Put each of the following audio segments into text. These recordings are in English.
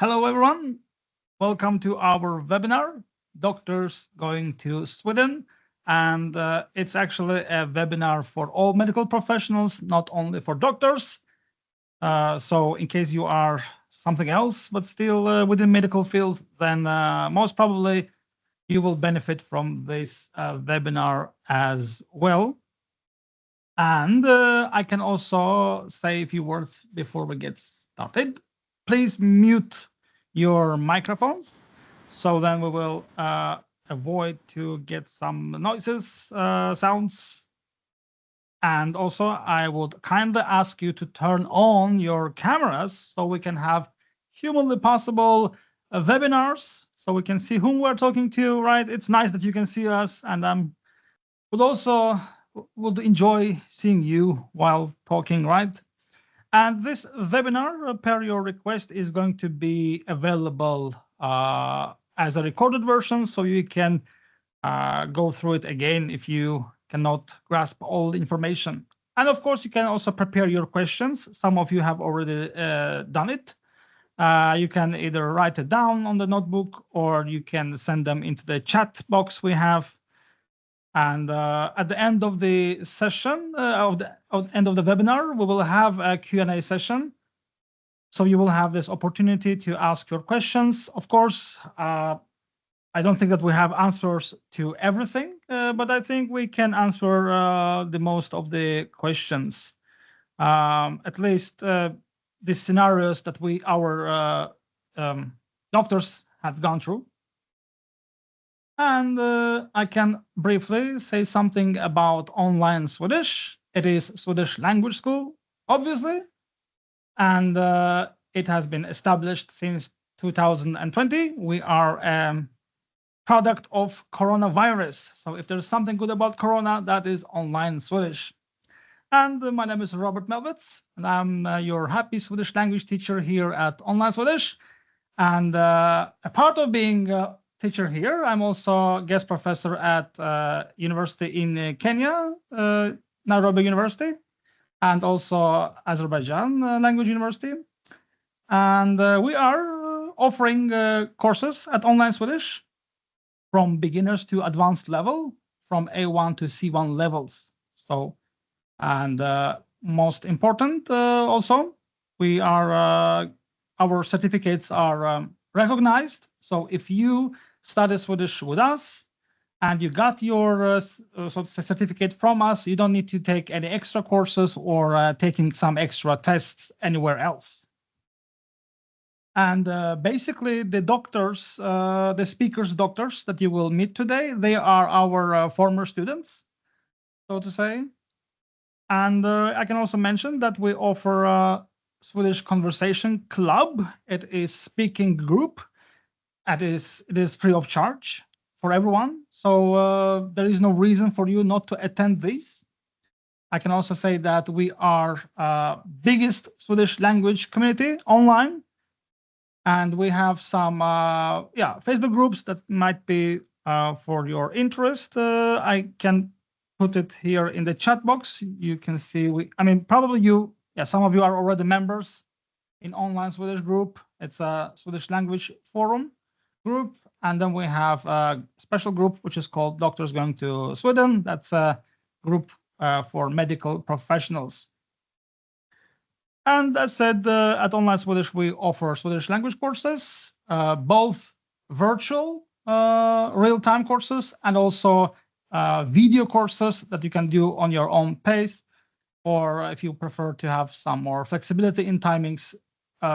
Hello, everyone. Welcome to our webinar, Doctors Going to Sweden. And it's actually a webinar for all medical professionals, not only for doctors. So in case you are something else, but still within medical field, then most probably you will benefit from this webinar as well. And I can also say a few words before we get started. Please mute your microphones, so then we will avoid to get some noises, sounds. And also, I would kindly ask you to turn on your cameras so we can have humanly possible webinars, so we can see whom we're talking to, right? It's nice that you can see us, and would enjoy seeing you while talking, right? And this webinar, per your request, is going to be available as a recorded version, so you can go through it again if you cannot grasp all the information. And of course, you can also prepare your questions. Some of you have already done it. You can either write it down on the notebook, or you can send them into the chat box we have. And at the end of the session, end of the webinar, we will have a Q&A session. So you will have this opportunity to ask your questions. Of course, I don't think that we have answers to everything, but I think we can answer the most of the questions. At least the scenarios that our doctors have gone through. And I can briefly say something about online Swedish. It is Swedish language school, obviously, and it has been established since 2020. We are a product of coronavirus. So if there's something good about Corona, that is online Swedish. And my name is Robert Melvitz, and I'm your happy Swedish language teacher here at Online Swedish. And a part of being teacher here, I'm also guest professor at university in Kenya, Nairobi University, and also Azerbaijan Language University. And we are offering courses at Online Swedish from beginners to advanced level, from A1 to C1 levels. So, and most important also, we are our certificates are recognized. So if you study Swedish with us and you got your certificate from us, you don't need to take any extra courses or taking some extra tests anywhere else. And basically the doctors, the speakers doctors that you will meet today, they are our former students, so to say. And I can also mention that we offer a Swedish Conversation Club. It is speaking group. It is free of charge for everyone. So there is no reason for you not to attend this. I can also say that we are biggest Swedish language community online. And we have some Facebook groups that might be for your interest. I can put it here in the chat box. You can see, probably some of you are already members in Online Swedish group. It's a Swedish language forum group. And then we have a special group, which is called Doctors Going to Sweden. That's a group for medical professionals. And that said, at Online Swedish, we offer Swedish language courses, both virtual real-time courses and also video courses that you can do on your own pace. Or if you prefer to have some more flexibility in timings,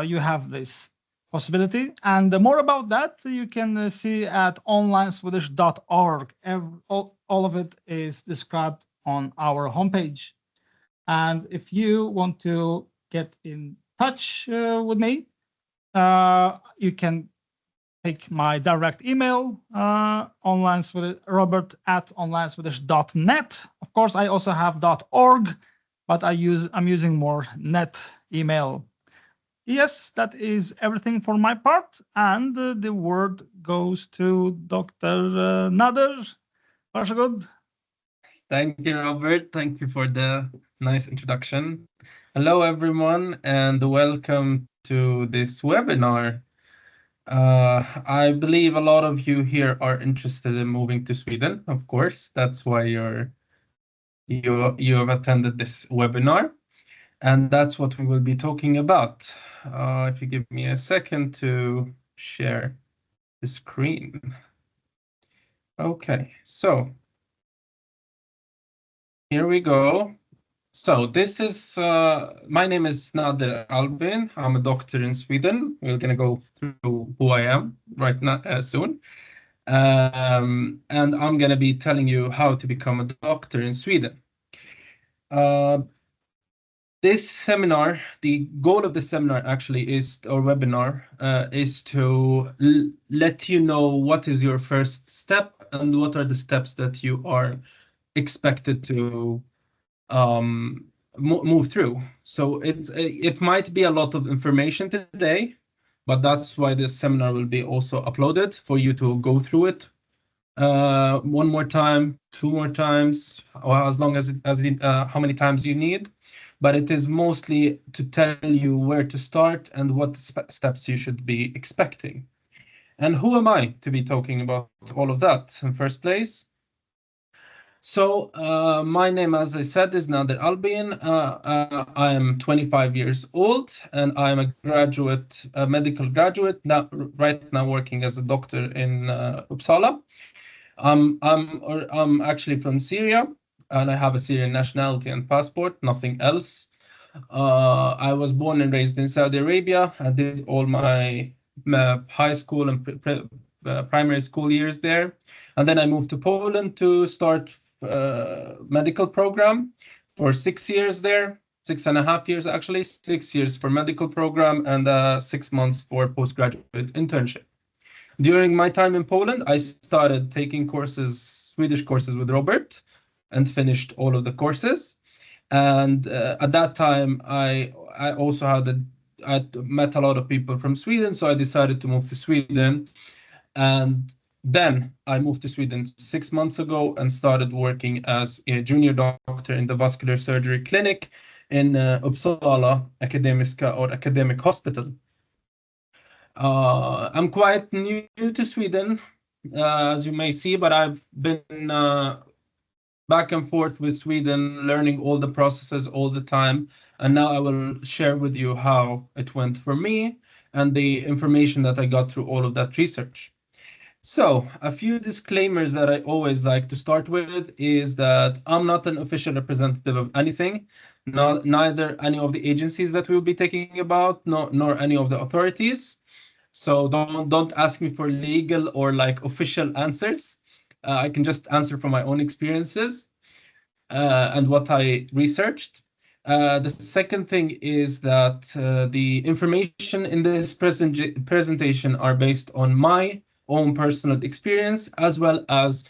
you have this possibility. And more about that, you can see at onlineswedish.org. All of it is described on our homepage. And if you want to get in touch with me, you can take my direct email, robert@onlineswedish.net. Of course, I also have .org, but I'm using more net email. Yes, that is everything for my part, and the word goes to Dr. Nader. Varsågod. Thank you, Robert. Thank you for the nice introduction. Hello, everyone, and welcome to this webinar. I believe a lot of you here are interested in moving to Sweden. Of course, that's why you have attended this webinar, and that's what we will be talking about. If you give me a second to share the screen. Okay, so here we go. So this is, my name is Nader Albin. I'm a doctor in Sweden. We're going to go through who I am right now soon. And I'm going to be telling you how to become a doctor in Sweden. This seminar, the goal of the seminar actually is, or webinar, is to let you know what is your first step and what are the steps that you are expected to move through. So it might be a lot of information today, but that's why this seminar will be also uploaded for you to go through it one more time, two more times, or as long as how many times you need. But it is mostly to tell you where to start and what steps you should be expecting. And who am I to be talking about all of that in first place? So my name, as I said, is Nader Albin. I am 25 years old, and I am a graduate, a medical graduate, right now working as a doctor in Uppsala. I'm actually from Syria, and I have a Syrian nationality and passport, nothing else. I was born and raised in Saudi Arabia. I did all my high school and primary school years there. And then I moved to Poland to start medical program for 6 years there, 6.5 years actually, 6 years for medical program and 6 months for postgraduate internship. During my time in Poland, I started taking courses, Swedish courses with Robert, and finished all of the courses. And at that time, I also I met a lot of people from Sweden, so I decided to move to Sweden. And then I moved to Sweden 6 months ago and started working as a junior doctor in the vascular surgery clinic in Uppsala Akademiska or Academic Hospital. I'm quite new to Sweden, as you may see, but I've been back and forth with Sweden, learning all the processes all the time. And now I will share with you how it went for me and the information that I got through all of that research. So a few disclaimers that I always like to start with is that I'm not an official representative of anything, neither any of the agencies that we'll be talking about, nor any of the authorities. So don't ask me for legal or like official answers. I can just answer from my own experiences and what I researched. The second thing is that the information in this presentation are based on my own personal experience, as well as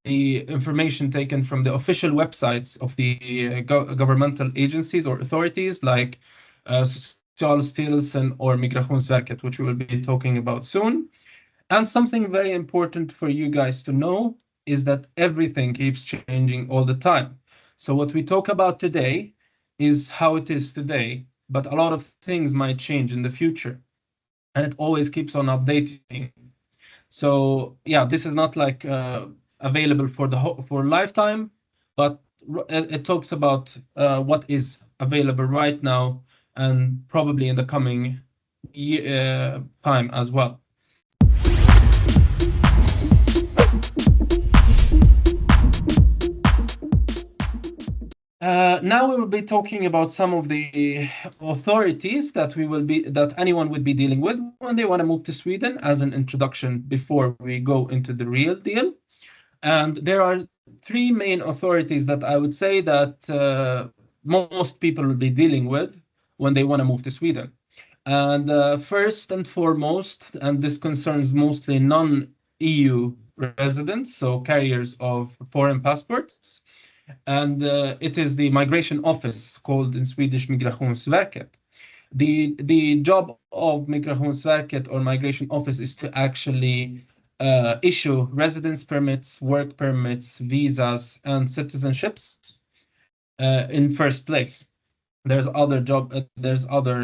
the information taken from the official websites of the governmental agencies or authorities like Socialstyrelsen or Migrationsverket, which we will be talking about soon. And something very important for you guys to know is that everything keeps changing all the time. So what we talk about today is how it is today, but a lot of things might change in the future, and it always keeps on updating. So yeah, this is not like available for for lifetime, but it talks about what is available right now and probably in the coming time as well. Now we will be talking about some of the authorities that anyone would be dealing with when they want to move to Sweden as an introduction before we go into the real deal. And there are three main authorities that I would say that most people will be dealing with when they want to move to Sweden. And first and foremost, and this concerns mostly non-EU residents, so carriers of foreign passports, and it is the migration office called in Swedish Migrationsverket. The job of Migrationsverket or migration office is to actually issue residence permits, work permits, visas, and citizenships in first place. There's other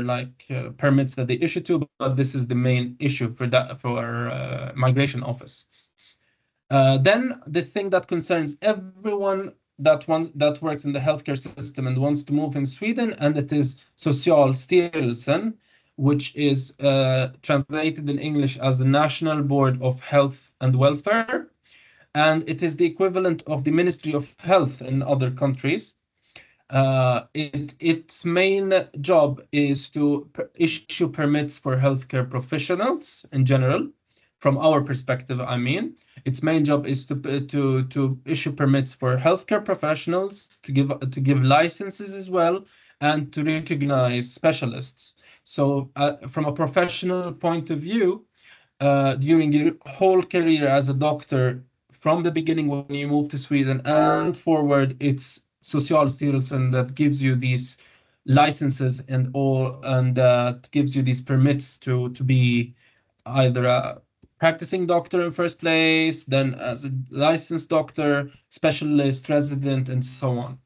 like permits that they issue to, but this is the main issue for that for migration office. Then the thing that concerns everyone that works in the healthcare system and wants to move in Sweden, and it is Socialstyrelsen, which is translated in English as the National Board of Health and Welfare, and it is the equivalent of the Ministry of Health in other countries. Its main job is to issue permits for healthcare professionals in general. From our perspective, I mean, its main job is to issue permits for healthcare professionals, to give licenses as well, and to recognize specialists. So, from a professional point of view, during your whole career as a doctor, from the beginning when you move to Sweden and forward, it's Socialstyrelsen that gives you these licenses and gives you these permits to be either a practicing doctor in first place, then as a licensed doctor, specialist, resident, and so on.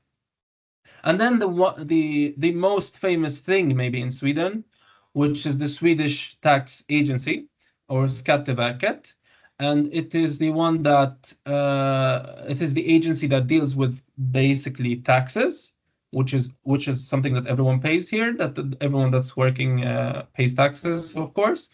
And then the most famous thing maybe in Sweden, which is the Swedish tax agency, or Skatteverket, and it is the one that it is the agency that deals with basically taxes, which is something that everyone pays here, that everyone that's working pays taxes, of course.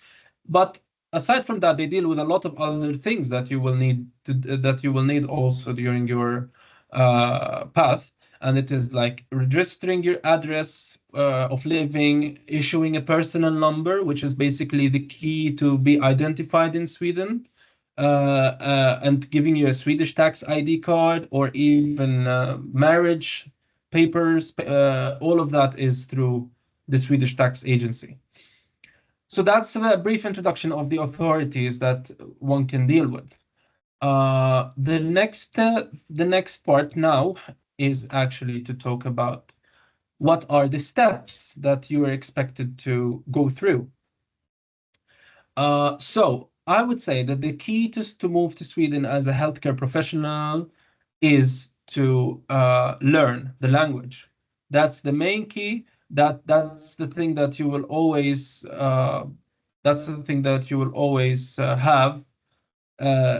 But aside from that, they deal with a lot of other things that you will need also during your path. And it is like registering your address of living, issuing a personal number, which is basically the key to be identified in Sweden, and giving you a Swedish tax ID card, or even marriage papers. All of that is through the Swedish tax agency. So that's a brief introduction of the authorities that one can deal with. The next part now is actually to talk about what are the steps that you are expected to go through. So I would say that the key to move to Sweden as a healthcare professional is to learn the language. That's the main key. That's the thing that you will always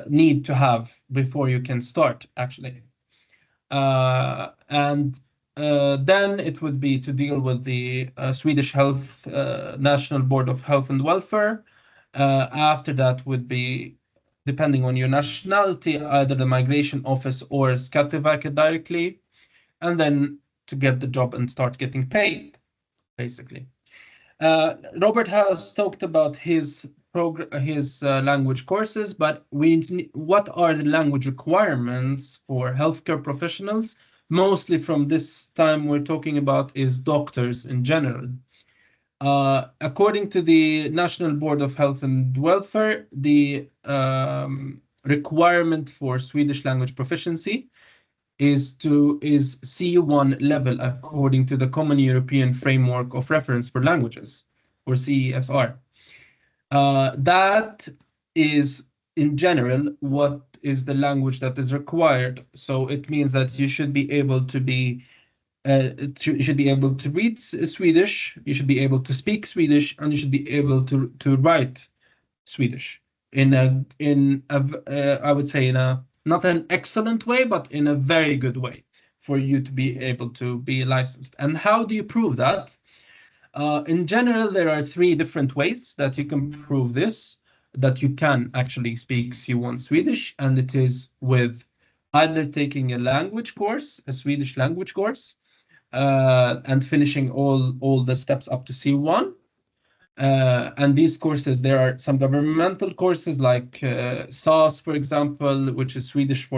need to have before you can start, actually. And then it would be to deal with the Swedish National Board of Health and Welfare. After that would be, depending on your nationality, either the migration office or Skatteverket directly, and then to get the job and start getting paid, basically. Robert has talked about his language courses, but what are the language requirements for healthcare professionals? Mostly from this time we're talking about is doctors in general. According to the National Board of Health and Welfare, the requirement for Swedish language proficiency is C1 level, according to the Common European Framework of Reference for Languages, or CEFR. That is, in general, what is the language that is required. So it means that you should be able to read Swedish, you should be able to speak Swedish, and you should be able to write Swedish I would say in a not an excellent way, but in a very good way for you to be able to be licensed. And how do you prove that? In general, there are 3 different ways that you can prove this, that you can actually speak C1 Swedish, and it is with either taking a language course, a Swedish language course, and finishing all the steps up to C1. And these courses, there are some governmental courses like SAS, for example, which is Swedish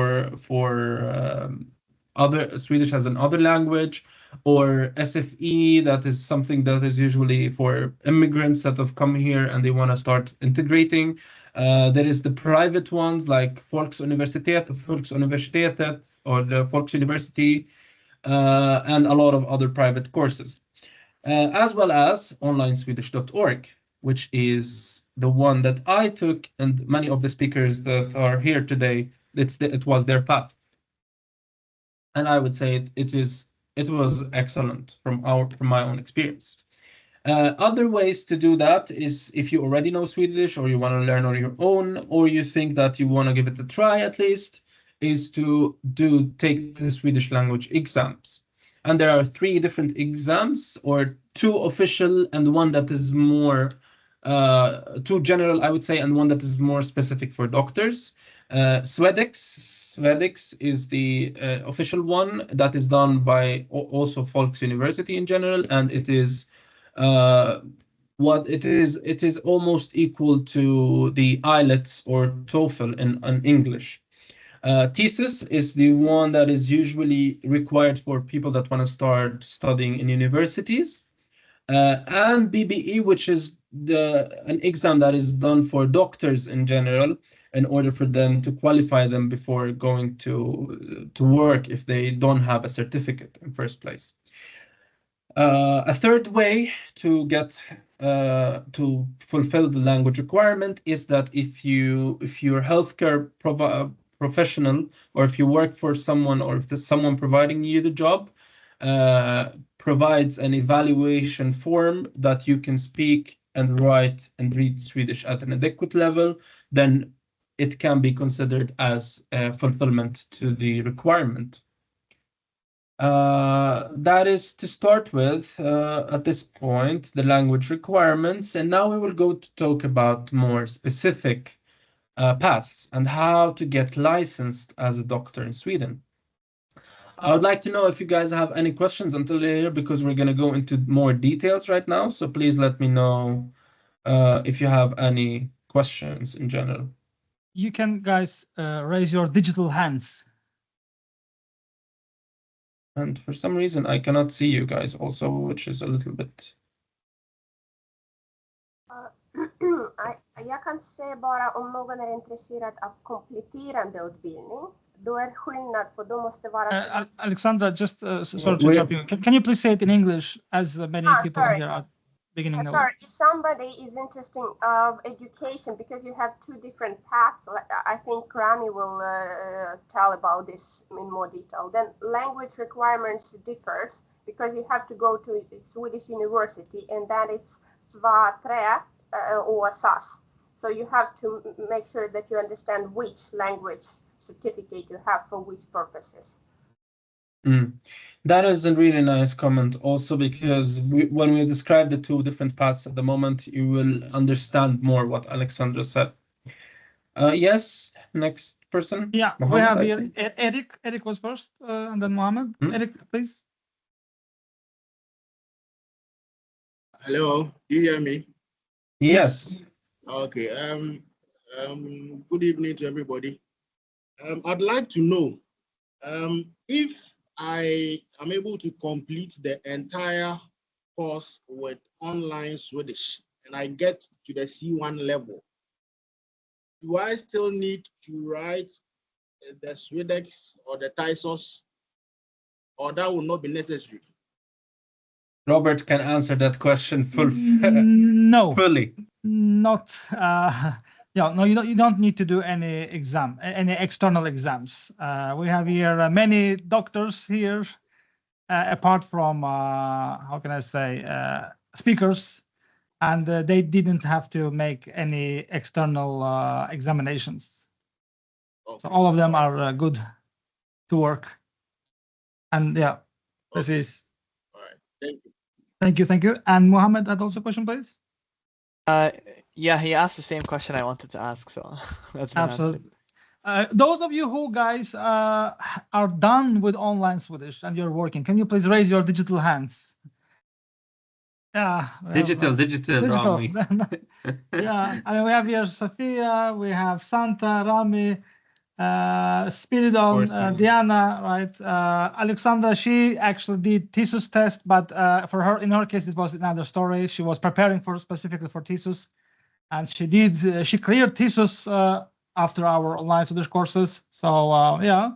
Swedish as another language, or SFE, that is something that is usually for immigrants that have come here and they want to start integrating. There is the private ones like Volksuniversitetet, or the Volksuniversity, and a lot of other private courses. As well as onlineswedish.org, which is the one that I took, and many of the speakers that are here today, it was their path. And I would say it is it was excellent from my own experience. Other ways to do that is if you already know Swedish or you want to learn on your own, or you think that you want to give it a try at least, is to take the Swedish language exams. And there are 3 different exams, or 2 official and one that is more 2 general, I would say, and one that is more specific for doctors. Swedix is the official one that is done by also Folks University in general, and it is it is almost equal to the IELTS or TOEFL in English. Thesis is the one that is usually required for people that want to start studying in universities. And BBE, which is an exam that is done for doctors in general, in order for them to qualify them before going to work if they don't have a certificate in first place. A third way to get to fulfill the language requirement is that if you're a healthcare professional, or if you work for someone, or if there's someone providing you the job, provides an evaluation form that you can speak and write and read Swedish at an adequate level, then it can be considered as fulfillment to the requirement. That is to start with, at this point, the language requirements. And now we will go to talk about more specific paths and how to get licensed as a doctor in Sweden. I would like to know if you guys have any questions until here, because we're going to go into more details right now. So please let me know if you have any questions in general. You can, guys, raise your digital hands. And for some reason, I cannot see you guys also, which is a little bit... Jag kan se bara om någon är intresserad av kompletterande utbildning. Då är skillnad, för då måste vara... Alexandra, just sorry to interrupt you. Can you please say it in English, as many people here are beginning? Sorry, if somebody is interested of education, because you have 2 different paths, I think Rami will tell about this in more detail. Then language requirements differs, because you have to go to Swedish University, and then it's SVA 3 or SAS. So you have to make sure that you understand which language certificate you have for which purposes. That is a really nice comment also, because when we describe the 2 different paths at the moment, you will understand more what Alexandra said. Yes, next person. Yeah, Mohammed, we have here Eric. Eric was first, and then Mohammed. Eric, please. Hello, do you hear me? Yes. Okay. Good evening to everybody. I'd like to know if I am able to complete the entire course with online Swedish and I get to the C1 level, do I still need to write the Swedish or the TISOS, or that will not be necessary? Robert can answer that question no, fully. Not. No, you don't need to do any external exams. We have here many doctors here, apart from how can I say, speakers, and they didn't have to make any external examinations. Okay. So all of them are good to work. And yeah, this is. All right. Thank you. Thank you. And Mohammed had also a question, please. Yeah, he asked the same question I wanted to ask, so that's absolutely. Those of you who guys are done with online Swedish and you're working, can you please raise your digital hands? Yeah. Digital. Yeah, I mean, we have here Sophia, we have Santa, Rami, Spiridon, Diana, right? Alexandra, she actually did TESOS test, but in her case, it was another story. She was preparing specifically for TESOS, and she cleared TESOS after our online Swedish courses. So yeah,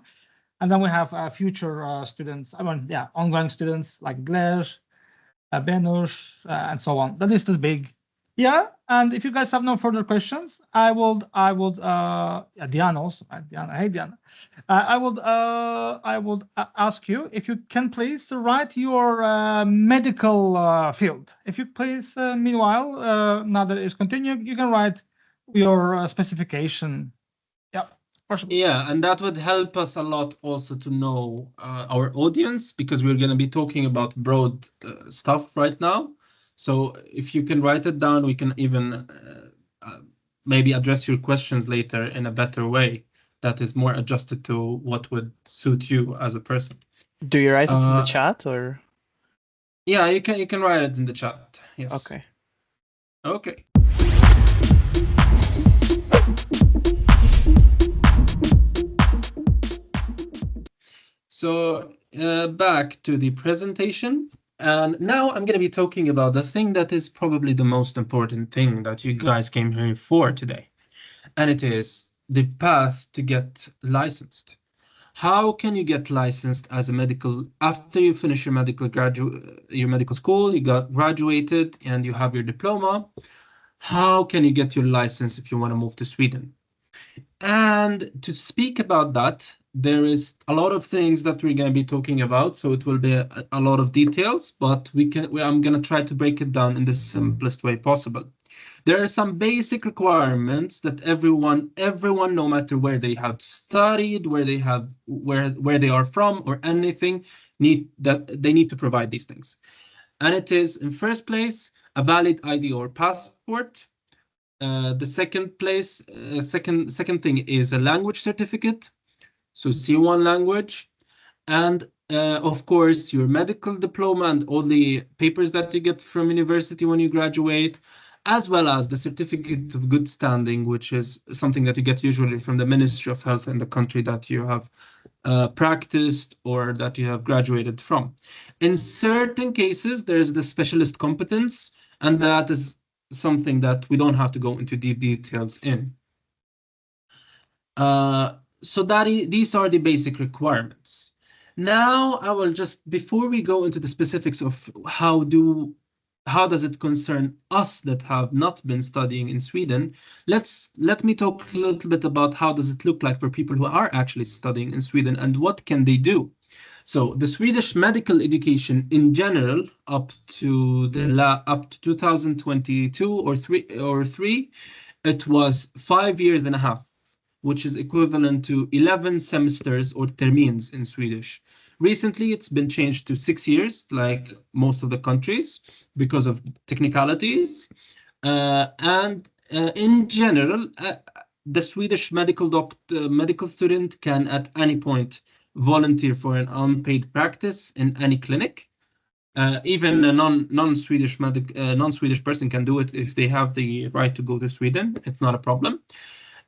and then we have future students. Ongoing students like Blair, Benus, and so on. The list is big. Yeah, and if you guys have no further questions, I would yeah, Diana also, right? Diana, hey Diana, I would ask you if you can please write your medical field. If you please, meanwhile, now that it's continuing, you can write your specification. Yeah, possible. Yeah, and that would help us a lot also to know our audience, because we're going to be talking about broad stuff right now. So if you can write it down, we can even maybe address your questions later in a better way that is more adjusted to what would suit you as a person. Do you write it in the chat or? Yeah, you can write it in the chat. Yes. Okay. Okay. So back to the presentation. And now I'm going to be talking about the thing that is probably the most important thing that you guys came here for today. And it is the path to get licensed. How can you get licensed as a medical, after you finish your medical school, you got graduated and you have your diploma? How can you get your license if you want to move to Sweden? And to speak about that, there is a lot of things that we're going to be talking about, so it will be a lot of details, but I'm going to try to break it down in the simplest way possible. There are some basic requirements that everyone, no matter where they have studied, where they are from, or anything, they need to provide these things. And it is, in first place, a valid ID or passport. The second thing is a language certificate, so C1 language, and of course your medical diploma and all the papers that you get from university when you graduate, as well as the certificate of good standing, which is something that you get usually from the Ministry of Health in the country that you have practiced or that you have graduated from. In certain cases, there's the specialist competence, and that is something that we don't have to go into deep details in. So these are the basic requirements. Now I will just, before we go into the specifics of how does it concern us that have not been studying in Sweden, let me talk a little bit about how does it look like for people who are actually studying in Sweden and what can they do. So the Swedish medical education in general, up to 2022 or three, it was 5 years and a half, which is equivalent to 11 semesters or termins in Swedish. Recently, it's been changed to 6 years, like most of the countries, because of technicalities. In general, the Swedish medical student can at any point volunteer for an unpaid practice in any clinic. Even a non-Swedish person can do it if they have the right to go to Sweden. It's not a problem.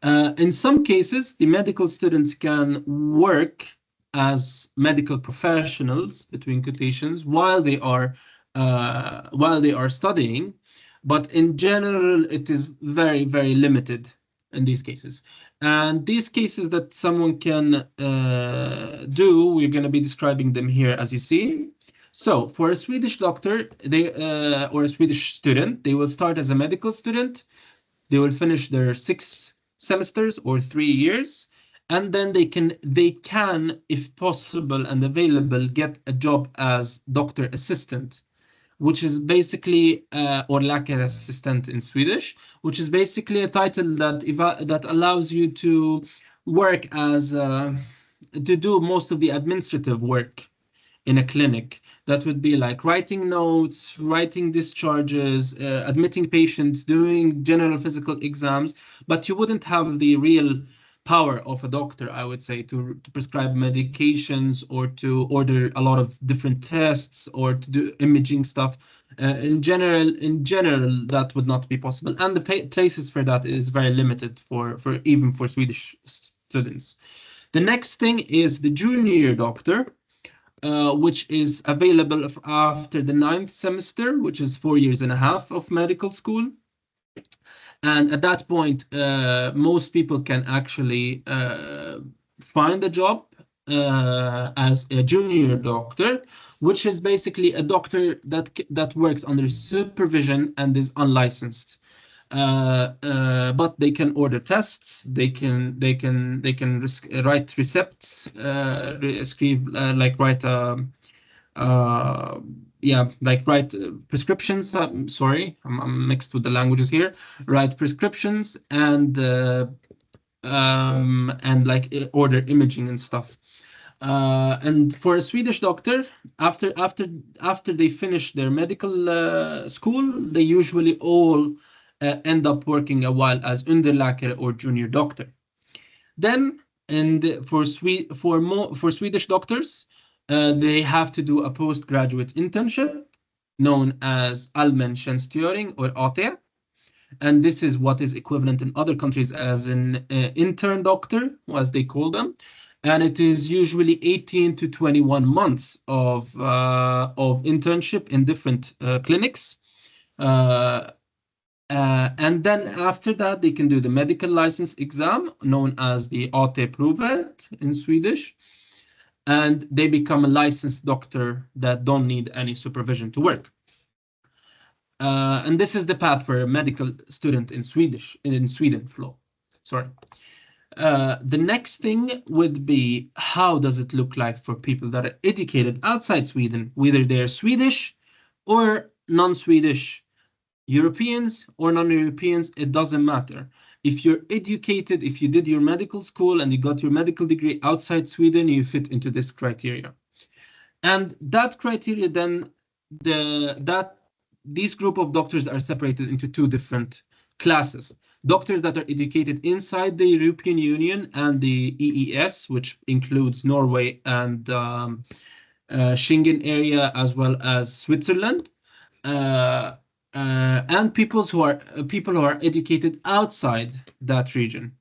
In some cases, the medical students can work as medical professionals, between quotations, while they are studying, but in general, it is very, very limited in these cases. And these cases that someone can do, we're going to be describing them here, as you see. So for a Swedish doctor, or a Swedish student, they will start as a medical student. They will finish their 6 semesters or 3 years, and then they can, if possible and available, get a job as doctor assistant, which is basically, or läkarassistent in Swedish, which is basically a title that allows you to work as, to do most of the administrative work in a clinic. That would be like writing notes, writing discharges, admitting patients, doing general physical exams, but you wouldn't have the real power of a doctor, I would say, to prescribe medications or to order a lot of different tests or to do imaging stuff. In general, that would not be possible, and the places for that is very limited even for Swedish students. The next thing is the junior doctor, which is available after the 9th semester, which is 4 years and a half of medical school. And at that point, most people can actually find a job as a junior doctor, which is basically a doctor that works under supervision and is unlicensed. But they can order tests. They can write recepts, write prescriptions. Sorry, I'm mixed with the languages here. Write prescriptions and order imaging and stuff. And for a Swedish doctor, after they finish their medical school, they usually all end up working a while as underläkare or junior doctor. Then, for Swedish doctors, they have to do a postgraduate internship known as allmän tjänstgöring or AT. And this is what is equivalent in other countries as an intern doctor, as they call them. And it is usually 18 to 21 months of internship in different clinics. And then after that, they can do the medical license exam, known as the AT-provet in Swedish. And they become a licensed doctor that don't need any supervision to work. And this is the path for a medical student in Sweden flow. Sorry. The next thing would be, how does it look like for people that are educated outside Sweden, whether they're Swedish or non-Swedish, Europeans or non-Europeans, it doesn't matter. If you're educated, if you did your medical school and you got your medical degree outside Sweden, you fit into this criteria. And that criteria then, these group of doctors are separated into two different classes. Doctors that are educated inside the European Union and the EES, which includes Norway and Schengen area, as well as Switzerland. And people who are educated outside that region.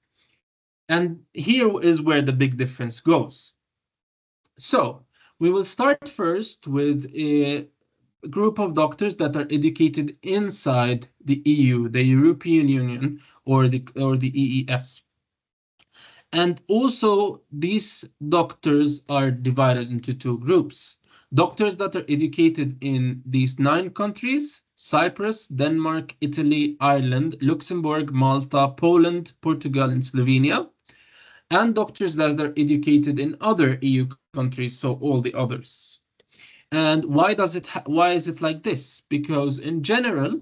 And here is where the big difference goes. So we will start first with a group of doctors that are educated inside the EU, the European Union, or the EES. And also these doctors are divided into two groups. Doctors that are educated in these 9 countries: Cyprus, Denmark, Italy, Ireland, Luxembourg, Malta, Poland, Portugal, and Slovenia. And doctors that are educated in other EU countries, so all the others. And why is it like this? Because in general,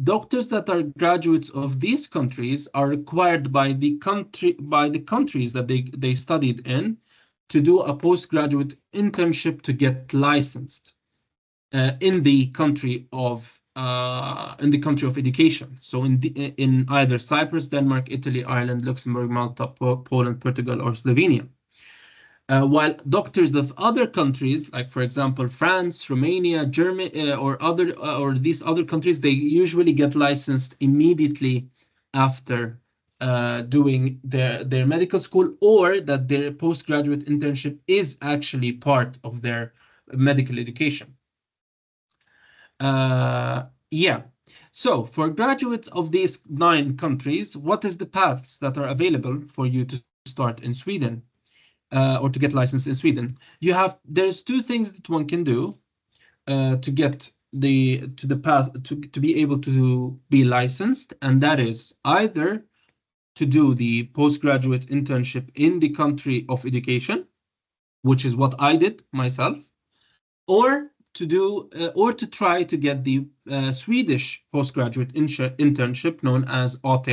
doctors that are graduates of these countries are required by the countries that they studied in to do a postgraduate internship to get licensed in the country of education. So in either Cyprus, Denmark, Italy, Ireland, Luxembourg, Malta, Poland, Portugal, or Slovenia. While doctors of other countries, like for example France, Romania, Germany, or these other countries, they usually get licensed immediately after doing their medical school, or that their postgraduate internship is actually part of their medical education. So for graduates of these 9 countries, what is the paths that are available for you to start in Sweden? Or to get licensed in Sweden? There's 2 things that one can do to get to the path to be able to be licensed, and that is either to do the postgraduate internship in the country of education, which is what I did myself, or to try to get the Swedish postgraduate internship known as AT,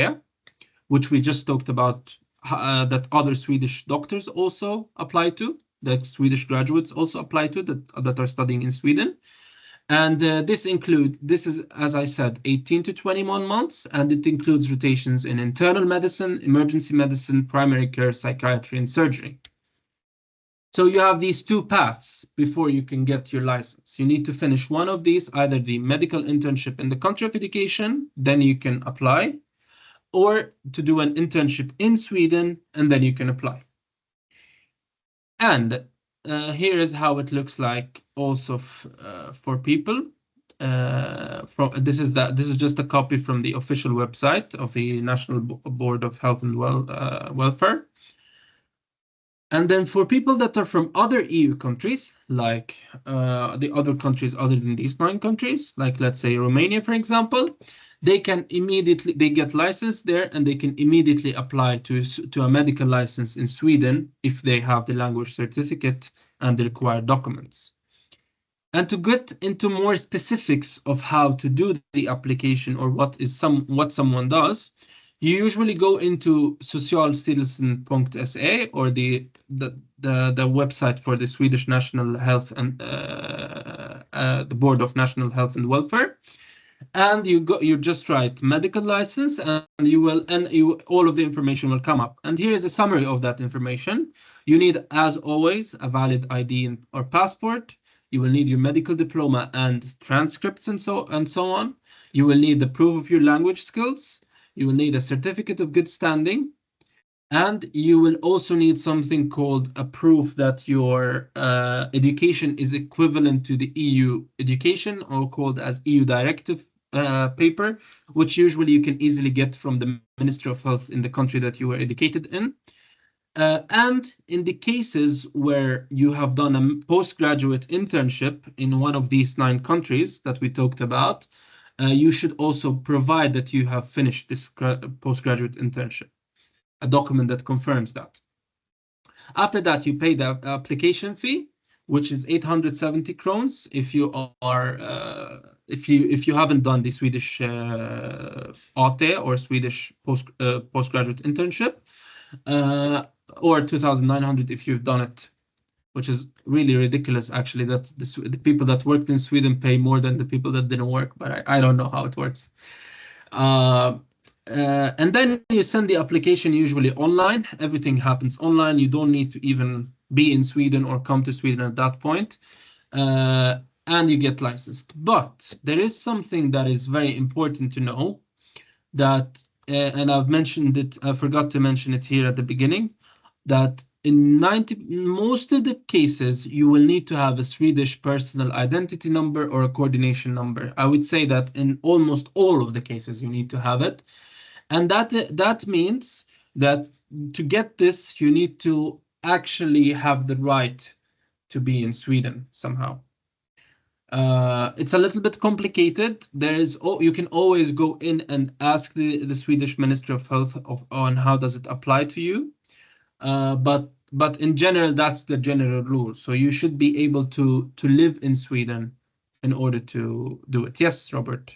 which we just talked about. That other Swedish doctors also apply to, that Swedish graduates also apply to, that are studying in Sweden. And this is, as I said, 18 to 21 months, and it includes rotations in internal medicine, emergency medicine, primary care, psychiatry, and surgery. So you have these 2 paths before you can get your license. You need to finish one of these, either the medical internship in the country of education, then you can apply, or to do an internship in Sweden, and then you can apply. And here is how it looks like also for people. This is just a copy from the official website of the National Board of Health and Welfare. And then for people that are from other EU countries, like the other countries other than these 9 countries, like let's say Romania, for example, they can immediately, they get licensed there and they can immediately apply to a medical license in Sweden if they have the language certificate and the required documents. And to get into more specifics of how to do the application or what someone does, you usually go into Socialstyrelsen.se or the website for the Swedish National Health and the Board of National Health and Welfare, and you just write medical license, and all of the information will come up. And here is a summary of that information. You need, as always, a valid ID or passport. You will need your medical diploma and transcripts and so on. You will need the proof of your language skills. You will need a certificate of good standing, and you will also need something called a proof that your education is equivalent to the EU education, or called as EU directive paper, which usually you can easily get from the Ministry of Health in the country that you were educated in. And in the cases where you have done a postgraduate internship in one of these 9 countries that we talked about, you should also provide that you have finished this postgraduate internship, a document that confirms that. After that, you pay the application fee, which is 870 crowns if you are if you haven't done the Swedish AT or Swedish postgraduate internship, or 2,900 if you've done it, which is really ridiculous, actually, that the people that worked in Sweden pay more than the people that didn't work, but I don't know how it works. And then you send the application usually online. Everything happens online. You don't need to even be in Sweden or come to Sweden at that point. And you get licensed. But there is something that is very important to know, that, and I've mentioned it, I forgot to mention it here at the beginning, that in most of the cases, you will need to have a Swedish personal identity number or a coordination number. I would say that in almost all of the cases, you need to have it. And that means that to get this, you need to actually have the right to be in Sweden somehow. It's a little bit complicated. You can always go in and ask the Swedish Ministry of Health on how does it apply to you. But in general, that's the general rule. So you should be able to live in Sweden in order to do it. Yes, Robert.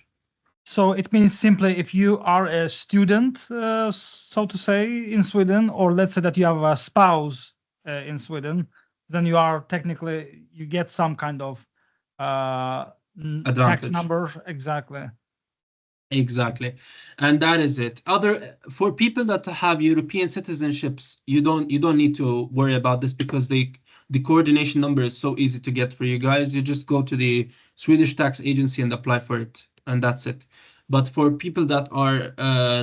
So it means simply if you are a student, so to say, in Sweden, or let's say that you have a spouse in Sweden, then you are technically, you get some kind of tax number. Exactly. Exactly. And that is it. For people that have European citizenships, you don't need to worry about this, because the coordination number is so easy to get for you guys. You just go to the Swedish tax agency and apply for it, and that's it. But for people that are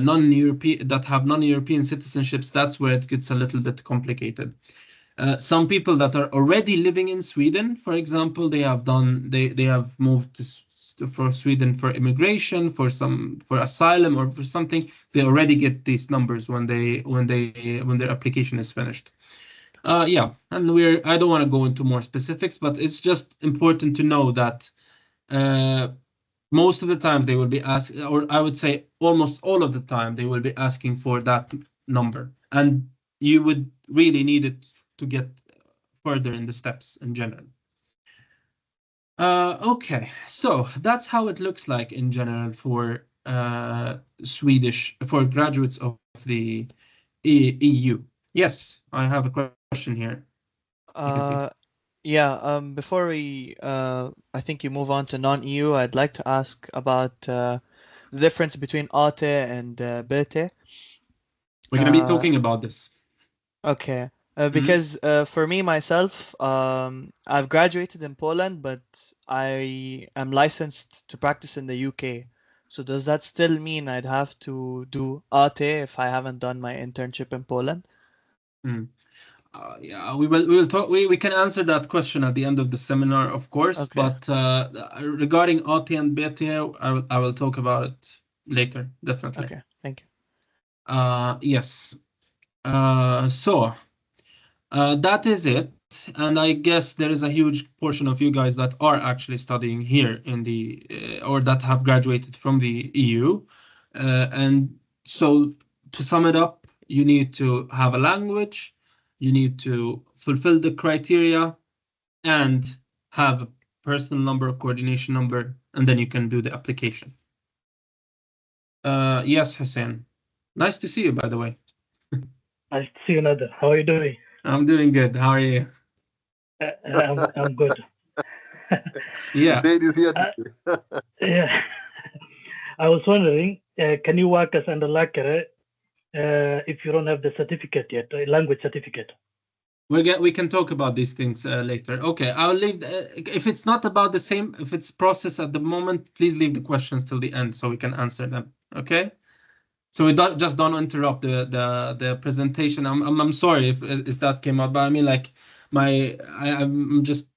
non-European, that have non-European citizenships, that's where it gets a little bit complicated. Some people that are already living in Sweden, for example, they have moved for Sweden for immigration, for asylum, or for something. They already get these numbers when their application is finished. Yeah, and I don't want to go into more specifics, but it's just important to know that most of the time they will be asking, or I would say almost all of the time, they will be asking for that number, and you would really need it to get further in the steps in general. Okay, so that's how it looks like in general for Swedish, for graduates of the EU. Yes, I have a question here. Yeah, before we, I think you move on to non-EU, I'd like to ask about the difference between AT and BT. We're going to be talking about this. Okay. Because for me, myself, I've graduated in Poland, but I am licensed to practice in the UK. So does that still mean I'd have to do AT if I haven't done my internship in Poland? Yeah, we will talk. We can answer that question at the end of the seminar, of course. Okay. But regarding AT and BT, I will talk about it later, definitely. Okay, thank you. Yes. So. That is it. And I guess there is a huge portion of you guys that are actually studying here in the, or that have graduated from the EU. And so to sum it up, you need to have a language, you need to fulfill the criteria, and have a personal number, a coordination number, and then you can do the application. Yes, Hussein. Nice to see you, by the way. Nice to see you, Nader. How are you doing? I'm doing good. How are you? I'm good. Yeah. Yeah. I was wondering, can you work as underläkare if you don't have the certificate yet, language certificate? We can talk about these things later. Okay, I'll leave. If it's not about the same, if it's process at the moment, please leave the questions till the end so we can answer them. Okay. So we don't interrupt the presentation. I'm sorry if that came out, but I mean, like, I'm just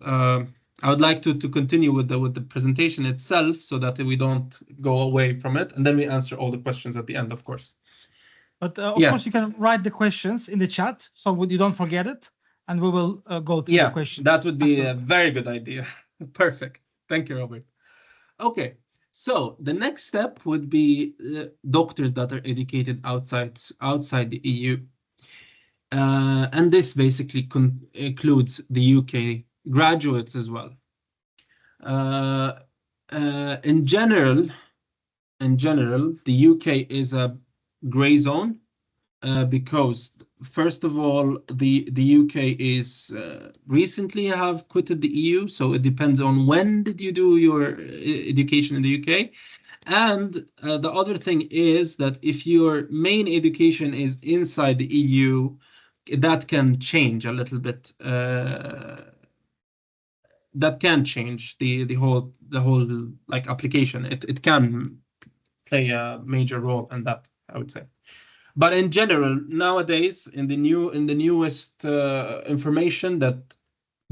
I would like to continue with the presentation itself so that we don't go away from it, and then we answer all the questions at the end, of course. But of course, you can write the questions in the chat so you don't forget it, and we will go through the questions. That would be a very good idea. Perfect. Thank you, Robert. Okay. So the next step would be doctors that are educated outside the EU. And this basically includes the UK graduates as well. In general, the UK is a gray zone because, first of all, the UK is recently have quitted the EU, so it depends on when did you do your education in the UK. And the other thing is that if your main education is inside the EU, that can change a little bit. That can change the whole like application. It can play a major role in that, I would say. But in general, nowadays, in the newest information, that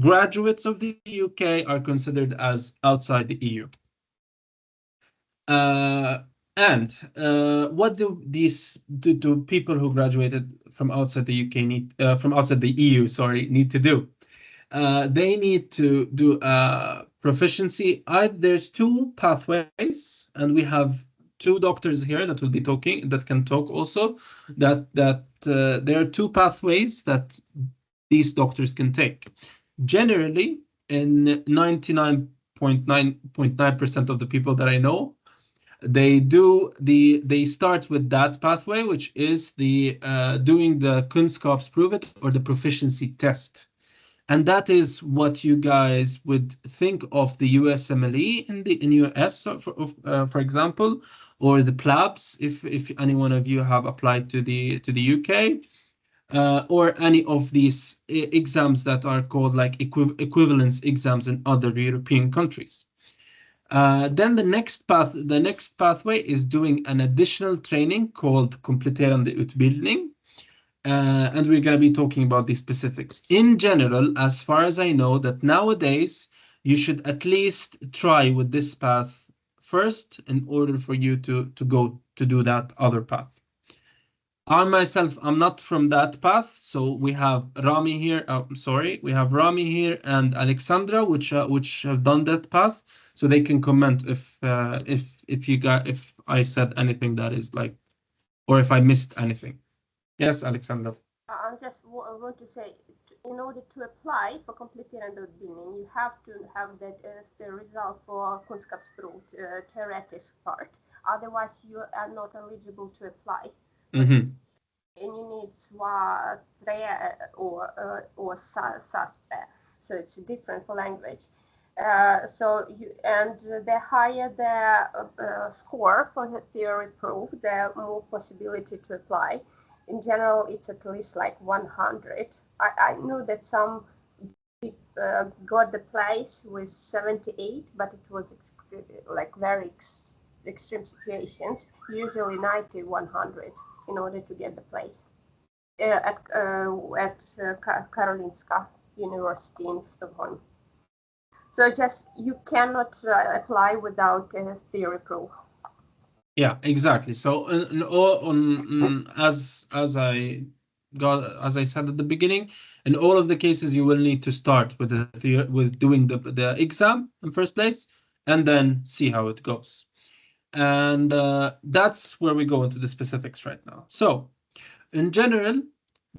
graduates of the UK are considered as outside the EU. And what do people who graduated from outside the UK from outside the EU, need to do? They need to do a proficiency. There's two pathways, and we have two doctors here that will be talking, that can talk also, that there are two pathways that these doctors can take. Generally, in 99.9% of the people that I know, they start with that pathway, which is the doing the Kunskapsprovet or the proficiency test. And that is what you guys would think of the USMLE in US, for example, or the PLABs, if any one of you have applied to the UK, or any of these exams that are called like equivalence exams in other European countries. Then the next pathway is doing an additional training called kompletterande utbildning. And we're going to be talking about the specifics. In general, as far as I know, that nowadays you should at least try with this path first in order for you to go to do that other path. I myself, I'm not from that path, so we have Rami here. We have Rami here and Alexandra, which have done that path, so they can comment if I said anything that is like, or if I missed anything. Yes, Alexandra. I just want to say, in order to apply for kompletterande utbildning, you have to have the result for Kunskapsprovet, theoretic part. Otherwise, you are not eligible to apply. Mm-hmm. And you need SWA 3 or SAS 3, so it's different for language. The higher the score for the theory proof, the more possibility to apply. In general, it's at least like 100. I know that some got the place with 78, but it was like very extreme situations, usually 90, 100 in order to get the place at Karolinska University in Stockholm. So you cannot apply without a theory proof. Yeah, exactly. So as I as I said at the beginning, in all of the cases, you will need to start with doing the exam in first place, and then see how it goes. And that's where we go into the specifics right now. So, in general,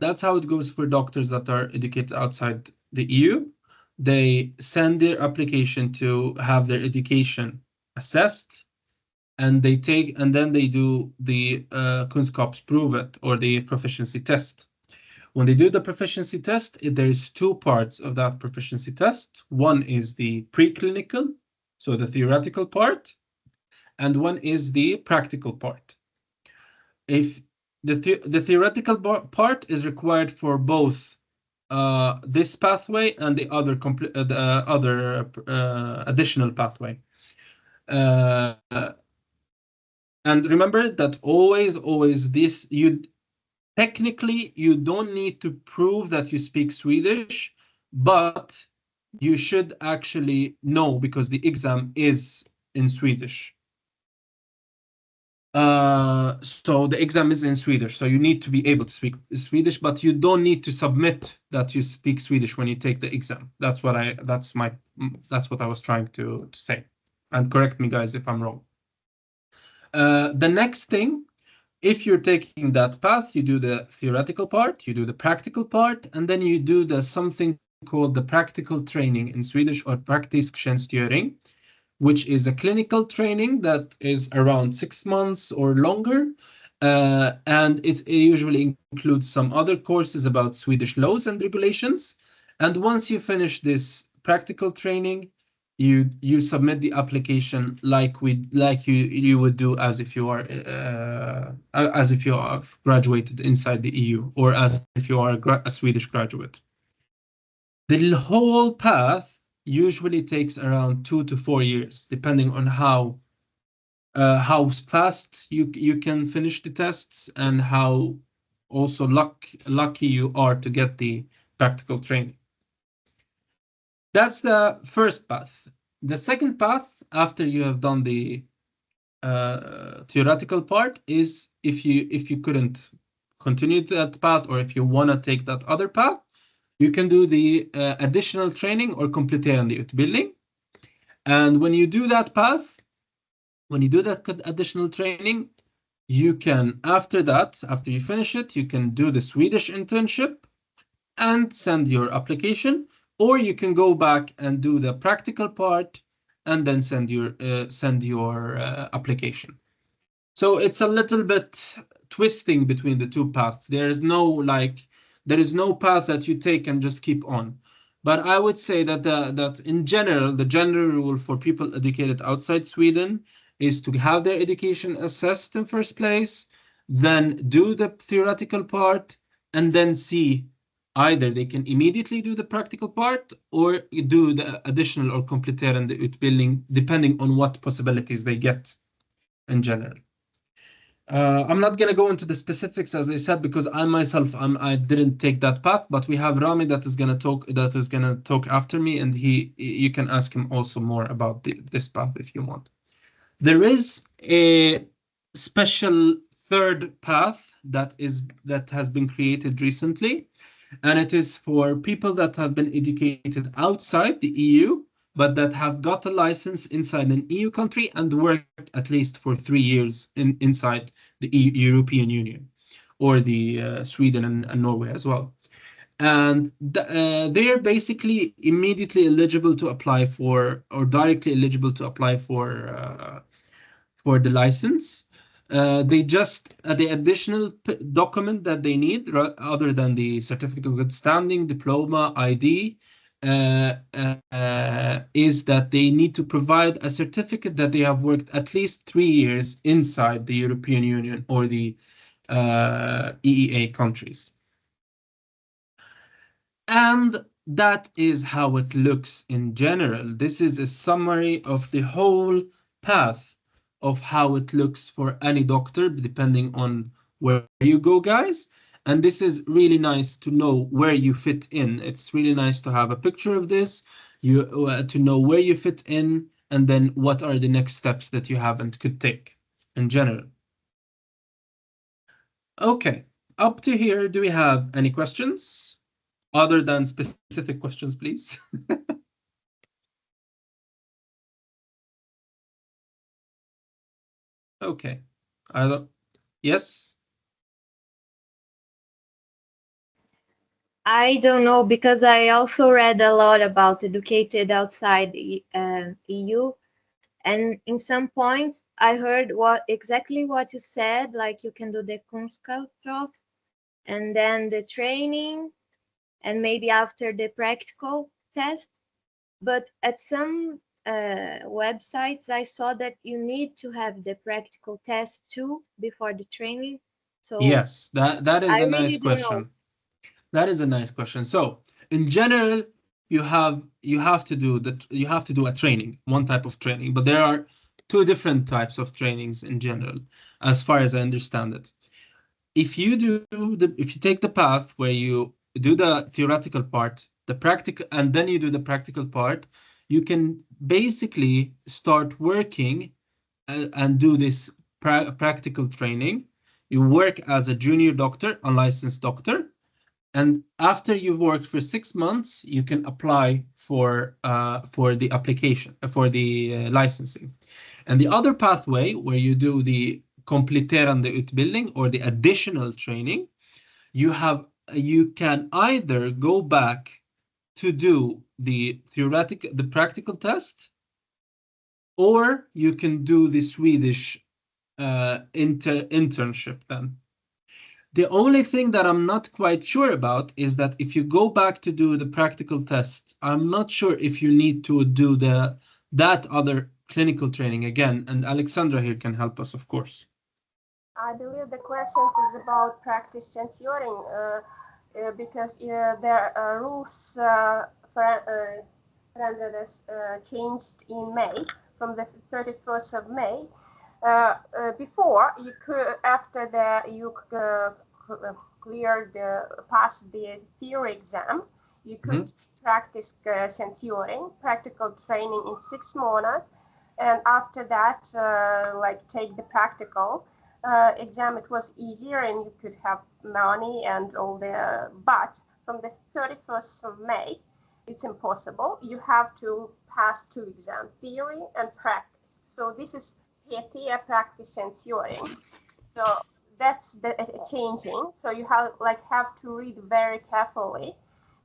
that's how it goes for doctors that are educated outside the EU. They send their application to have their education assessed, and then they do the kunskapsprovet, or the proficiency test. When they do the proficiency test, there is two parts of that proficiency test. One is the preclinical, so the theoretical part, and one is the practical part. If the theoretical part is required for both this pathway and the other additional pathway. And remember that always this, technically you don't need to prove that you speak Swedish, but you should actually know, because the exam is in Swedish. So the exam is in Swedish, so you need to be able to speak Swedish, but you don't need to submit that you speak Swedish when you take the exam. That's what I was trying to say. And correct me, guys, if I'm wrong. The next thing, if you're taking that path, you do the theoretical part, you do the practical part, and then you do something called the practical training in Swedish, or praktisktjänstgöring, which is a clinical training that is around 6 months or longer. And it usually includes some other courses about Swedish laws and regulations. And once you finish this practical training, you submit the application like you would do as if you have graduated inside the EU, or as if you are a Swedish graduate. The whole path usually takes around 2 to 4 years, depending on how fast you can finish the tests, and how also lucky you are to get the practical training. That's the first path. The second path, after you have done the theoretical part, is if you couldn't continue that path, or if you want to take that other path, you can do the additional training, or kompletterande utbildning. And when you do that path, when you do that additional training, you can, after you finish it, you can do the Swedish internship and send your application, or you can go back and do the practical part and then send your application. So it's a little bit twisting between the two paths. There is no path that you take and just keep on. But I would say that in general, the general rule for people educated outside Sweden is to have their education assessed in first place, then do the theoretical part, and then see either they can immediately do the practical part, or do the additional or kompletterande utbildning, depending on what possibilities they get in general. I'm not going to go into the specifics, as I said, because I didn't take that path, but we have Rami that is going to talk after me, and you can ask him also more about this path if you want. There is a special third path that has been created recently, and it is for people that have been educated outside the EU, but that have got a license inside an EU country and worked at least for 3 years inside the European Union, or the Sweden and Norway as well. And they are basically immediately eligible to apply for, or directly eligible to apply for the license. They just the additional document that they need, other than the certificate of good standing, diploma, ID, is that they need to provide a certificate that they have worked at least 3 years inside the European Union or the EEA countries. And that is how it looks in general. This is a summary of the whole path of how it looks for any doctor, depending on where you go, guys. And this is really nice to know where you fit in. It's really nice to have a picture of this, to know where you fit in, and then what are the next steps that you have and could take in general. Okay, up to here, do we have any questions other than specific questions, please? Okay. Yes. I don't know, because I also read a lot about educated outside the EU, and in some points I heard exactly what you said, like you can do the Kunskap and then the training, and maybe after the practical test. But at some websites, I saw that you need to have the practical test too before the training. So yes, that is I a really nice don't know. question. That is a nice question. So in general, you have to do a training, one type of training, but there are two different types of trainings in general, as far as I understand it. If you take the path where you do the theoretical part, the practical, and then you do the practical part, you can basically start working and do this practical training. You work as a junior doctor, unlicensed doctor, and after you've worked for 6 months, you can apply for the application for the licensing. And the other pathway where you do the kompletterande utbildning or the additional training, you can either go back to do the practical test, or you can do the Swedish internship then. The only thing that I'm not quite sure about is that if you go back to do the practical test, I'm not sure if you need to do that other clinical training again. And Alexandra here can help us, of course. I believe the question is about practice censoring, because there are rules changed in May, from the 31st of May. Before, you could, after you pass the theory exam, you could practice censoring, practical training in 6 months, and after that, take the practical exam. It was easier, and you could have money and all the. But from the 31st of May, it's impossible. You have to pass 2 exams, theory and practice. So this is PT, practice censoring. So that's the changing. So you have to read very carefully,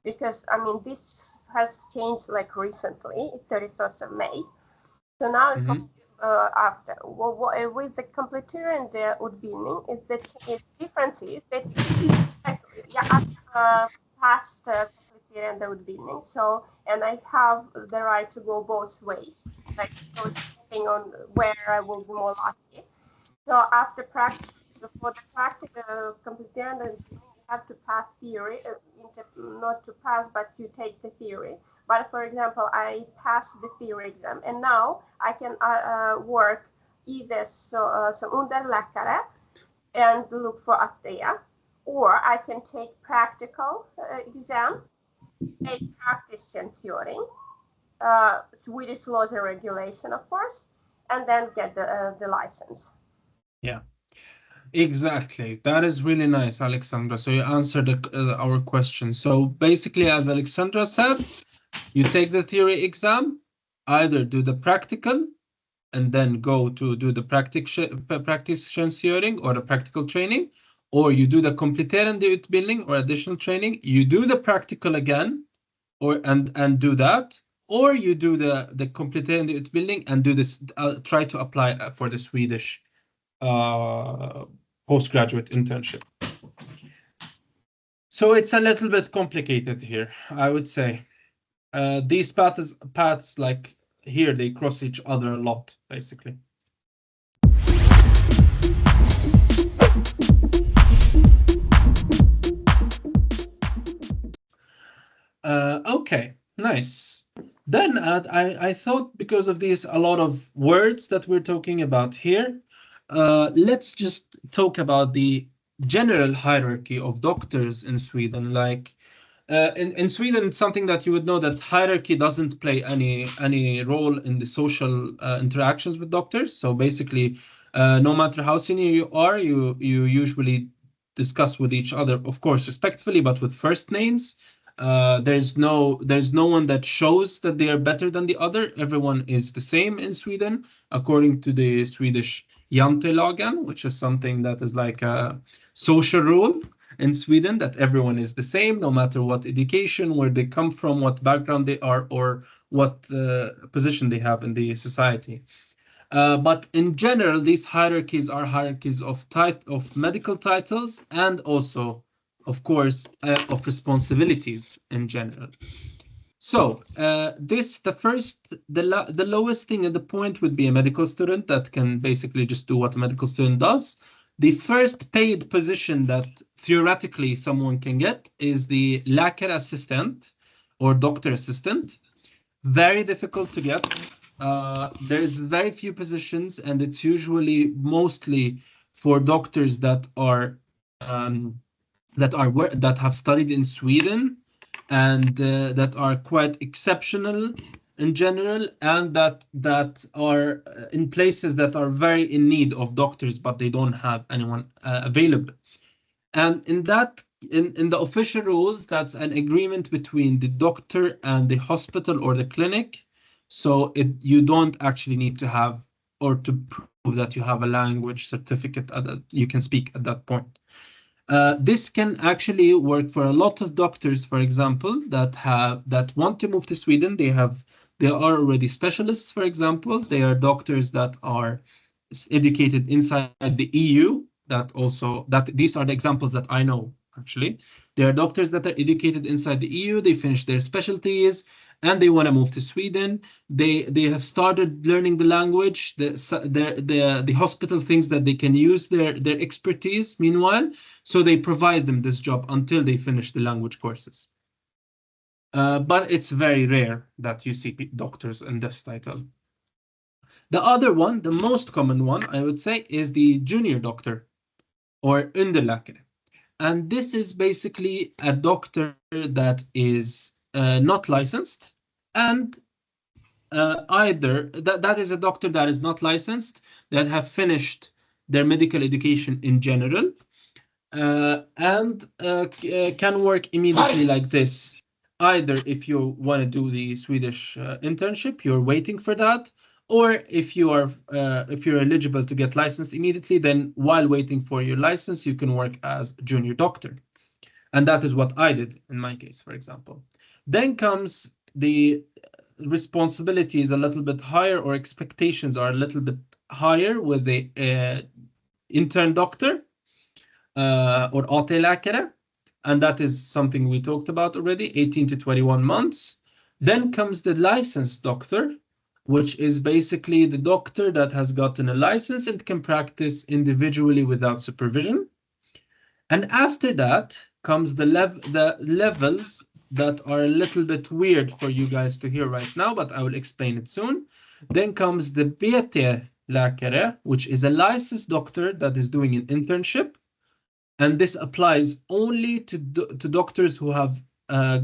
because I mean this has changed recently, 31st of May. So now after with the kompletterande utbildning, the difference is that past kompletterande utbildning. So, and I have the right to go both ways. So depending on where I will be more lucky. So after practice, for the practical kompletterande, you have to pass theory, not to pass, but you take the theory. But for example, I passed the theory exam, and now I can work either some underläkare and look for AT, or I can take practical exam, take practice censoring, Swedish laws and regulation, of course, and then get the license. Yeah, exactly. That is really nice, Alexandra. So you answered our question. So basically, as Alexandra said, you take the theory exam, either do the practical, and then go to do the practice censoring or the practical training, or you do the kompletterande utbildning or additional training. You do the practical again, and do that, or you do the kompletterande utbildning and do this. Try to apply for the Swedish postgraduate internship. So it's a little bit complicated here, I would say. These paths like here, they cross each other a lot, basically. Okay, nice. Then I thought, because of these a lot of words that we're talking about here, let's just talk about the general hierarchy of doctors in Sweden. Like in Sweden, it's something that you would know, that hierarchy doesn't play any role in the social interactions with doctors. So basically, no matter how senior you are, you usually discuss with each other, of course, respectfully, but with first names. There's no one that shows that they are better than the other. Everyone is the same in Sweden, according to the Swedish jantelagen, which is something that is like a social rule in Sweden, that everyone is the same, no matter what education, where they come from, what background they are, or what position they have in the society. But in general, these hierarchies are hierarchies of medical titles, and also, of course, of responsibilities in general. So the lowest thing at the point would be a medical student that can basically just do what a medical student does. The first paid position that theoretically someone can get is the läkarassistent or doctor assistant. Very difficult to get. There's very few positions, and it's usually mostly for doctors that have studied in Sweden, and that are quite exceptional in general, and that are in places that are very in need of doctors, but they don't have anyone available. And in the official rules, that's an agreement between the doctor and the hospital or the clinic. So you don't actually need to have, or to prove that you have a language certificate that you can speak at that point. This can actually work for a lot of doctors, for example, that want to move to Sweden. They are already specialists, for example. They are doctors that are educated inside the EU. These are the examples that I know, actually. There are doctors that are educated inside the EU. They finish their specialties, and they want to move to Sweden. They have started learning the language. The hospital thinks that they can use their expertise meanwhile, so they provide them this job until they finish the language courses. But it's very rare that you see doctors in this title. The other one, the most common one, I would say, is the junior doctor or underläkare. And this is basically a doctor that is not licensed, and that is a doctor that is not licensed, that have finished their medical education in general, and can work immediately like this. Either if you want to do the Swedish internship, you're waiting for that, or if you're eligible to get licensed immediately, then while waiting for your license, you can work as junior doctor. And that is what I did in my case, for example. Then comes the responsibilities a little bit higher, or expectations are a little bit higher with the intern doctor or AT-läkare. And that is something we talked about already, 18 to 21 months. Then comes the licensed doctor, which is basically the doctor that has gotten a license and can practice individually without supervision. And after that comes the levels that are a little bit weird for you guys to hear right now, but I will explain it soon. Then comes the BT-läkare, which is a licensed doctor that is doing an internship. And this applies only to doctors who have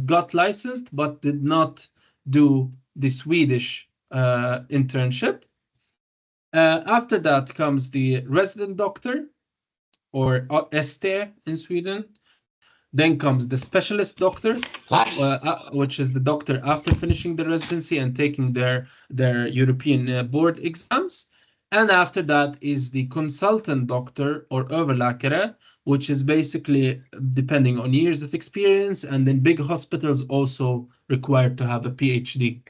got licensed but did not do the Swedish internship. After that comes the resident doctor, or ST in Sweden. Then comes the specialist doctor, which is the doctor after finishing the residency and taking their European board exams. And after that is the consultant doctor, or överläkare, which is basically depending on years of experience, and then big hospitals also required to have a PhD.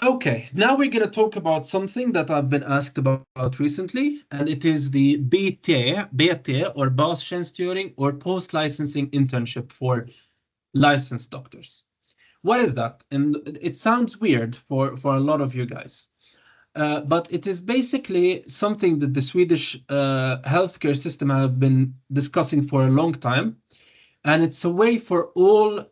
Okay, now we're going to talk about something that I've been asked about recently, and it is the BT or bastjänstgöring or post-licensing internship for licensed doctors. What is that? And it sounds weird for a lot of you guys. But it is basically something that the Swedish healthcare system have been discussing for a long time. And it's a way for all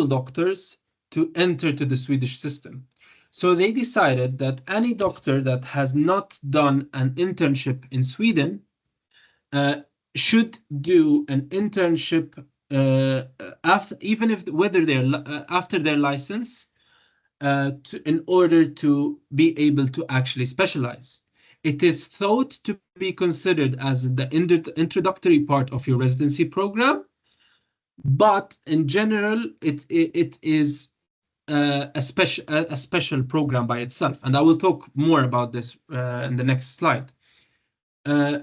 doctors to enter to the Swedish system. So they decided that any doctor that has not done an internship in Sweden should do an internship after their license, in order to be able to actually specialize. It is thought to be considered as the introductory part of your residency program, but in general, it is a special program by itself, and I will talk more about this in the next slide.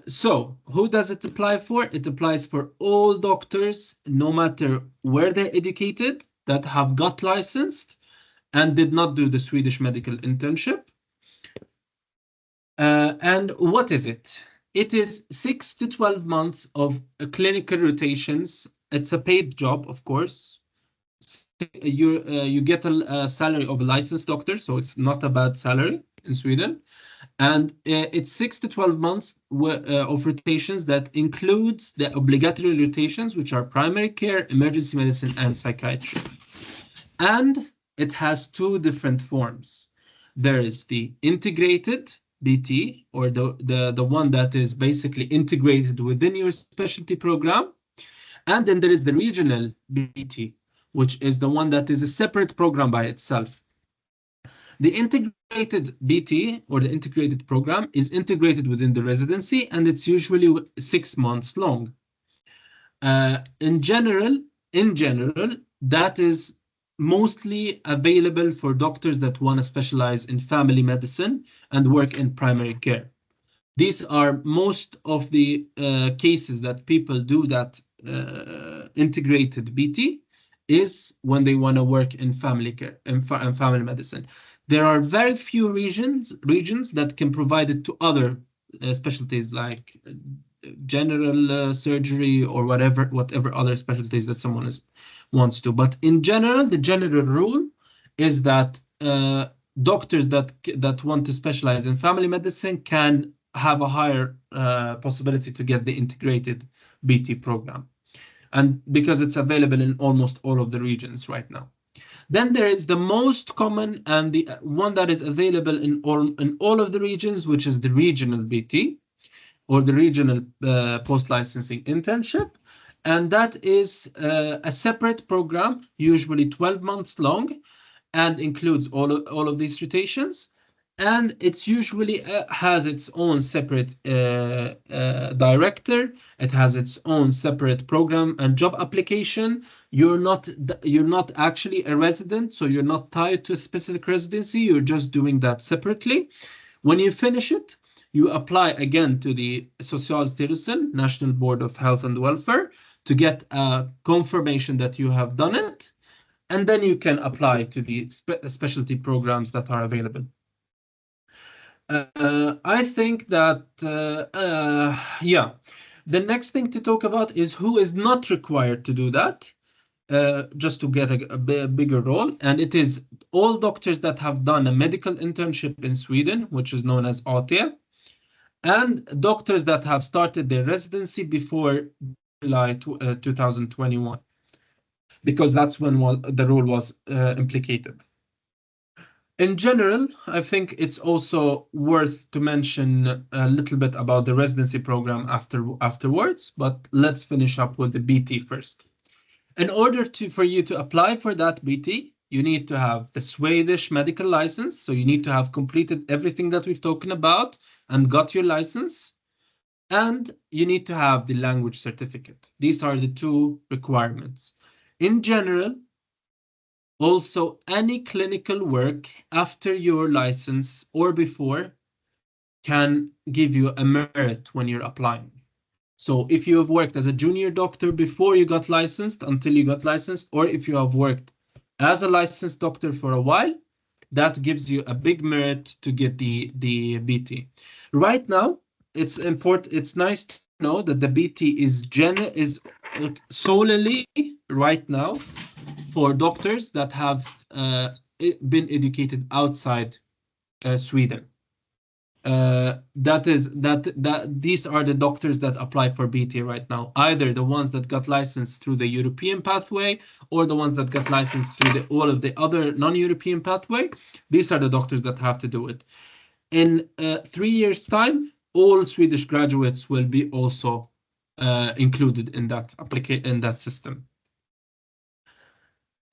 So who does it apply for? It applies for all doctors, no matter where they're educated, that have got licensed and did not do the Swedish medical internship. And what is it? It is 6 to 12 months of clinical rotations. It's a paid job, of course. You get a salary of a licensed doctor, so it's not a bad salary in Sweden. And it's 6 to 12 months of rotations that includes the obligatory rotations, which are primary care, emergency medicine, and psychiatry. And it has two different forms. There is the integrated BT, or the one that is basically integrated within your specialty program. And then there is the regional BT, which is the one that is a separate program by itself. The integrated BT, or the integrated program, is integrated within the residency, and it's usually 6 months long. In general, that is mostly available for doctors that want to specialize in family medicine and work in primary care. These are most of the cases that people do that integrated BT is when they want to work in family care and family medicine. There are very few regions that can provide it to other specialties like general surgery or whatever other specialties that someone wants to. But in general, the general rule is that doctors that want to specialize in family medicine can have a higher possibility to get the integrated BT program, and because it's available in almost all of the regions right now. Then there is the most common and the one that is available in all of the regions, which is the regional BT, or the regional post-licensing internship. And that is a separate program, usually 12 months long, and includes all of these rotations. And it's usually has its own separate director. It has its own separate program and job application. You're not actually a resident, so you're not tied to a specific residency. You're just doing that separately. When you finish it, you apply again to the Socialstyrelsen, National Board of Health and Welfare, to get a confirmation that you have done it, and then you can apply to the specialty programs that are available. I think that, yeah, the next thing to talk about is who is not required to do that, just to get a bigger role. And it is all doctors that have done a medical internship in Sweden, which is known as AT, and doctors that have started their residency before July 2021, because that's when the rule was implicated. In general, I think it's also worth to mention a little bit about the residency program afterwards, but let's finish up with the BT first. In order for you to apply for that BT, you need to have the Swedish medical license, so you need to have completed everything that we've talked about and got your license, and you need to have the language certificate. These are the two requirements. In general, also, any clinical work after your license or before can give you a merit when you're applying. So if you have worked as a junior doctor before you got licensed, until you got licensed, or if you have worked as a licensed doctor for a while, that gives you a big merit to get the BT. Right now, it's important. It's nice to know that the BT is solely right now for doctors that have been educated outside Sweden. These are the doctors that apply for BT right now, either the ones that got licensed through the European pathway or the ones that got licensed through all of the other non-European pathway. These are the doctors that have to do it. In 3 years' time, all Swedish graduates will be also included in that system.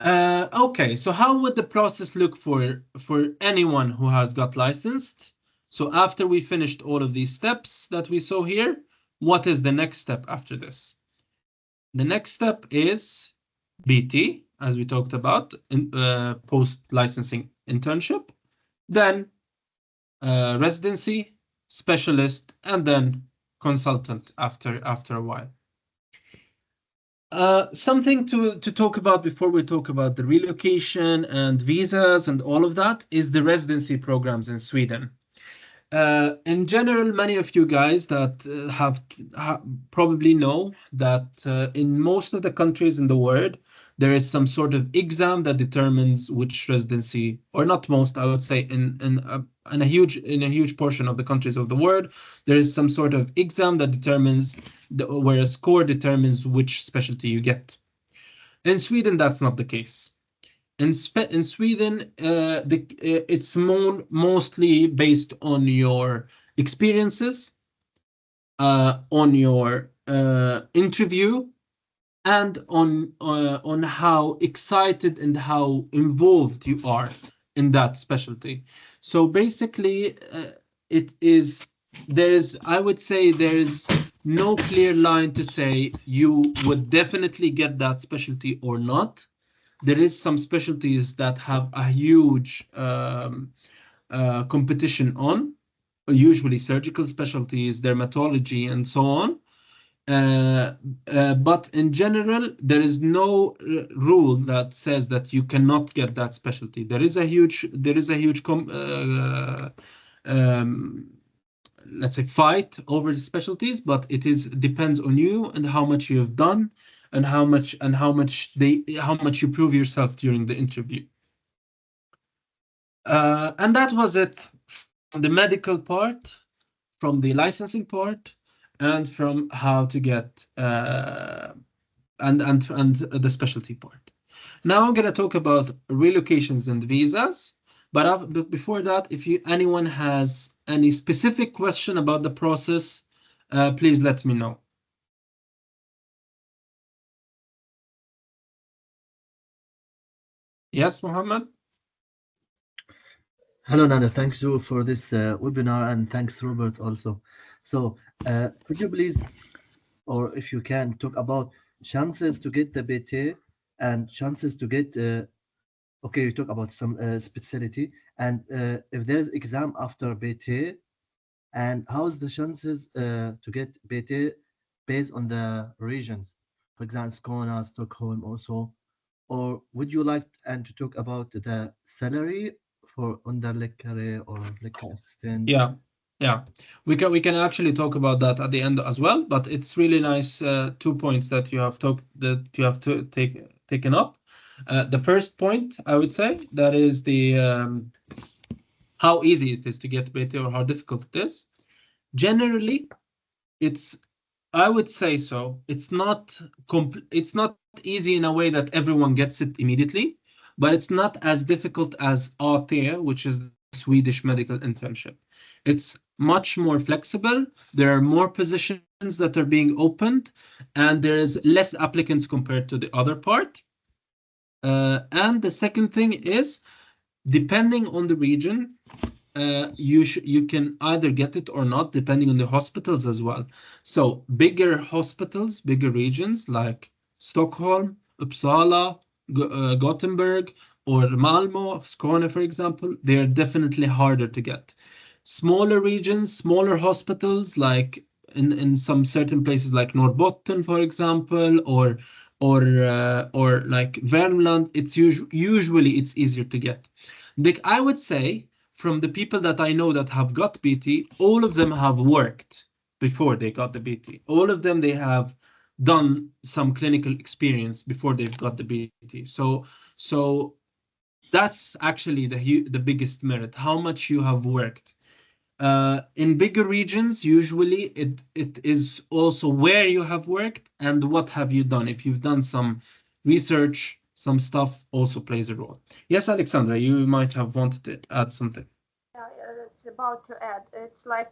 Okay, so how would the process look for anyone who has got licensed? So after we finished all of these steps that we saw here, what is the next step after this? The next step is BT, as we talked about, in post-licensing internship, then residency, specialist, and then consultant after a while. Something to talk about before we talk about the relocation and visas and all of that is the residency programs in Sweden. In general, many of you guys that probably know that in most of the countries in the world, there is some sort of exam that determines which residency, or not most, I would say, in a huge portion of the countries of the world, there is some sort of exam that determines where a score determines which specialty you get. In Sweden, that's not the case. In Sweden, it's mostly based on your experiences, on your interview, and on how excited and how involved you are in that specialty. So basically, I would say there is no clear line to say you would definitely get that specialty or not. There is some specialties that have a huge competition on, usually surgical specialties, dermatology, and so on. But in general, there is no rule that says that you cannot get that specialty. There is a huge let's say fight over the specialties, but it depends on you and how much you have done and how much you prove yourself during the interview. And that was it from the medical part, from the licensing part, and from how to get and the specialty part. Now I'm going to talk about relocations and visas. But before that, if anyone has any specific question about the process, please let me know. Yes, Mohammed? Hello, Nana. Thanks you for this webinar, and thanks, Robert, also. So could you please, or if you can, talk about chances to get the BT and chances to get, okay, you talk about some specialty, and if there's exam after BT, and how's the chances to get BT based on the regions? For example, Skåne, Stockholm also. Or would you like to talk about the salary for underläkare or läkarassistent? Yeah, we can actually talk about that at the end as well. But it's really nice 2 points that you have taken up. The first point, I would say, that is the how easy it is to get BT or how difficult it is. Generally, I would say so. It's not easy in a way that everyone gets it immediately, but it's not as difficult as AT, which is the Swedish medical internship. It's much more flexible. There are more positions that are being opened, and there is less applicants compared to the other part. And the second thing is, depending on the region, you can either get it or not, depending on the hospitals as well. So bigger hospitals, bigger regions like Stockholm, Uppsala, Gothenburg, or Malmö, Skåne, for example, they are definitely harder to get. Smaller regions, smaller hospitals, like in some certain places like Norrbotten, for example, or like Värmland, it's usually it's easier to get. I would say, from the people that I know that have got BT, all of them have worked before they got the BT. All of them, they have done some clinical experience before they've got the BT. So that's actually the biggest merit, how much you have worked. In bigger regions, usually it is also where you have worked and what have you done. If you've done some research, some stuff also plays a role. Yes, Alexandra, you might have wanted to add something. Yeah, it's about to add. It's like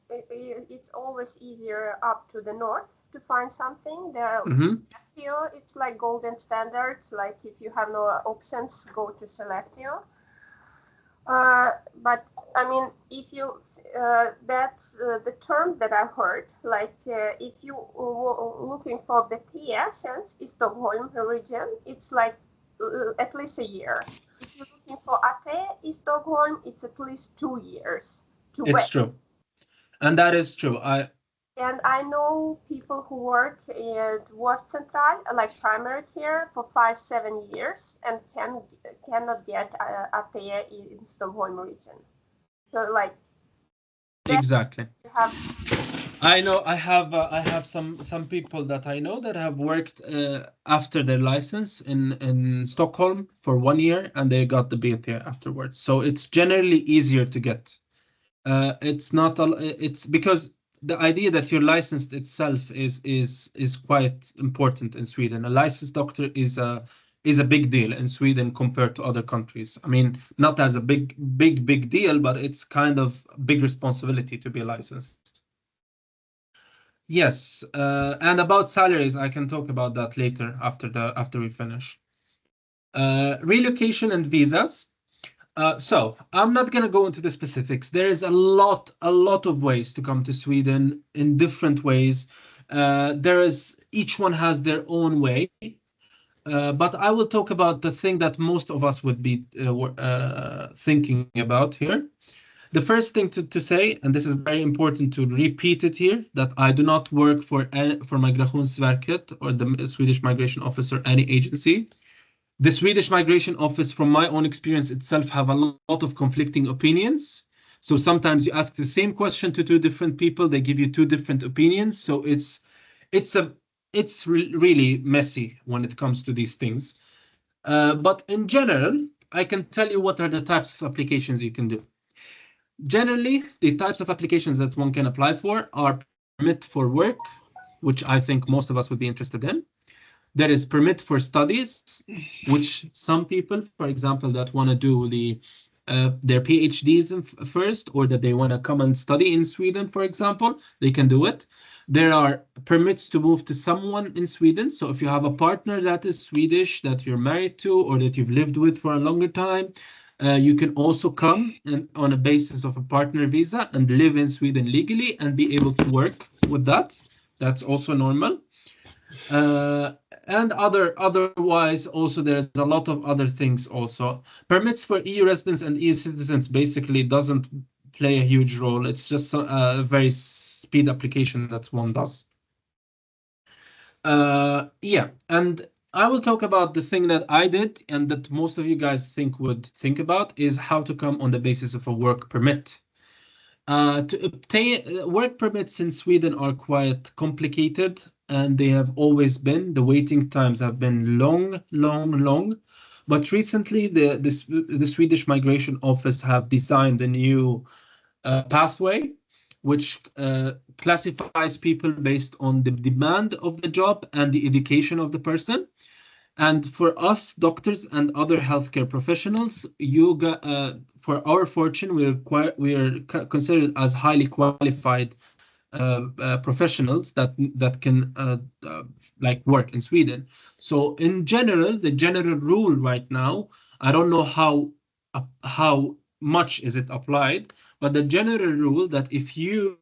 it's always easier up to the north to find something. There, Sollefteå, it's like golden standards. Like if you have no options, go to Sollefteå. But I mean, if you that's the term that I heard. Like, if you looking for BT-läkare in Stockholm region, it's like at least a year. If you're looking for AT in Stockholm, it's at least 2 years to wait. It's true, and that is true. And I know people who work at vårdcentral, like primary care, for 5-7 years and cannot get AT in Stockholm region. So, like, Exactly. have I know I have some people that I know that have worked after their license in Stockholm for 1 year, and they got the BT afterwards. So it's generally easier to get. It's because the idea that you're licensed itself is quite important in Sweden. A licensed doctor is a big deal in Sweden compared to other countries. I mean, not as a big deal, but it's kind of a big responsibility to be licensed. Yes, and about salaries, I can talk about that later after we finish. Relocation and visas. So I'm not going to go into the specifics. There is a lot of ways to come to Sweden in different ways. Each one has their own way. But I will talk about the thing that most of us would be thinking about here. The first thing to say, and this is very important to repeat it here, that I do not work for Migrationsverket or the Swedish Migration Office or any agency. The Swedish Migration Office, from my own experience itself, have a lot of conflicting opinions. So sometimes you ask the same question to 2 different people, they give you 2 different opinions. So it's really messy when it comes to these things. But in general, I can tell you what are the types of applications you can do. Generally, the types of applications that one can apply for are permit for work, which I think most of us would be interested in. There is permit for studies, which some people, for example, that want to do their PhDs first, or that they want to come and study in Sweden, for example, they can do it. There are permits to move to someone in Sweden. So if you have a partner that is Swedish, that you're married to, or that you've lived with for a longer time, you can also come on a basis of a partner visa and live in Sweden legally and be able to work with that. That's also normal. And otherwise, also there's a lot of other things also. Permits for EU residents and EU citizens basically doesn't play a huge role. It's just a very speed application that one does. Yeah, and I will talk about the thing that I did and that most of you guys would think about is how to come on the basis of a work permit. To obtain work permits in Sweden are quite complicated, and they have always been. The waiting times have been long. But recently, the Swedish Migration Office have designed a new pathway, which classifies people based on the demand of the job and the education of the person. And for us, doctors and other healthcare professionals, for our fortune, we are considered as highly qualified professionals that can like work in Sweden. So in general, the general rule right now, I don't know how much is it applied, but the general rule that if you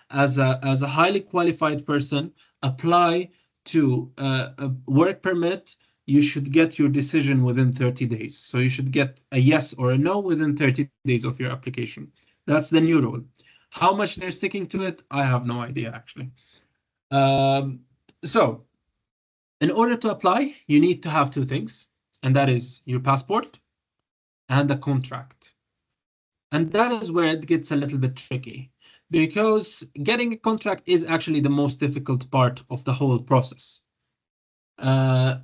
as a highly qualified person apply to a work permit, you should get your decision within 30 days. So you should get a yes or a no within 30 days of your application. That's the new rule. How much they're sticking to it, I have no idea, actually. So in order to apply, you need to have 2 things, and that is your passport and a contract. And that is where it gets a little bit tricky, because getting a contract is actually the most difficult part of the whole process.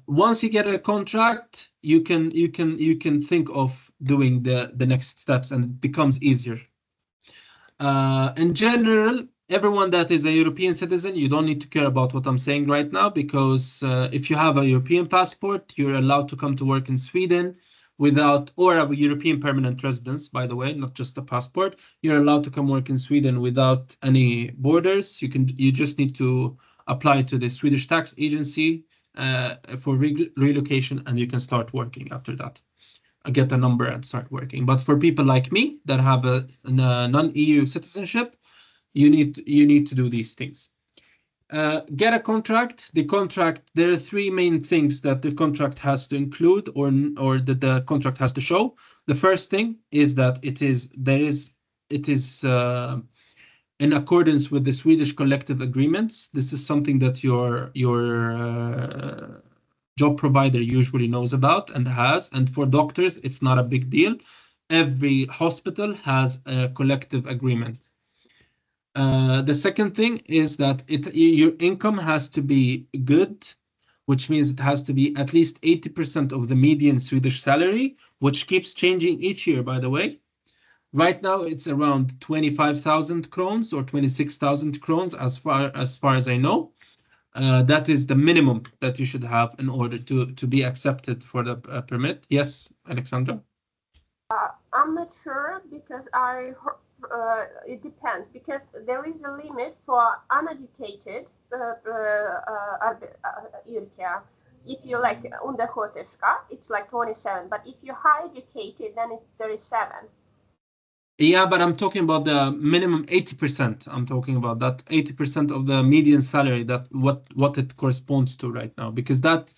Once you get a contract, you can think of doing the next steps, and it becomes easier. In general, everyone that is a European citizen, you don't need to care about what I'm saying right now, because if you have a European passport, you're allowed to come to work in Sweden or a European permanent residence, by the way, not just a passport. You're allowed to come work in Sweden without any borders. You just need to apply to the Swedish tax agency for relocation, and you can start working after that. get a number and start working. But for people like me that have a non-EU citizenship, you need to do these things. Get a contract. The contract, there are three main things that the contract has to include or that the contract has to show. The first thing is that it is in accordance with the Swedish collective agreements. This is something that your job provider usually knows about and has. And for doctors, it's not a big deal. Every hospital has a collective agreement. The second thing is that your income has to be good, which means it has to be at least 80% of the median Swedish salary, which keeps changing each year, by the way. Right now, it's around 25,000 crowns or 26,000 crowns, as far as I know. That is the minimum that you should have in order to be accepted for the permit. Yes, Alexandra? I'm not sure because it depends, because there is a limit for uneducated yrke. If you like undersköterska, it's like 27, but if you're high educated, then it's 37. Yeah, but I'm talking about the minimum 80%. I'm talking about that 80% of the median salary, that what it corresponds to right now, because that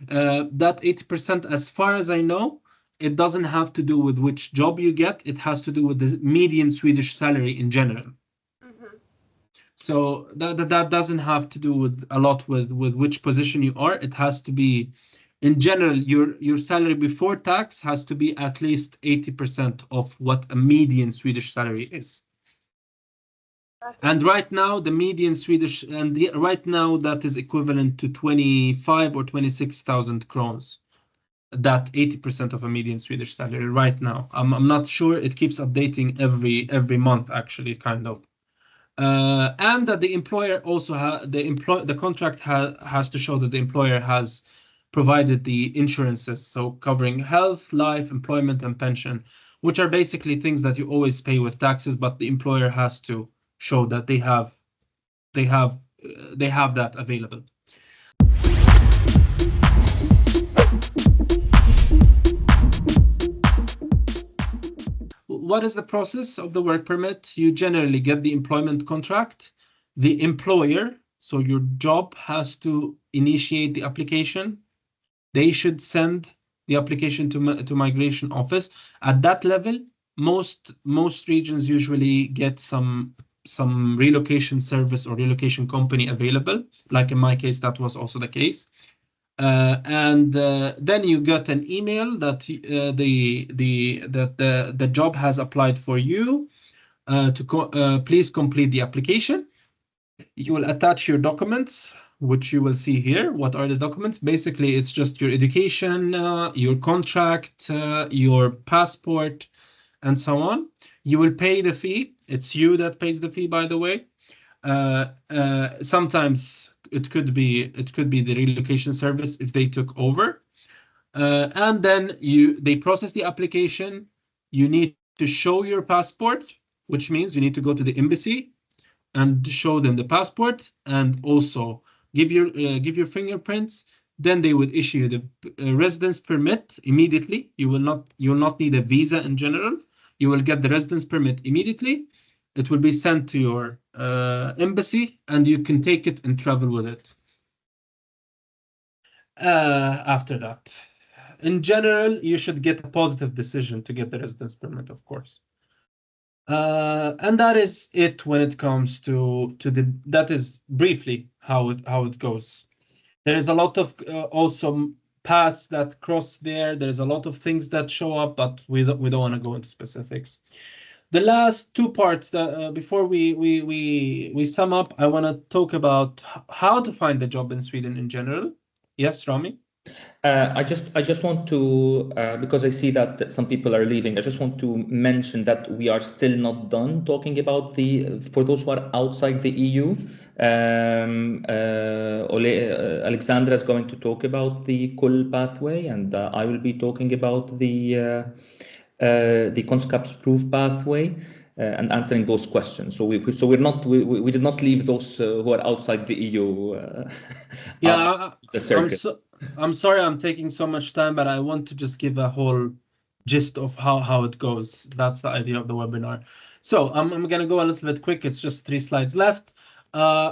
80%, as far as I know, it doesn't have to do with which job you get. It has to do with the median Swedish salary in general. Mm-hmm. So that doesn't have to do with a lot with which position you are. It has to be, in general, your salary before tax has to be at least 80% of what a median Swedish salary is. Okay. And right now, the median Swedish, right now that is equivalent to 25 or 26,000 crowns. That 80% of a median Swedish salary right now. I'm not sure. It keeps updating every month, actually, kind of. And that the employer also the contract has to show that the employer has provided the insurances, so covering health, life, employment, and pension, which are basically things that you always pay with taxes, but the employer has to show that they have that available. What is the process of the work permit? You generally get the employment contract. The employer, so your job, has to initiate the application. They should send the application to migration office. At that level, most regions usually get some relocation service or relocation company available. Like in my case, that was also the case. Then you get an email that the job has applied for you. Please complete the application. You will attach your documents, which you will see here. What are the documents? Basically, it's just your education, your contract, your passport, and so on. You will pay the fee. It's you that pays the fee, by the way. Sometimes it could be the relocation service if they took over. And then they process the application. You need to show your passport, which means you need to go to the embassy and show them the passport, and also give your fingerprints. Then they would issue the residence permit immediately. You will not need a visa in general. You will get the residence permit immediately. It will be sent to your embassy, and you can take it and travel with it. After that, in general, you should get a positive decision to get the residence permit, of course. And that is it when it comes to that is briefly how it goes. There is a lot of also paths that cross there. There's a lot of things that show up, but we don't want to go into specifics. The last two parts that before we sum up, I want to talk about how to find a job in Sweden in general. Yes, Rami? I just want to, because I see that some people are leaving, I just want to mention that we are still not done talking about for those who are outside the EU. Alexandra is going to talk about the KUL pathway, and I will be talking about the Kunskap proof pathway and answering those questions. So we did not leave those who are outside the EU. Yeah, I'm sorry I'm taking so much time, but I want to just give a whole gist of how it goes. That's the idea of the webinar. So I'm going to go a little bit quick. It's just 3 slides left.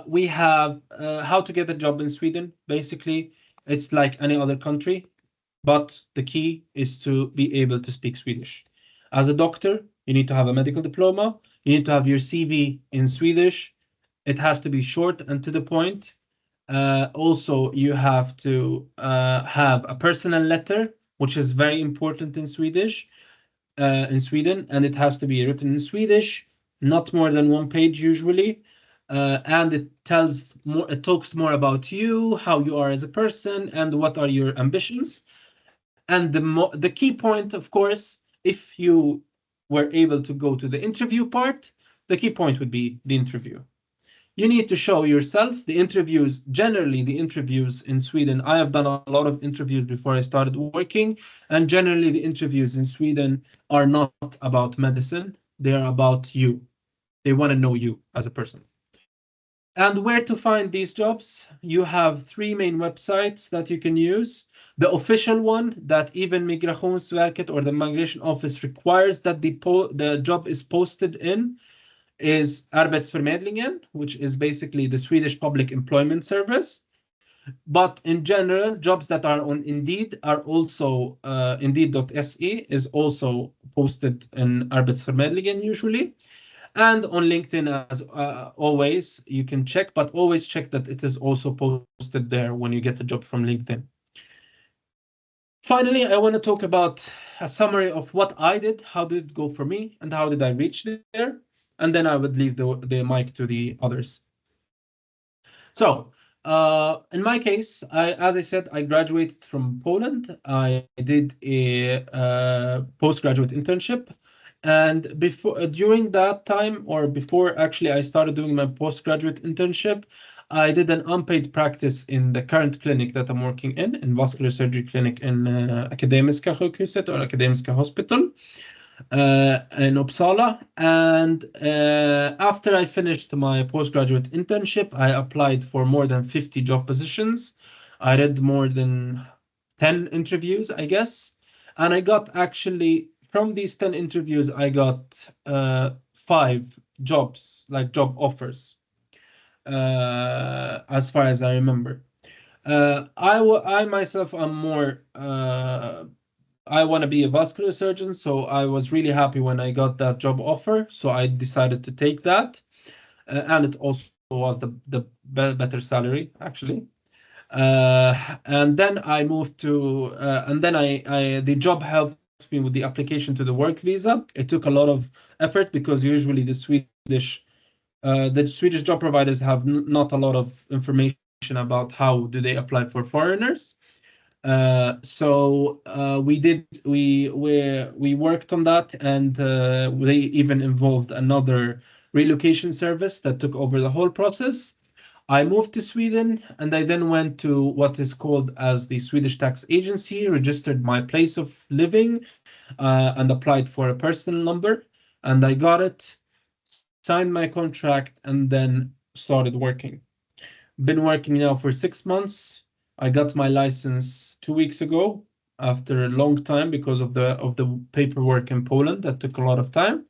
We have how to get a job in Sweden. Basically, it's like any other country, but the key is to be able to speak Swedish. As a doctor, you need to have a medical diploma. You need to have your CV in Swedish. It has to be short and to the point. Also, you have to have a personal letter, which is very important in Swedish, in Sweden, and it has to be written in Swedish, not more than 1 page usually, and it tells more. It talks more about you, how you are as a person, and what are your ambitions. And the key point, of course, if you were able to go to the interview part, the key point would be the interview. You need to show yourself. The interviews, generally the interviews in Sweden, I have done a lot of interviews before I started working, and generally the interviews in Sweden are not about medicine. They are about you. They want to know you as a person. And where to find these jobs? You have 3 main websites that you can use. The official one that even Migrationsverket or the Migration Office requires that the job is posted in is Arbetsförmedlingen, which is basically the Swedish Public Employment Service. But in general, jobs that are on Indeed are also, Indeed.se is also posted in Arbetsförmedlingen usually. And on LinkedIn, as always, you can check, but always check that it is also posted there when you get the job from LinkedIn. Finally, I want to talk about a summary of what I did, how did it go for me, and how did I reach there. And then I would leave the mic to the others. So in my case, as I said, I graduated from Poland. I did a postgraduate internship. And during that time, or before actually I started doing my postgraduate internship, I did an unpaid practice in the current clinic that I'm working in vascular surgery clinic in Akademiska sjukhuset or Akademiska hospital in Uppsala. And after I finished my postgraduate internship, I applied for more than 50 job positions. I did more than 10 interviews, I guess. And I got actually, from these 10 interviews, I got 5 jobs, like job offers, as far as I remember. I myself am more, I want to be a vascular surgeon, so I was really happy when I got that job offer. So I decided to take that. And it also was the better salary, actually. And then I moved to, and then the job helped me with the application to the work visa. It took a lot of effort because usually the Swedish job providers have not a lot of information about how do they apply for foreigners. So we worked on that, and they even involved another relocation service that took over the whole process. I moved to Sweden, and I then went to what is called as the Swedish Tax Agency, registered my place of living, and applied for a personal number, and I got it, signed my contract, and then started working. Been working now for 6 months. I got my license 2 weeks ago after a long time because of the paperwork in Poland that took a lot of time.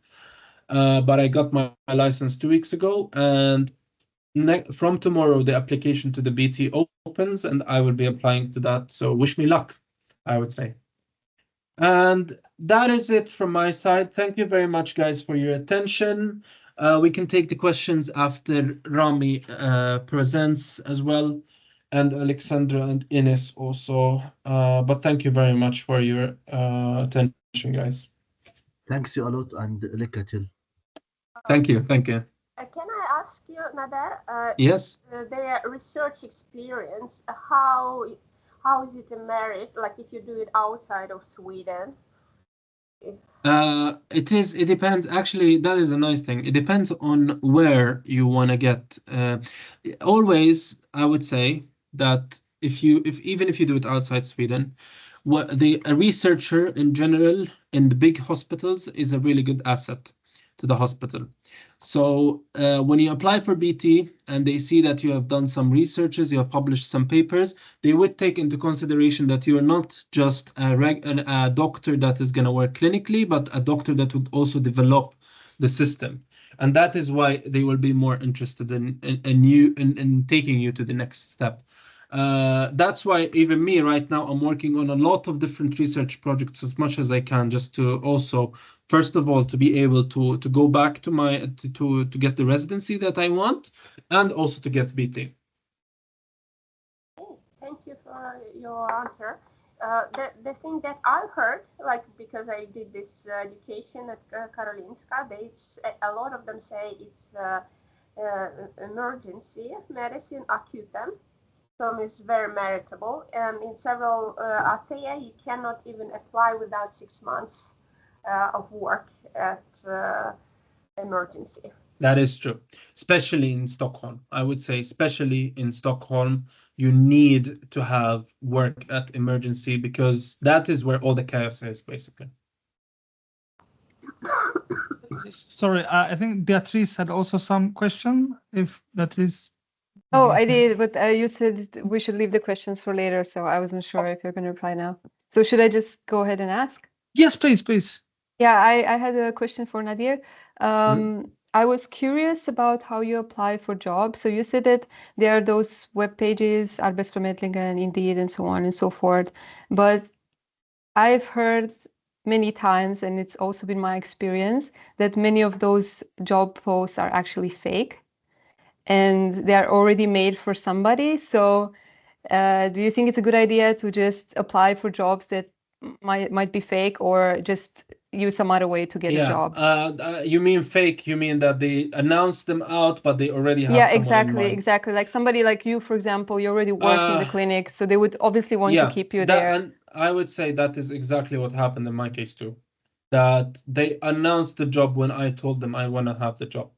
But I got my license 2 weeks ago, and from tomorrow the application to the BT opens, and I will be applying to that. So wish me luck, I would say. And that is it from my side. Thank you very much, guys, for your attention. We can take the questions after Rami presents as well, and Alexandra and Ines also. But thank you very much for your attention, guys. Thanks you a lot, and Lekatil. Thank you. Thank you. Can I ask you, Nader? Yes. Their research experience, how is it a merit? Like if you do it outside of Sweden? It depends. Actually, that is a nice thing. It depends on where you want to get. Always, I would say that even if you do it outside Sweden, a researcher in general in the big hospitals is a really good asset. to the hospital. So when you apply for BT and they see that you have done some researches, you have published some papers, they would take into consideration that you are not just a doctor that is going to work clinically, but a doctor that would also develop the system. And that is why they will be more interested in taking you to the next step. That's why even me right now, I'm working on a lot of different research projects as much as I can, just to also, first of all, to be able to go back to my to get the residency that I want, and also to get BT. Thank you for your answer. The thing that I heard, like, because I did this education at Karolinska, a lot of them say it's emergency medicine, acute. Some is very meritable, and in several AT, you cannot even apply without 6 months of work at emergency. That is true, especially in Stockholm. I would say, especially in Stockholm, you need to have work at emergency because that is where all the chaos is, basically. Sorry, I think Beatrice had also some question. If Beatrice. Oh, I did, but you said we should leave the questions for later, so I wasn't sure if you're going to reply now. So should I just go ahead and ask? Yes, please, please. Yeah, I had a question for Nadir. I was curious about how you apply for jobs. So you said that there are those web pages, Arbetsförmedlingen, Indeed, and so on and so forth. But I've heard many times, and it's also been my experience, that many of those job posts are actually fake. And they're already made for somebody. So do you think it's a good idea to just apply for jobs that might be fake, or just use some other way to get a job? You mean fake? You mean that they announce them out, but they already have someone exactly, in mind. Exactly. Like somebody like you, for example, you already work in the clinic, so they would obviously want to keep you there. And I would say that is exactly what happened in my case too. That they announced the job when I told them I want to have the job.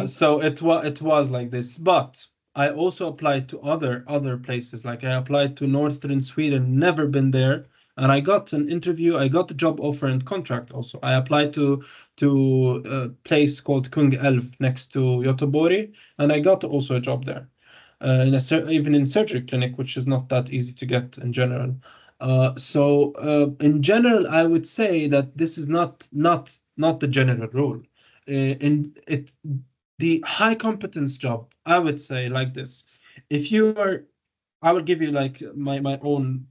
So it was like this, but I also applied to other places. Like I applied to northern Sweden, never been there, and I got an interview. I got the job offer and contract. Also, I applied to a place called Kung Elf next to Göteborg, and I got also a job there, even in surgery clinic, which is not that easy to get in general. So in general, I would say that this is not the general rule. The high competence job, I would say like this. If you are, I will give you like my own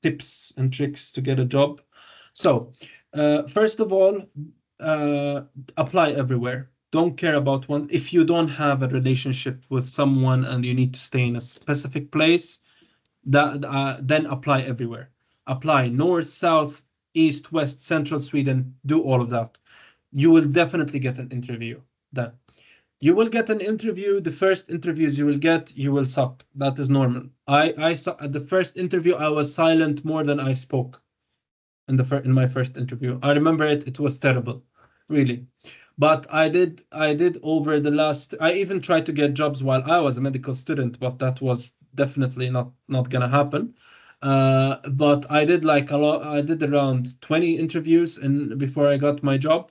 tips and tricks to get a job. So first of all, apply everywhere. Don't care about one. If you don't have a relationship with someone and you need to stay in a specific place, then apply everywhere. Apply north, south, east, west, central Sweden. Do all of that. You will definitely get an interview then. You will get an interview. The first interviews you will suck. That is normal. I saw at the first interview, I was silent more than I spoke in my first interview. I remember it was terrible, really. But I did over the last, I even tried to get jobs while I was a medical student, but that was definitely not gonna happen. But I did like a lot. I did around 20 interviews before I got my job.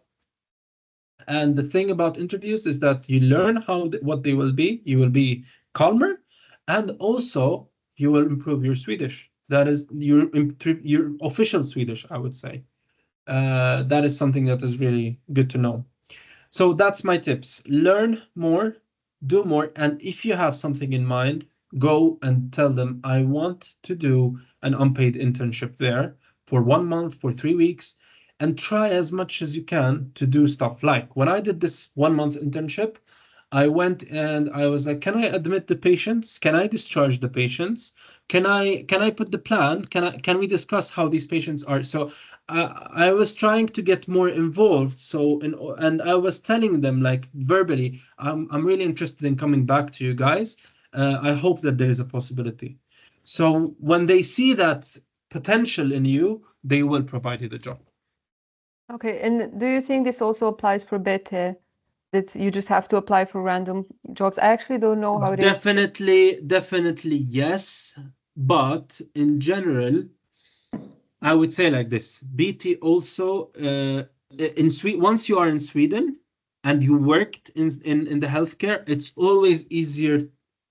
And the thing about interviews is that you learn what they will be. You will be calmer, and also you will improve your Swedish. That is your official Swedish, I would say. That is something that is really good to know. So that's my tips. Learn more, do more, and if you have something in mind, go and tell them, I want to do an unpaid internship there for 1 month, for 3 weeks. And try as much as you can to do stuff. Like when I did this 1 month internship, I went and I was like, can I admit the patients? Can I discharge the patients? Can I put the plan? Can we discuss how these patients are? So I was trying to get more involved. And I was telling them like verbally, I'm really interested in coming back to you guys. I hope that there is a possibility. So when they see that potential in you, they will provide you the job. Okay, and do you think this also applies for BT, that you just have to apply for random jobs? I actually don't know how it is. Definitely yes, but in general, I would say like this. BT also once you are in Sweden and you worked in the healthcare, it's always easier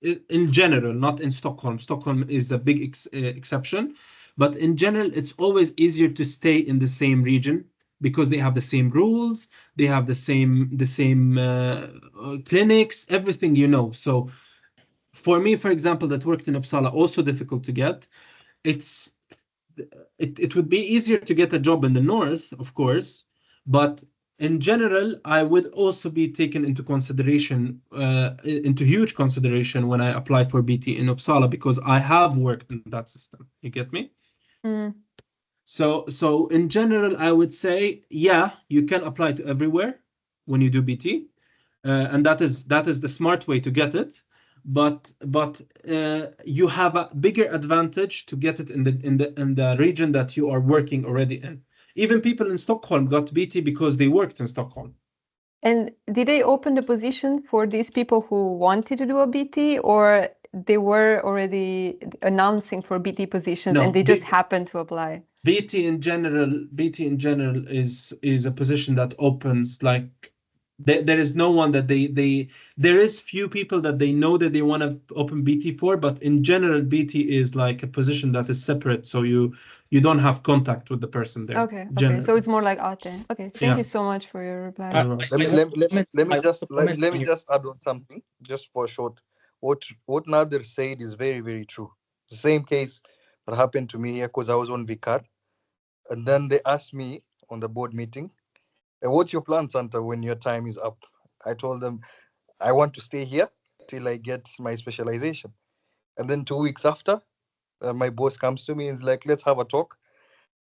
in general, not in Stockholm. Stockholm is a big exception, but in general, it's always easier to stay in the same region because they have the same rules, they have the same clinics, everything, you know. So for me, for example, that worked in Uppsala, also difficult to get. It would be easier to get a job in the north, of course, but in general, I would also be taken into consideration, into huge consideration when I apply for BT in Uppsala, because I have worked in that system. You get me? Mm. So in general, I would say, yeah, you can apply to everywhere when you do BT, and that is the smart way to get it. But you have a bigger advantage to get it in the region that you are working already in. Even people in Stockholm got BT because they worked in Stockholm. And did they open the position for these people who wanted to do a BT, or they were already announcing for BT positions No, and they just happened to apply? BT in general is a position that opens, like there is no one that there is few people that they know that they want to open BT for, but in general BT is like a position that is separate, so you don't have contact with the person there. Okay, so it's more like AT. Okay, thank you so much for your reply. Let me just add on something just for short. What Nader said is very, very true. The same case that happened to me here, because I was on Vicar, and then they asked me on the board meeting, what's your plan, Santa, when your time is up? I told them I want to stay here till I get my specialization. And then 2 weeks after, my boss comes to me and is like, let's have a talk.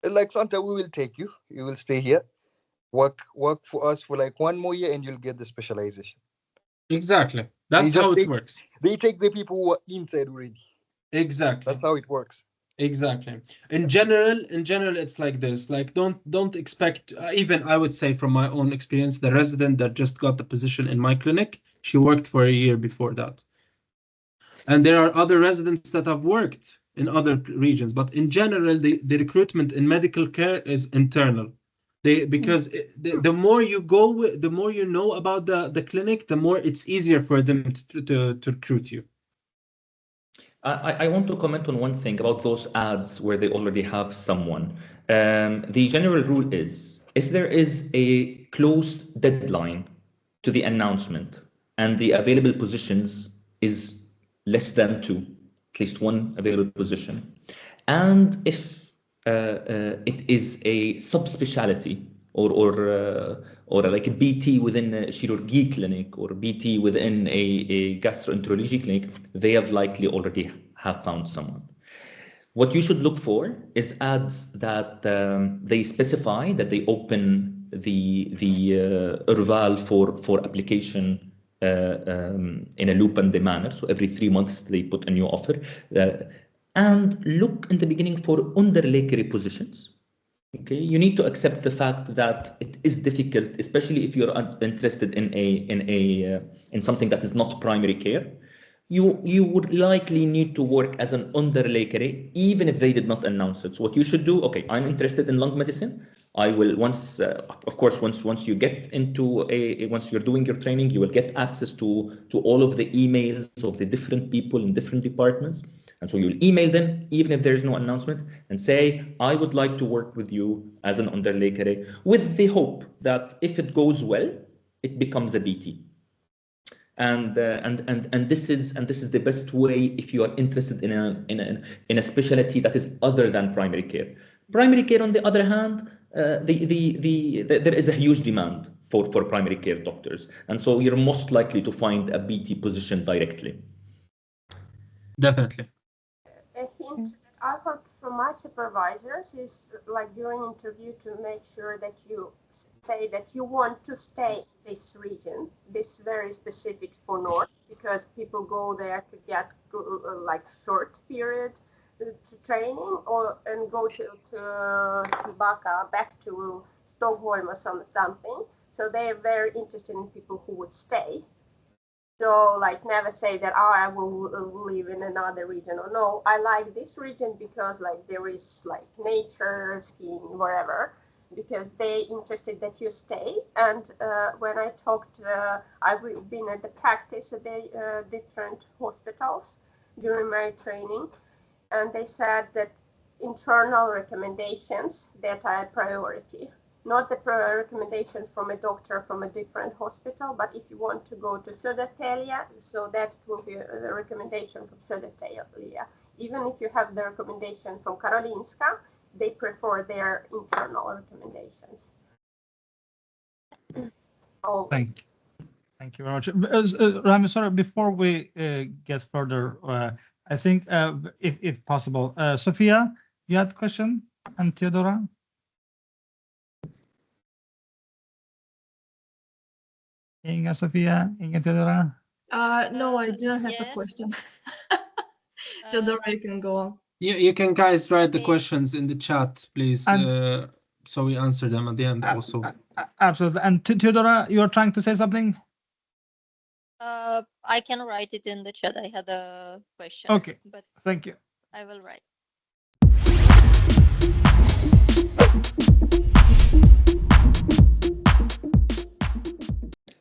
And like, Santa, we will take you. You will stay here, work for us for like 1 more year, and you'll get the specialization. Exactly. That's how it works. They take the people who are inside already. Exactly. That's how it works. Exactly. In general, it's like this. Like, don't expect. Even I would say, from my own experience, the resident that just got the position in my clinic, she worked for a year before that. And there are other residents that have worked in other regions, but in general, the recruitment in medical care is internal. Because the more you go, the more you know about the clinic, the more it's easier for them to recruit you. I want to comment on one thing about those ads where they already have someone. The general rule is, if there is a closed deadline to the announcement and the available positions is less than 2, at least 1 available position, and if it is a subspecialty or like a BT within a chirurgy clinic or BT within a gastroenterology clinic, they have likely already have found someone. What you should look for is ads that they specify that they open the urval for application in a loop and the manner. So every 3 months they put a new offer, and look in the beginning for underläkare positions. Okay, you need to accept the fact that it is difficult, especially if you're interested in something that is not primary care. You would likely need to work as an underläkare, even if they did not announce it. So what you should do, okay, I'm interested in lung medicine. I will once you get into once you're doing your training, you will get access to all of the emails of the different people in different departments. And so you'll email them, even if there's no announcement, and say, I would like to work with you as an underläkare, with the hope that if it goes well, it becomes a BT. And this is the best way if you are interested in a specialty that is other than primary care. Primary care, on the other hand, there is a huge demand for primary care doctors, and so you're most likely to find a BT position directly. Definitely. A hint that I got from my supervisors is, like, during interview, to make sure that you say that you want to stay in this region, this very specific for North, because people go there to get like short period to training and go to Backa, back to Stockholm or something. So they are very interested in people who would stay. So, like, never say that, oh, I will live in another region, or no, I like this region because, like, there is like nature, skiing, whatever. because they interested that you stay. And when I talked, I've been at the practice at the different hospitals during my training, and they said that internal recommendations that are a priority, not the recommendations from a doctor from a different hospital, but if you want to go to Södertälje, so that will be the recommendation from Södertälje. Even if you have the recommendation from Karolinska, they prefer their internal recommendations. Always. Thank you very much. Rami, sorry, before we get further, I think if possible, Sophia, you had a question, and Theodora? Inga, Sophia, Inga, Theodora? No, I didn't have a question. Theodora, you can go on. You can guys write the questions in the chat, please, so we answer them at the end also. Absolutely. And Theodora, you are trying to say something? I can write it in the chat. I had a question. Okay, but thank you. I will write.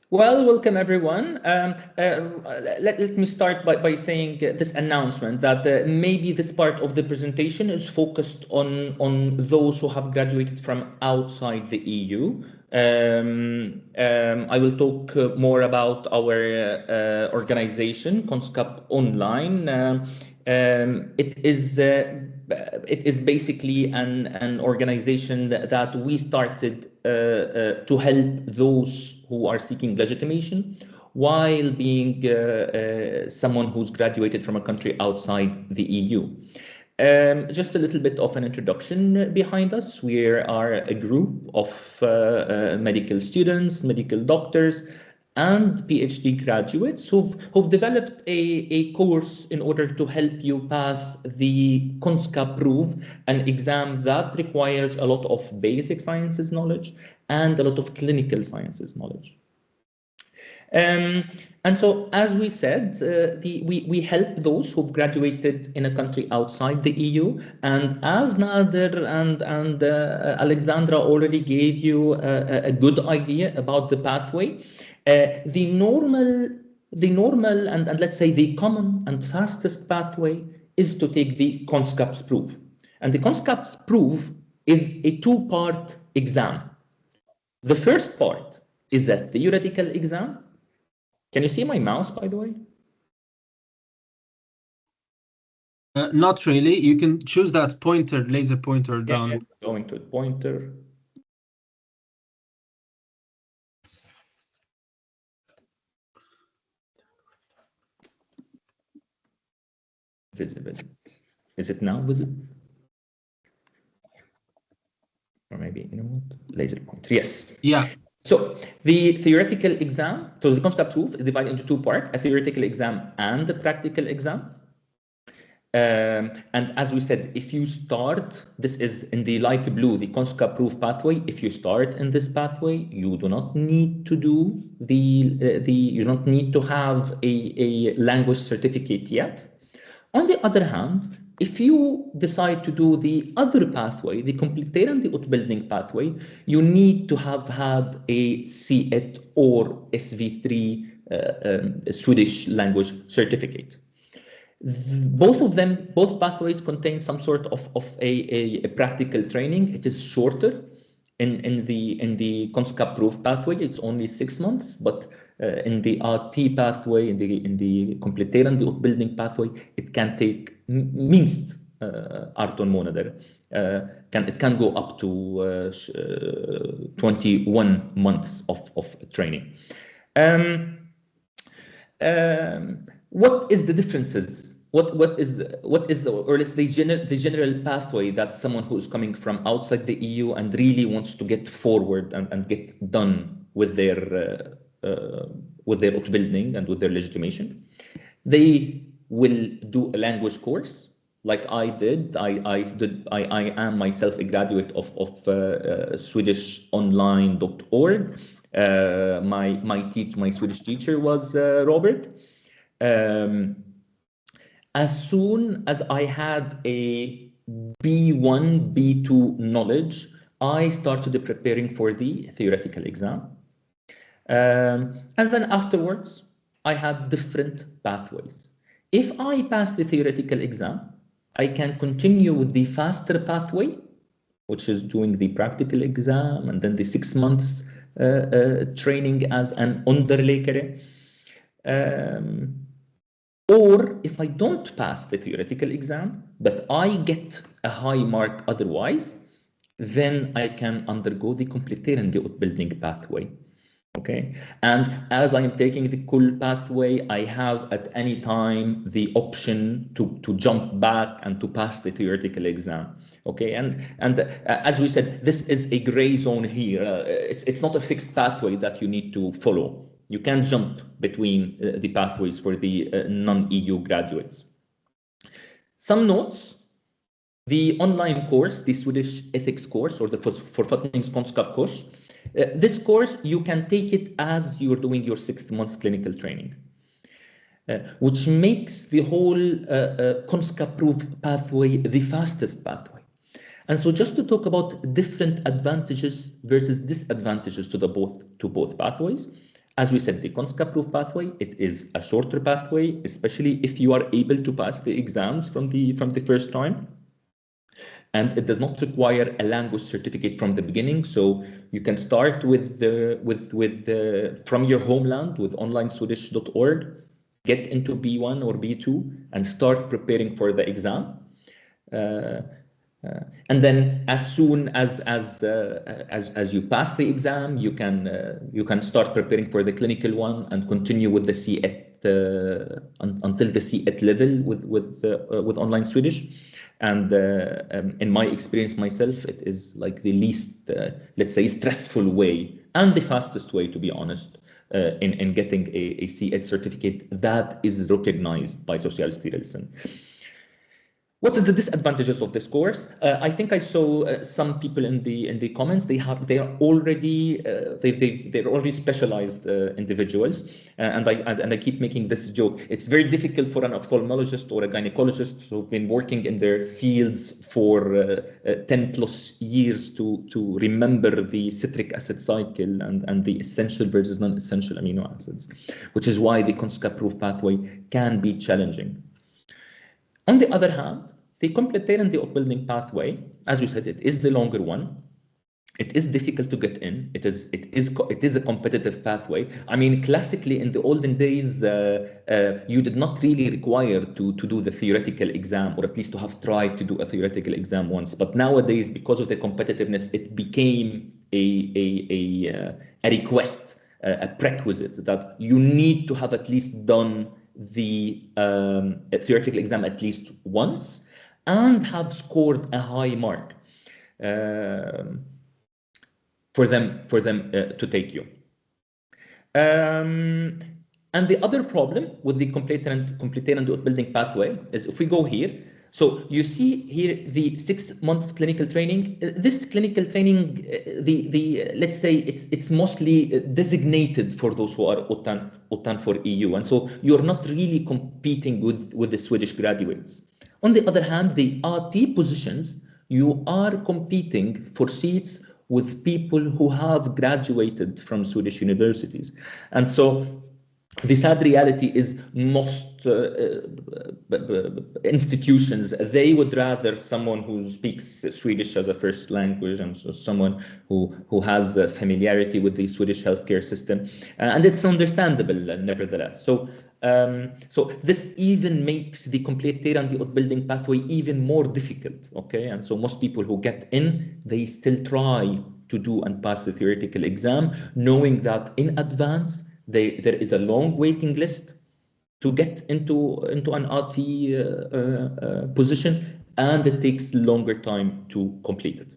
Well, welcome everyone. Let me start by saying this announcement that maybe this part of the presentation is focused on those who have graduated from outside the EU. I will talk more about our organization, Kunskap Online. It is basically an organization that we started to help those who are seeking legitimation while being someone who's graduated from a country outside the EU. Just a little bit of an introduction behind us. We are a group of medical students, medical doctors, and PhD graduates who've developed a course in order to help you pass the Kunskap Proof, an exam that requires a lot of basic sciences knowledge and a lot of clinical sciences knowledge. And so, as we said, we help those who've graduated in a country outside the EU. And as Nader and Alexandra already gave you a good idea about the pathway, the normal and let's say the common and fastest pathway is to take the Kunskap Proof. And the Kunskap Proof is a two-part exam. The first part is a theoretical exam. Can you see my mouse, by the way? Not really. You can choose that pointer, laser pointer down. Yeah, going to pointer. Visible. Is it now visible? Or maybe, you know what? Laser pointer. Yes. Yeah. So the theoretical exam, so the Kunskap Proof is divided into two parts, a theoretical exam and a practical exam. And as we said, if you start, this is in the light blue, the Kunskap Proof pathway. If you start in this pathway, you do not need to do you don't need to have a language certificate yet. On the other hand, if you decide to do the other pathway, the completerande utbildning pathway, you need to have had a C1 or SV3 Swedish language certificate. Both pathways contain some sort of a practical training. It is shorter. In the Kunskap Proof pathway, it's only 6 months, but in the AT pathway, in the completerande utbildning pathway, it can take minst 18 månader. It can go up to 21 months of training. What is the differences? What is the general pathway that someone who is coming from outside the EU and really wants to get forward and get done with their utbildning and with their legitimation? They will do a language course like I did. I am myself a graduate of Swedishonline.org. My Swedish teacher was Robert. As soon as I had a B1, B2 knowledge, I started preparing for the theoretical exam. And then afterwards, I had different pathways. If I pass the theoretical exam, I can continue with the faster pathway, which is doing the practical exam and then the 6 months training as an underläkare. Or if I don't pass the theoretical exam, but I get a high mark otherwise, then I can undergo the kompletterande utbildning pathway. Okay, and as I am taking the KUL pathway, I have at any time the option to jump back and to pass the theoretical exam. Okay, and as we said, this is a gray zone here. It's not a fixed pathway that you need to follow. You can jump between the pathways for the non-EU graduates. Some notes. The online course, the Swedish ethics course, or the Författningskunskap course, this course, you can take it as you're doing your 6 months clinical training, which makes the whole Kunskap pathway the fastest pathway. And so just to talk about different advantages versus disadvantages to both pathways, as we said, the Kunskap pathway, it is a shorter pathway, especially if you are able to pass the exams from the first time. And it does not require a language certificate from the beginning, so you can start from your homeland with onlineswedish.org, get into B1 or B2, and start preparing for the exam. And then, as soon as you pass the exam, you can start preparing for the clinical one and continue with the C8 until the C8 level with online Swedish. And in my experience myself, it is like the least, let's say, stressful way and the fastest way, to be honest, in getting a C8 certificate that is recognized by Socialstyrelsen. What is the disadvantages of this course? I think I saw some people in the comments. They're already specialized individuals, and I keep making this joke. It's very difficult for an ophthalmologist or a gynecologist who've been working in their fields for 10+ years to remember the citric acid cycle and the essential versus non-essential amino acids, which is why the Kunskap pathway can be challenging. On the other hand, the kompletterande utbildning pathway, as we said, it is the longer one. It is difficult to get in. It is a competitive pathway. I mean, classically in the olden days, you did not really require to do the theoretical exam, or at least to have tried to do a theoretical exam once. But nowadays, because of the competitiveness, it became a request, a prerequisite that you need to have at least done the theoretical exam at least once and have scored a high mark for them to take you. And the other problem with the kompletterande utbildning pathway is, if we go here, so you see here the 6 months clinical training. This clinical training, let's say it's mostly designated for those who are OTAN for EU, and so you're not really competing with the Swedish graduates. On the other hand, the AT positions, you are competing for seats with people who have graduated from Swedish universities, and so the sad reality is most institutions, they would rather someone who speaks Swedish as a first language, and so someone who has familiarity with the Swedish healthcare system, and it's understandable nevertheless. So this even makes the kompletterande utbildning pathway even more difficult. Okay, and so most people who get in, they still try to do and pass the theoretical exam, knowing that in advance there is a long waiting list to get into an AT position, and it takes longer time to complete it.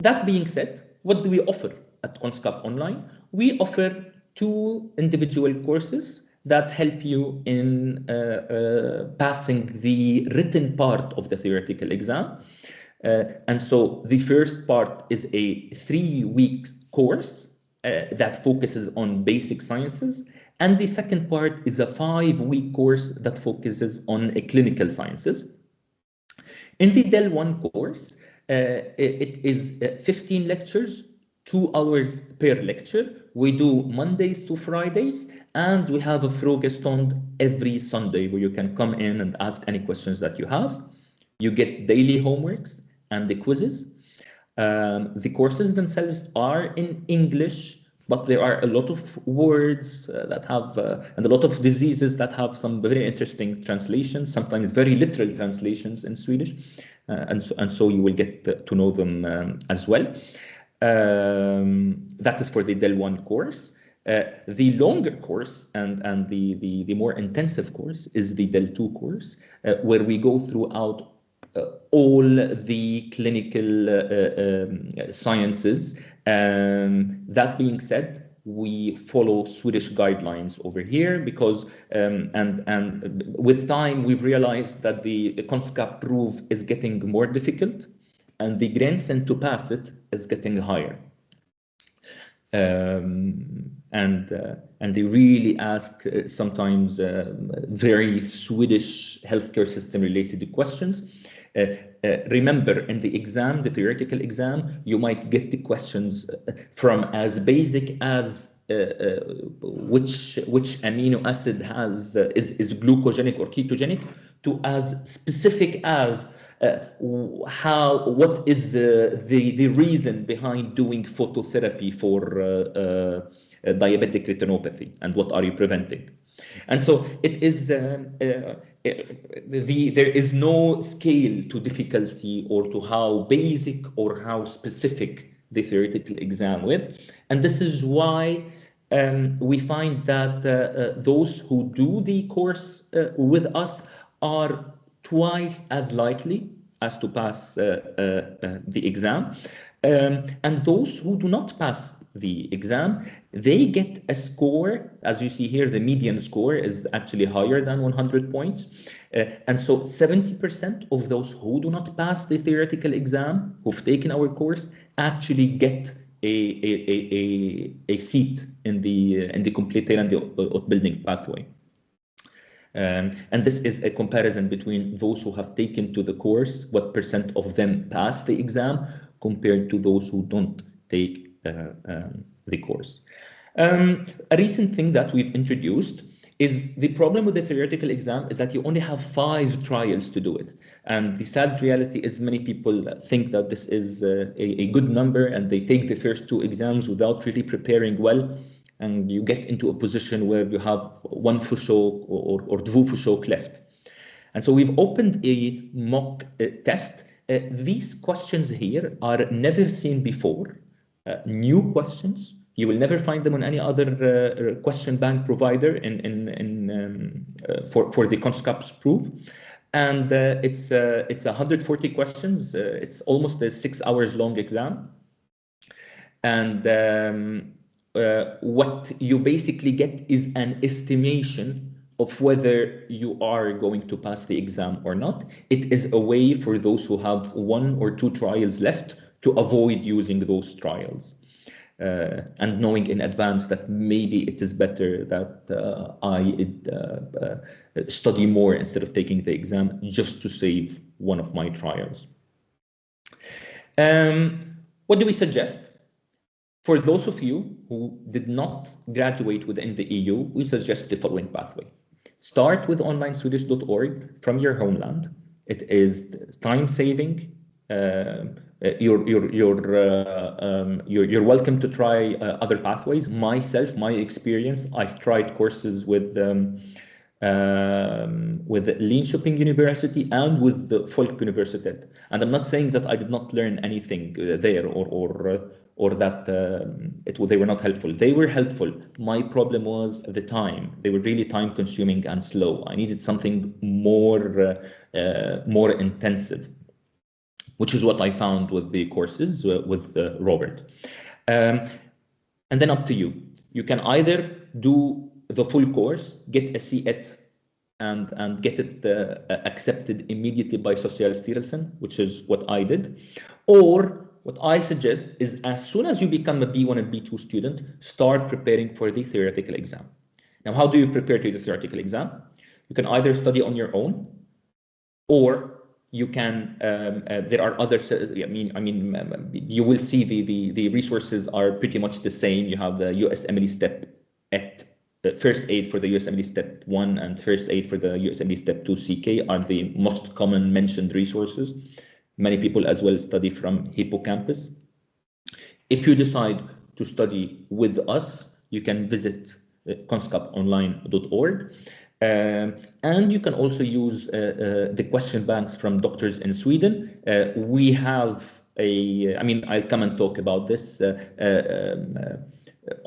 That being said, what do we offer at Kunskap Online? We offer 2 individual courses that help you in passing the written part of the theoretical exam. And so the first part is a 3-week course that focuses on basic sciences, and the second part is a 5-week course that focuses on clinical sciences. In the DEL 1 course, it is 15 lectures, 2 hours per lecture. We do Mondays to Fridays, and we have a Frågestund every Sunday where you can come in and ask any questions that you have. You get daily homeworks and the quizzes. The courses themselves are in English, but there are a lot of words that have, and a lot of diseases that have some very interesting translations, sometimes very literal translations in Swedish, and so you will get to know them as well. That is for the DEL 1 course. The longer course and the more intensive course is the DEL 2 course, where we go throughout all the clinical sciences. That being said, we follow Swedish guidelines over here because, and with time, we've realized that the Kunskap proof is getting more difficult and the gränsen to pass it is getting higher. And they really ask sometimes very Swedish healthcare system related questions. Remember, in the exam, the theoretical exam, you might get the questions from as basic as which amino acid is glucogenic or ketogenic, to as specific as what is the reason behind doing phototherapy for diabetic retinopathy and what are you preventing. And so it is there is no scale to difficulty or to how basic or how specific the theoretical exam with. And this is why we find that those who do the course with us are twice as likely as to pass the exam. And those who do not pass the exam, they get a score. As you see here, the median score is actually higher than 100 points. And so 70% of those who do not pass the theoretical exam, who've taken our course, actually get a seat in the complete and the building pathway. And this is a comparison between those who have taken to the course, what percent of them pass the exam compared to those who don't take the course. A recent thing that we've introduced is the problem with the theoretical exam is that you only have 5 trials to do it. And the sad reality is many people think that this is a good number and they take the first 2 exams without really preparing well. And you get into a position where you have 1 försök or 2 försök left. And so we've opened a mock test. These questions here are never seen before, new questions. You will never find them on any other question bank provider for the Kunskap proof. And it's 140 questions. It's almost a 6 hours long exam. And what you basically get is an estimation of whether you are going to pass the exam or not. It is a way for those who have 1 or 2 trials left to avoid using those trials. And knowing in advance that maybe it is better that I study more instead of taking the exam just to save one of my trials. What do we suggest? For those of you who did not graduate within the EU, we suggest the following pathway. Start with onlineswedish.org from your homeland. It is time-saving. You're welcome to try other pathways. Myself, my experience, I've tried courses with Linköping University and with the Folk Universitet. And I'm not saying that I did not learn anything there or that they were not helpful. They were helpful. My problem was the time. They were really time consuming and slow. I needed something more intensive, which is what I found with the courses with Robert. And then up to you. You can either do the full course, get a C8 and get it accepted immediately by Socialstyrelsen, which is what I did. Or what I suggest is as soon as you become a B1 and B2 student, start preparing for the theoretical exam. Now, how do you prepare to the theoretical exam? You can either study on your own, or you can. There are other. You will see the resources are pretty much the same. You have the USMLE Step at First Aid for the USMLE Step 1 and First Aid for the USMLE Step 2 CK are the most common mentioned resources. Many people as well study from Hippocampus. If you decide to study with us, you can visit kunskaponline.org. And you can also use the question banks from doctors in Sweden. We have I'll come and talk about this.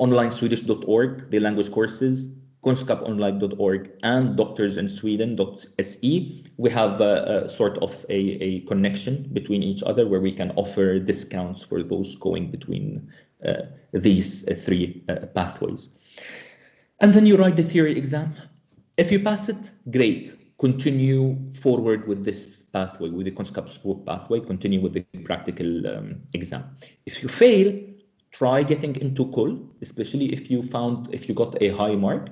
Onlineswedish.org, the language courses, kunskaponline.org, and doctorsinsweden.se. We have sort of a connection between each other where we can offer discounts for those going between these three pathways. And then you write the theory exam. If you pass it, great. Continue forward with this pathway, with the Kunskap Proof pathway. Continue with the practical exam. If you fail, try getting into KUL, especially if you got a high mark.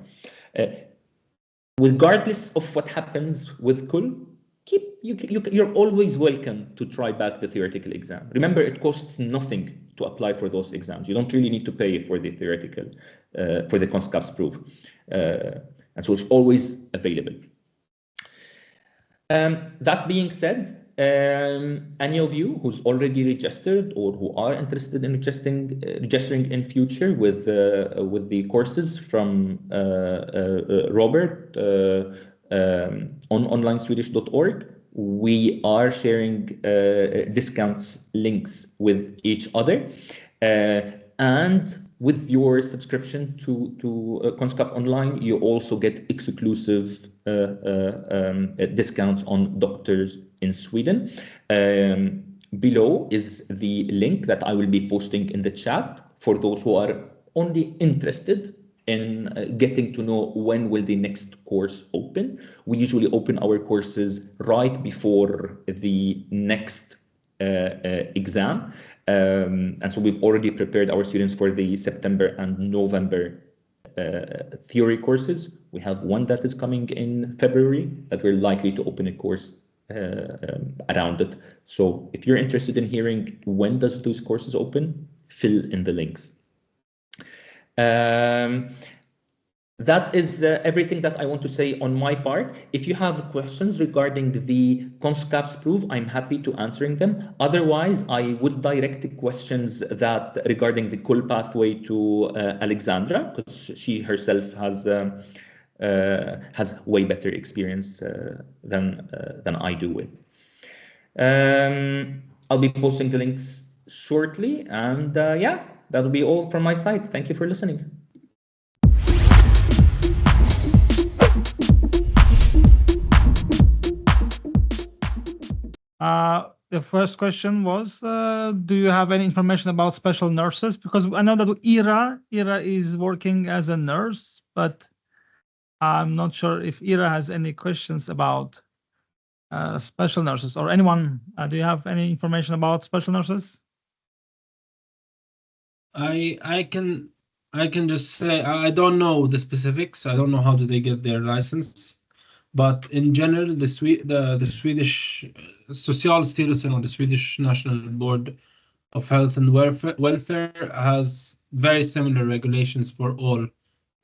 Regardless of what happens with KUL, you're always welcome to try back the theoretical exam. Remember, it costs nothing to apply for those exams. You don't really need to pay for the theoretical, for the Kunskap Proof. And so it's always available. That being said, any of you who's already registered or who are interested in registering in future with the courses from Robert on onlineswedish.org, we are sharing discounts links with each other, and with your subscription to Kunskap Online, you also get exclusive discounts on doctors in Sweden. Below is the link that I will be posting in the chat for those who are only interested in getting to know when will the next course open. We usually open our courses right before the next exam. And so we've already prepared our students for the September and November theory courses. We have one that is coming in February that we're likely to open a course around it. So if you're interested in hearing when does those courses open, fill in the links. That is everything that I want to say on my part. If you have questions regarding the Kunskap Proof, I'm happy to answering them. Otherwise, I would direct the questions that regarding the KUL pathway to Alexandra, because she herself has way better experience than I do with. I'll be posting the links shortly, and yeah, that'll be all from my side. Thank you for listening. The first question was, do you have any information about special nurses? Because I know that Ira is working as a nurse, but I'm not sure if Ira has any questions about special nurses, or anyone. Do you have any information about special nurses? I can just say I don't know the specifics. I don't know how do they get their license. But in general, the Swedish Socialstyrelsen, or the Swedish National Board of Health and Welfare has very similar regulations for all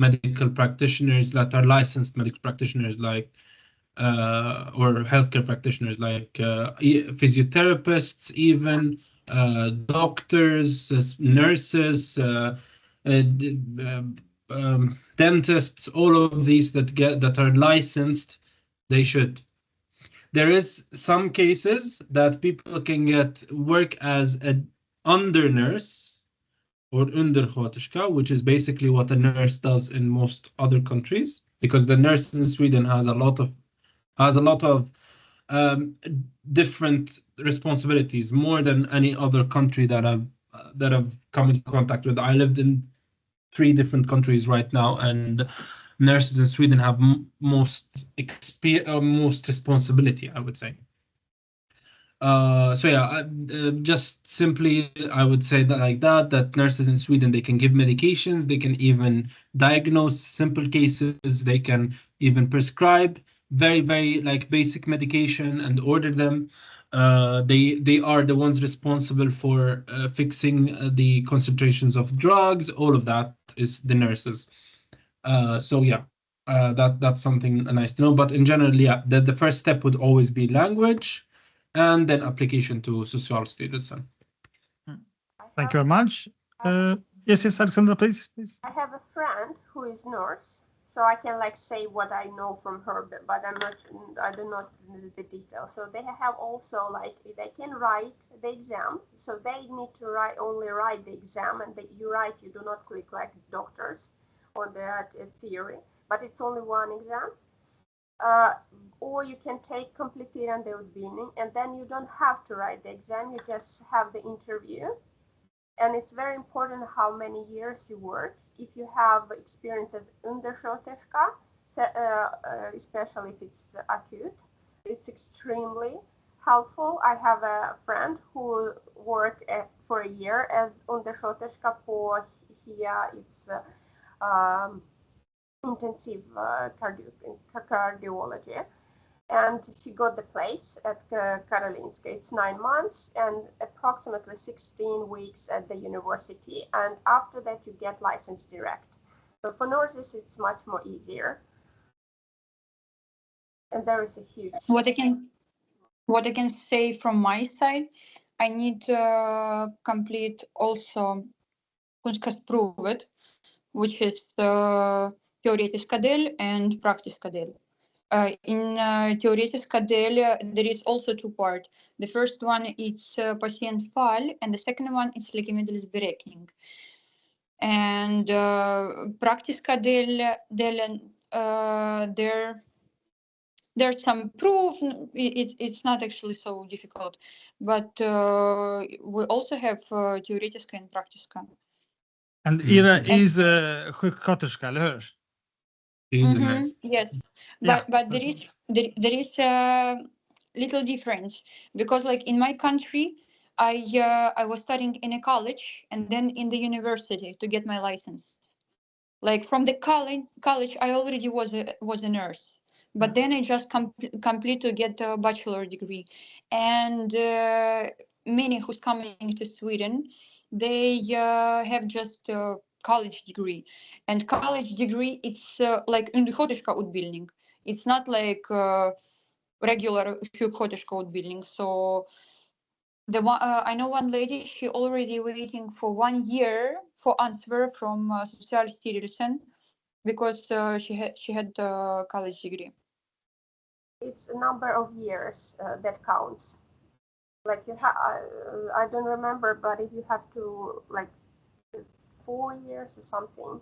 medical practitioners that are licensed medical practitioners, like or healthcare practitioners, like physiotherapists, even doctors, nurses, dentists, all of these that are licensed. They should. There is some cases that people can get work as an under nurse or undersköterska, which is basically what a nurse does in most other countries, because the nurse in Sweden has a lot of different responsibilities, more than any other country that I've come in contact with. I lived in 3 different countries right now, and nurses in Sweden have most responsibility, I would say. So yeah, just simply I would say that like that nurses in Sweden, they can give medications, they can even diagnose simple cases, they can even prescribe, very, very like basic medication and order them. They are the ones responsible for fixing the concentrations of drugs. All of that is the nurses. So yeah, that's something nice to know. But in general, yeah, the first step would always be language, and then application to Socialstyrelsen. Thank you very much. Yes, Alexandra, please. I have a friend who is nurse, so I can like say what I know from her, but I do not know the details. So they have also like they can write the exam, so they need to only write the exam, and you do not click like doctors on that theory, but it's only one exam. Or you can take completely and utbildning, and then you don't have to write the exam, you just have the interview. And it's very important how many years you work. If you have experience as undersköterska, especially if it's acute, it's extremely helpful. I have a friend who worked for a year as undersköterska på it's intensive cardiology. And she got the place at Karolinska. It's 9 months and approximately 16 weeks at the university. And after that, you get licensed direct. So for nurses, it's much more easier. And there is a huge... What I can say from my side, I need to complete also Kunskapsprovet, which is teoretiska del and praktiska del. In teoretiska del, there is also two parts. The first one is patiëntfall, and the second one is läkemedelsberäkning. And praktiska del, there's some proof. It's not actually so difficult, but we also have teoretiska and praktiska. And Ira is sjuksköterska, eller hur? Yes, Yeah, but there is a little difference, because like in my country, I was studying in a college and then in the university to get my license. Like from the college, I already was a nurse, but then I just complete to get a bachelor degree. And many who's coming to Sweden, they have just a college degree, and college degree it's like undersköterska utbildning. It's not like regular sjuksköterska utbildning. So the one I know one lady, she already waiting for 1 year for answer from Socialstyrelsen because she had a college degree. It's a number of years that counts. Like you have, I don't remember, but if you have to like 4 years or something,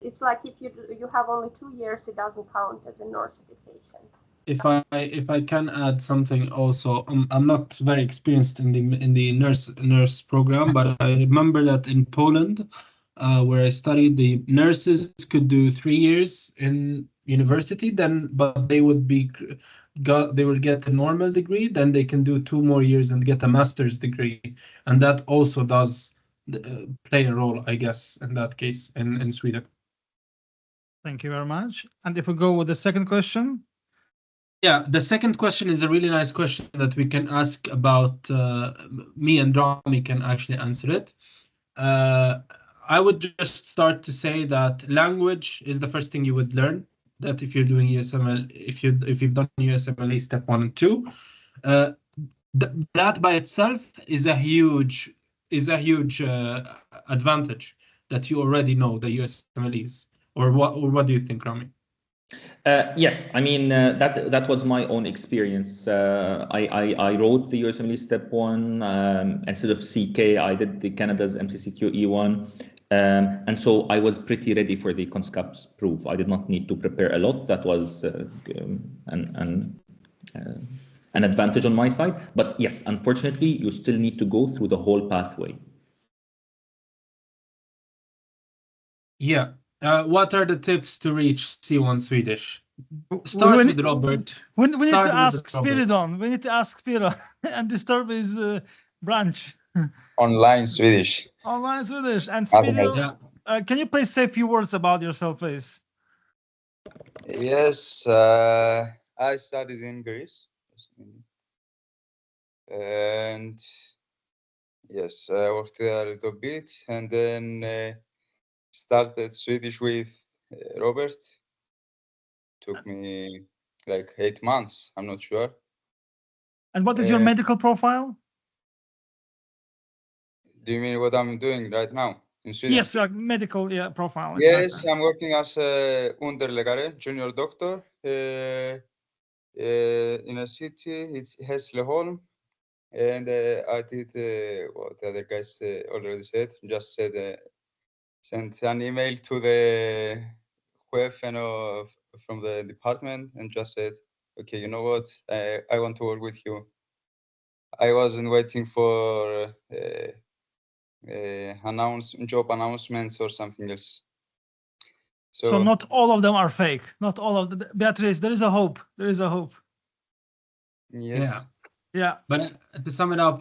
it's like if you have only 2 years, it doesn't count as a nurse education. If I can add something also, I'm not very experienced in the nurse program, but I remember that in Poland, where I studied, the nurses could do 3 years in university, but they would get the normal degree, then they can do 2 more years and get a master's degree, and that also does play a role, I guess, in that case in Sweden. Thank you very much. And if we go with the second question. Yeah, the second question is a really nice question that we can ask about. Me and Rami can actually answer it. I would just start to say that language is the first thing you would learn. That if you're doing USML, if you've done USMLE step 1 and 2, that by itself is a huge advantage that you already know the USMLEs. Or what do you think, Rami? Yes, I mean that was my own experience. I wrote the USMLE step 1 instead of CK. I did the Canada's MCCQ E1, and so I was pretty ready for the Kunskapsprov. I did not need to prepare a lot. That was an advantage on my side. But yes, unfortunately, you still need to go through the whole pathway. Yeah. What are the tips to reach C1 Swedish? Start with Robert. We need to ask Spiridon. We need to ask Spiro and disturb his branch. Online Swedish. Online Swedish. And Spiro, can you please say a few words about yourself, please? Yes, I studied in Greece, and yes, I worked there a little bit, and then started Swedish with Robert. Took me like 8 months. I'm not sure. And what is your medical profile? Do you mean what I'm doing right now in Sweden? Yes, medical profile. Yes, Exactly. I'm working as a underläkare, junior doctor, in a city. It's Hässleholm, and I did what the other guys already said. Just said sent an email to the chef and from the department, and just said, okay, you know what? I want to work with you. I wasn't waiting for job announcements or something else. So not all of them are fake. Not all of the Beatrice. There is a hope. There is a hope. Yes. Yeah. But to sum it up,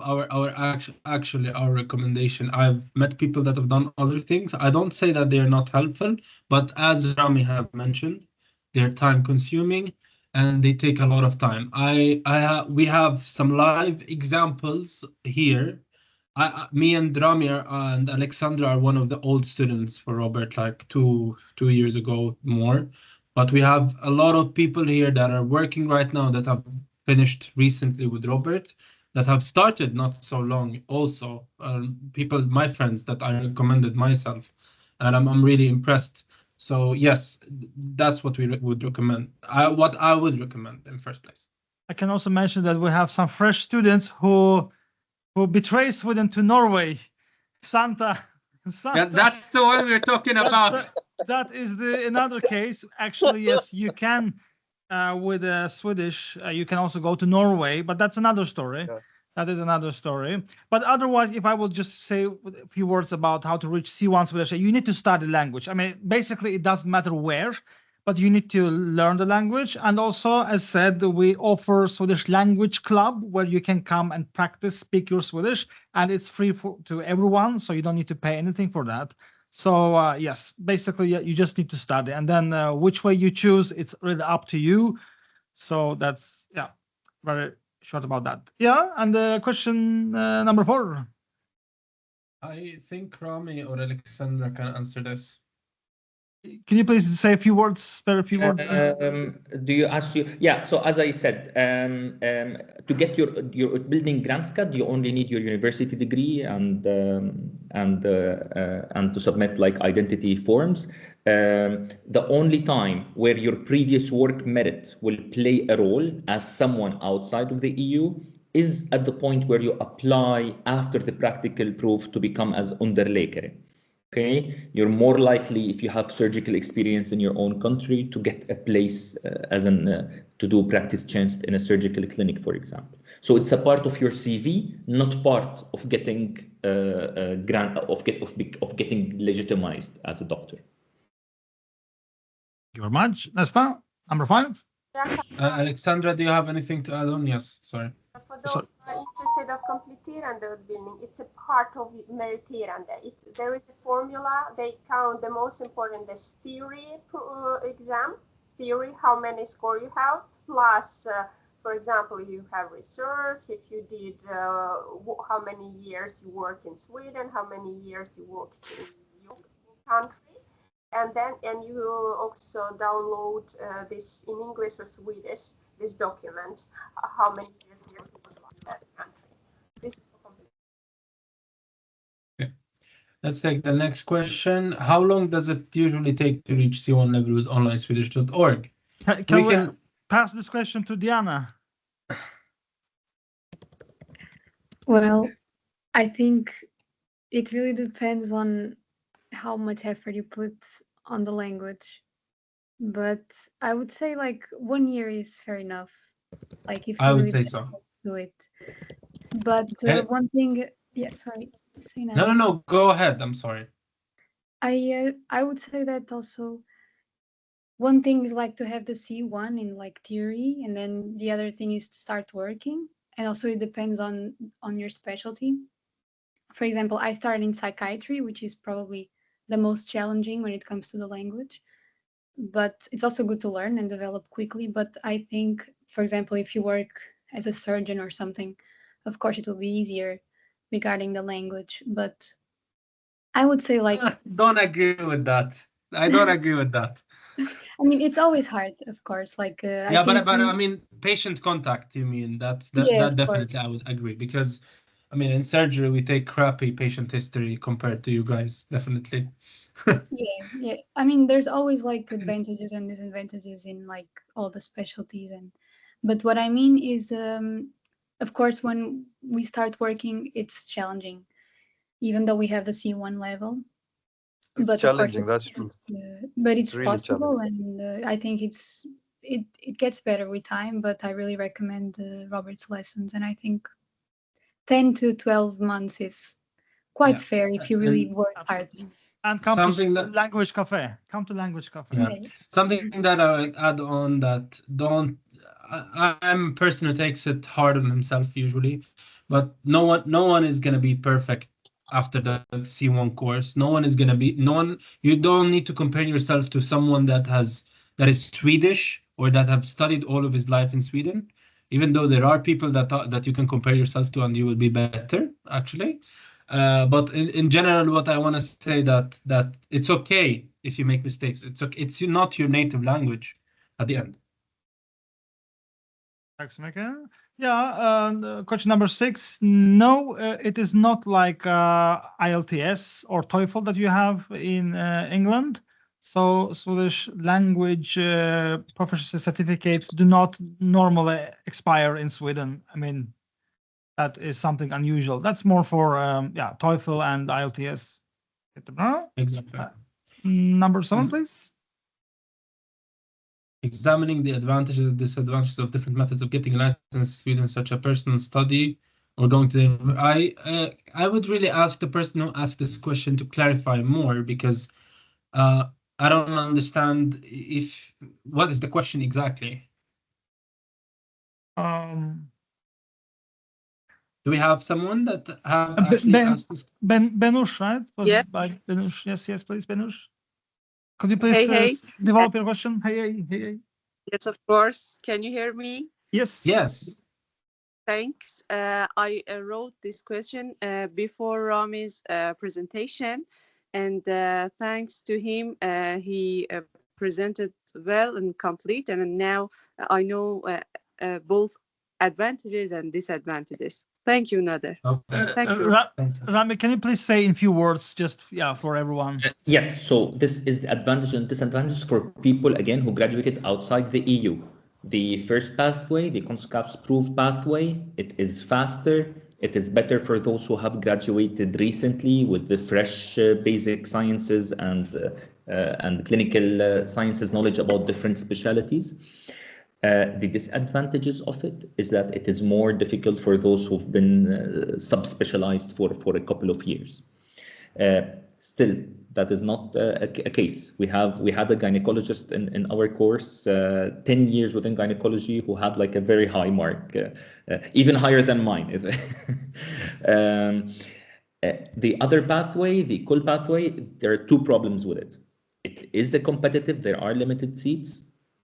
actually our recommendation. I've met people that have done other things. I don't say that they are not helpful, but as Rami have mentioned, they're time consuming and they take a lot of time. We have some live examples here. Me and Rami and Alexandra are one of the old students for Robert, like two years ago more. But we have a lot of people here that are working right now that have finished recently with Robert, that have started not so long also. People, my friends that I recommended myself, and I'm really impressed. So yes, that's what we would recommend. What I would recommend in first place. I can also mention that we have some fresh students who betray Sweden to Norway. Santa. Yeah, that's the one we're talking about. That is another case. Actually, yes, you can with Swedish. You can also go to Norway, but that's another story. Yeah. That is another story. But otherwise, if I will just say a few words about how to reach C1 Swedish, you need to study language. I mean, basically, it doesn't matter where, but you need to learn the language. And also, as said, we offer Swedish Language Club where you can come and practice, speak your Swedish, and it's free to everyone, so you don't need to pay anything for that. So yes, basically, you just need to study. And then which way you choose, it's really up to you. So that's, very short about that. Yeah, and question number 4. I think Rami or Alexandra can answer this. Can you please say a few words, spare a few words? Do you ask you? Yeah. So as I said, to get your building Granskad, you only need your university degree and to submit like identity forms. The only time where your previous work merit will play a role as someone outside of the EU is at the point where you apply after the practical proof to become as underläkare. Okay, you're more likely, if you have surgical experience in your own country, to get a place to do practice chance in a surgical clinic, for example. So it's a part of your CV, not part of getting getting legitimized as a doctor. Thank you very much. Nesta, number 5. Alexandra, do you have anything to add on? Yes, sorry. For those who are interested of kompletterande utbildning, it's a part of meriterande. There is a formula. They count the most important, the theory exam, how many score you have, plus, for example, you have research, if you did, how many years you work in Sweden, how many years you worked in your country. And you also download this in English or Swedish, this document, how many years you work in that country. This is for complete. Okay. Let's take the next question. How long does it usually take to reach C1 level with onlineswedish.org? Can we pass this question to Diana? Well, I think it really depends on how much effort you put on the language, but I would say like 1 year is fair enough. Like if I you would really say so. do it. But one thing, sorry. Say No, go ahead. I'm sorry. I would say that also one thing is like to have the C1 in like theory, and then the other thing is to start working, and also it depends on your specialty. For example, I started in psychiatry, which is probably the most challenging when it comes to the language. but it's also good to learn and develop quickly. But I think, for example, if you work as a surgeon or something, of course it will be easier regarding the language. But I would say like don't agree with that. I don't agree with that. I mean, it's always hard, of course. Like Yeah, but I mean, patient contact. You mean that definitely I would agree, because I mean, in surgery we take crappy patient history compared to you guys, definitely. Yeah. I mean, there's always like advantages and disadvantages in like all the specialties, but what I mean is, of course, when we start working, it's challenging, even though we have the C1 level. It's challenging, that's true. But it's really possible, and I think it gets better with time. But I really recommend Robert's lessons, and I think 10 to 12 months is quite fair if you really work hard. And come to Language Cafe. Come to Language Cafe. Yeah. Something that I would add on that I'm a person who takes it hard on himself usually, but no one is gonna be perfect after the C1 course. You don't need to compare yourself to someone that is Swedish or that have studied all of his life in Sweden, even though there are people that you can compare yourself to and you will be better actually. But in general, what I want to say that it's okay if you make mistakes. It's okay. It's not your native language at the end. Thanks, Mika. Yeah, question number 6. No, it is not like IELTS or TOEFL that you have in England. So Swedish language proficiency certificates do not normally expire in Sweden. I mean, that is something unusual. That's more for TOEFL and IELTS. Exactly. Number 7, please. Examining the advantages and disadvantages of different methods of getting licensed in Sweden, such a personal study or going to the... I would really ask the person who asked this question to clarify more, because I don't understand what is the question exactly. Do we have someone that have actually asked this? Benush, right? Yeah. By Benush. Yes, please, Benush. Could you please develop your question? Hey. Yes, of course. Can you hear me? Yes. Yes. Thanks. I wrote this question before Rami's presentation, and thanks to him, he presented well and complete, and now I know both advantages and disadvantages. Thank you, Nader. Thank you. Rami, can you please say in few words, just for everyone? Yes, so this is the advantage and disadvantages for people, again, who graduated outside the EU. The first pathway, the Kunskap proof pathway, it is faster. It is better for those who have graduated recently with the fresh basic sciences and clinical sciences knowledge about different specialties. The disadvantages of it is that it is more difficult for those who've been subspecialized for a couple of years. Still, that is not a case. We had a gynecologist in our course, 10 years within gynecology, who had like a very high mark, even higher than mine. The other pathway, the KUL pathway, there are 2 problems with it. It is a competitive, there are limited seats.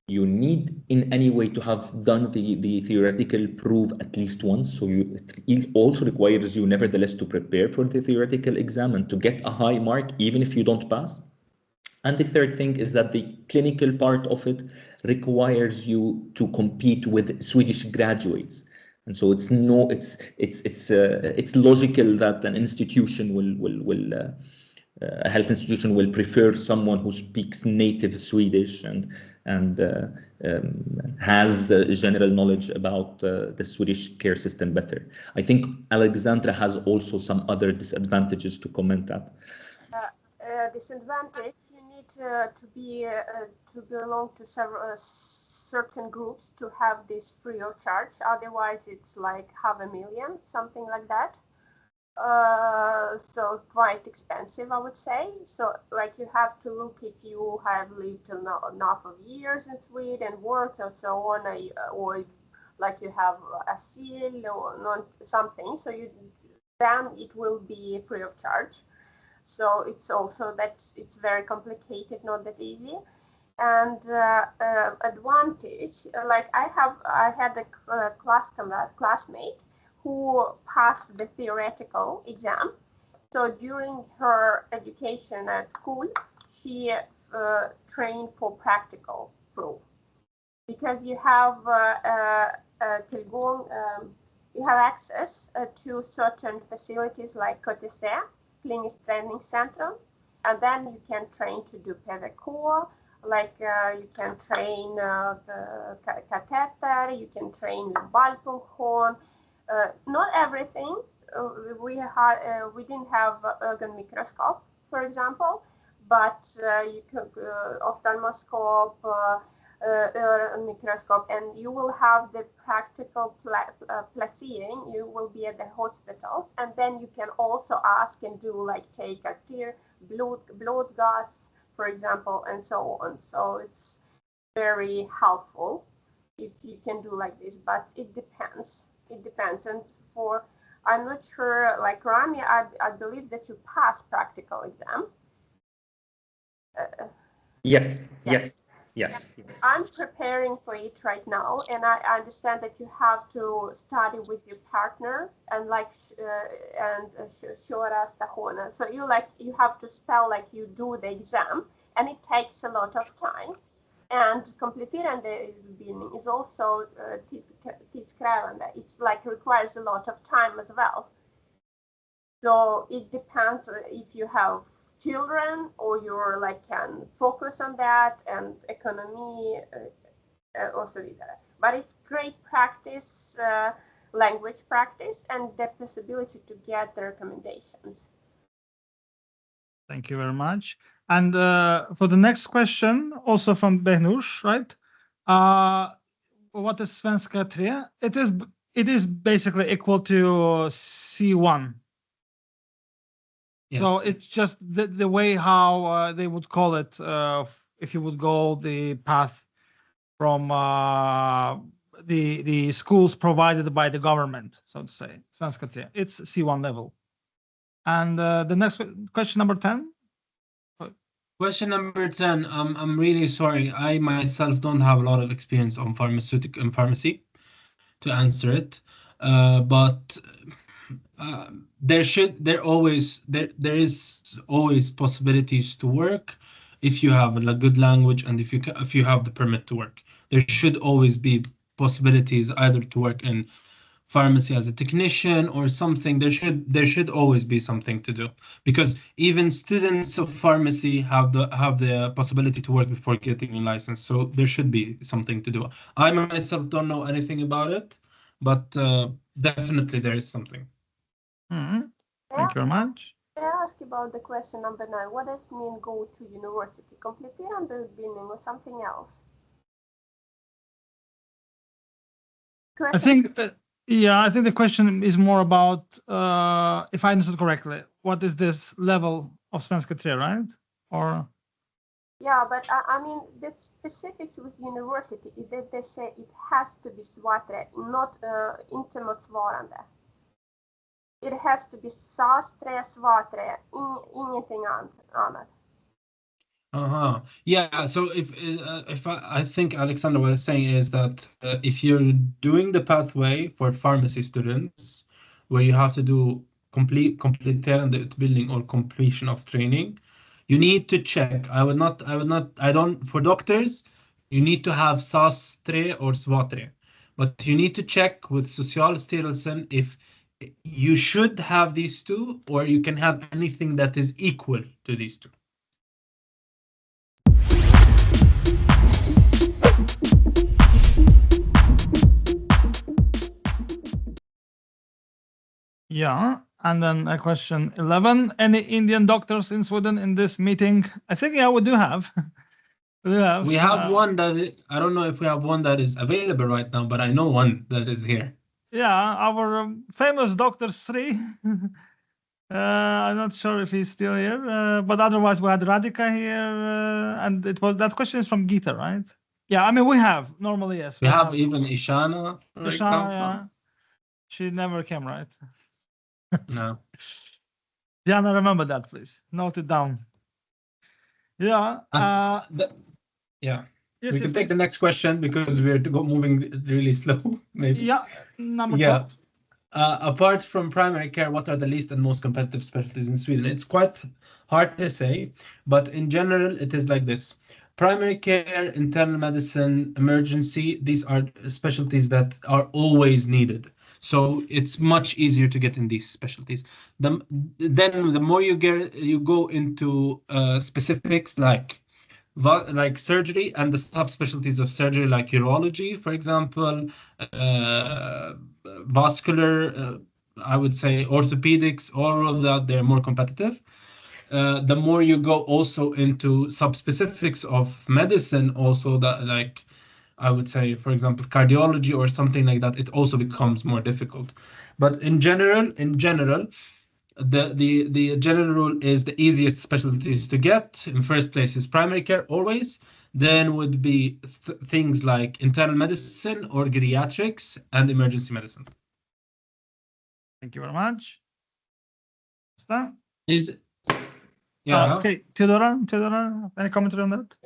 You need in any way to have done the theoretical proof at least once. So it also requires you nevertheless to prepare for the theoretical exam and to get a high mark, even if you don't pass. And the third thing is that the clinical part of it requires you to compete with Swedish graduates. And so it's logical that an institution a health institution will prefer someone who speaks native Swedish and has general knowledge about the Swedish care system better. I think Alexandra has also some other disadvantages to comment at. Disadvantage, you need to belong to certain groups to have this free of charge. Otherwise, it's like $500,000, something like that. So quite expensive, I would say. So like you have to look if you have lived enough of years in Sweden, worked and so on, or like you have a seal or not something. So then it will be free of charge. So it's also that it's very complicated, not that easy. And advantage, like I had a classmate who passed the theoretical exam. So during her education at school, she trained for practical proof, because you have you have access to certain facilities like KTC, Kliniskt Träningscentrum, and then you can train to do PVK, like you can train catheter, you can train with ballpunktion. Not everything. We didn't have organ microscope, for example, but you can ophthalmoscope, microscope, and you will have the practical placing. You will be at the hospitals, and then you can also ask and do like take a tear, blood gas, for example, and so on. So it's very helpful if you can do like this, but it depends. It depends. And for, I'm not sure, like Rami, I believe that you pass practical exam. Yes. I'm preparing for it right now, and I understand that you have to study with your partner and like köra stationer. So you have to spell like you do the exam, and it takes a lot of time. And kompletterande utbildning is also tidskrävande. It's like requires a lot of time as well. So it depends if you have children or you're like can focus on that and economy och så vidare. But it's great practice, language practice, and the possibility to get the recommendations. Thank you very much. And for the next question, also from Behnush, right? What is Svenska 3? It is basically equal to C1. Yes. So it's just the way how they would call it if you would go the path from the schools provided by the government, so to say. Svenska 3. It's C1 level. And the next question, number 10. Question number 10. I'm really sorry. I myself don't have a lot of experience on pharmacy to answer it, but there is always possibilities to work if you have a good language and if you have the permit to work. There should always be possibilities either to work in pharmacy as a technician or something. There should always be something to do, because even students of pharmacy have the possibility to work before getting a license. So there should be something to do. I myself don't know anything about it, but definitely there is something. Thank you very much. May I ask about the question number 9? What does it mean go to university? Kompletterande utbildning or something else? I think, I think the question is more about, if I understood correctly, what is this level of Svenska 3, right? Or? Yeah, but I mean, the specifics with university, they say it has to be SVA3, not inte motsvarande. It has to be SAS3, SVA3, ingenting annat. Yeah. So if I think Alexander was saying is that if you're doing the pathway for pharmacy students, where you have to do kompletterande utbildning or completion of training, you need to check. For doctors, you need to have SAS3 or SVA3, but you need to check with Socialstyrelsen if you should have these two, or you can have anything that is equal to these two. Yeah, and then a question 11. Any Indian doctors in Sweden in this meeting? I think, yeah, we do have. We have one that I don't know if we have one that is available right now, but I know one that is here. Yeah, our famous Dr. Sri. I'm not sure if he's still here, but otherwise we had Radhika here, and that question is from Geeta, right? Yeah, I mean we have normally, yes. We have even Ishana. Ishana, yeah. She never came, right? No. Diana, remember that, please. Note it down. Yeah. Yeah. Yes, We yes, can take the please. next question because we're moving really slow. Maybe. Yeah, number Yeah. 12. Apart from primary care, what are the least and most competitive specialties in Sweden? It's quite hard to say, but in general, it is like this. Primary care, internal medicine, emergency, these are specialties that are always needed. So it's much easier to get in these specialties. Then the more you go into specifics like surgery and the subspecialties of surgery, like urology, for example, vascular, I would say orthopedics, all of that, they're more competitive. The more you go also into subspecifics of medicine, also that, like, I would say, for example, cardiology or something like that, it also becomes more difficult. But in general, the general rule is the easiest specialties to get in first place is primary care always, then would be things like internal medicine or geriatrics and emergency medicine. Thank you very much. Start. Yeah. Okay, Theodora, any commentary on that?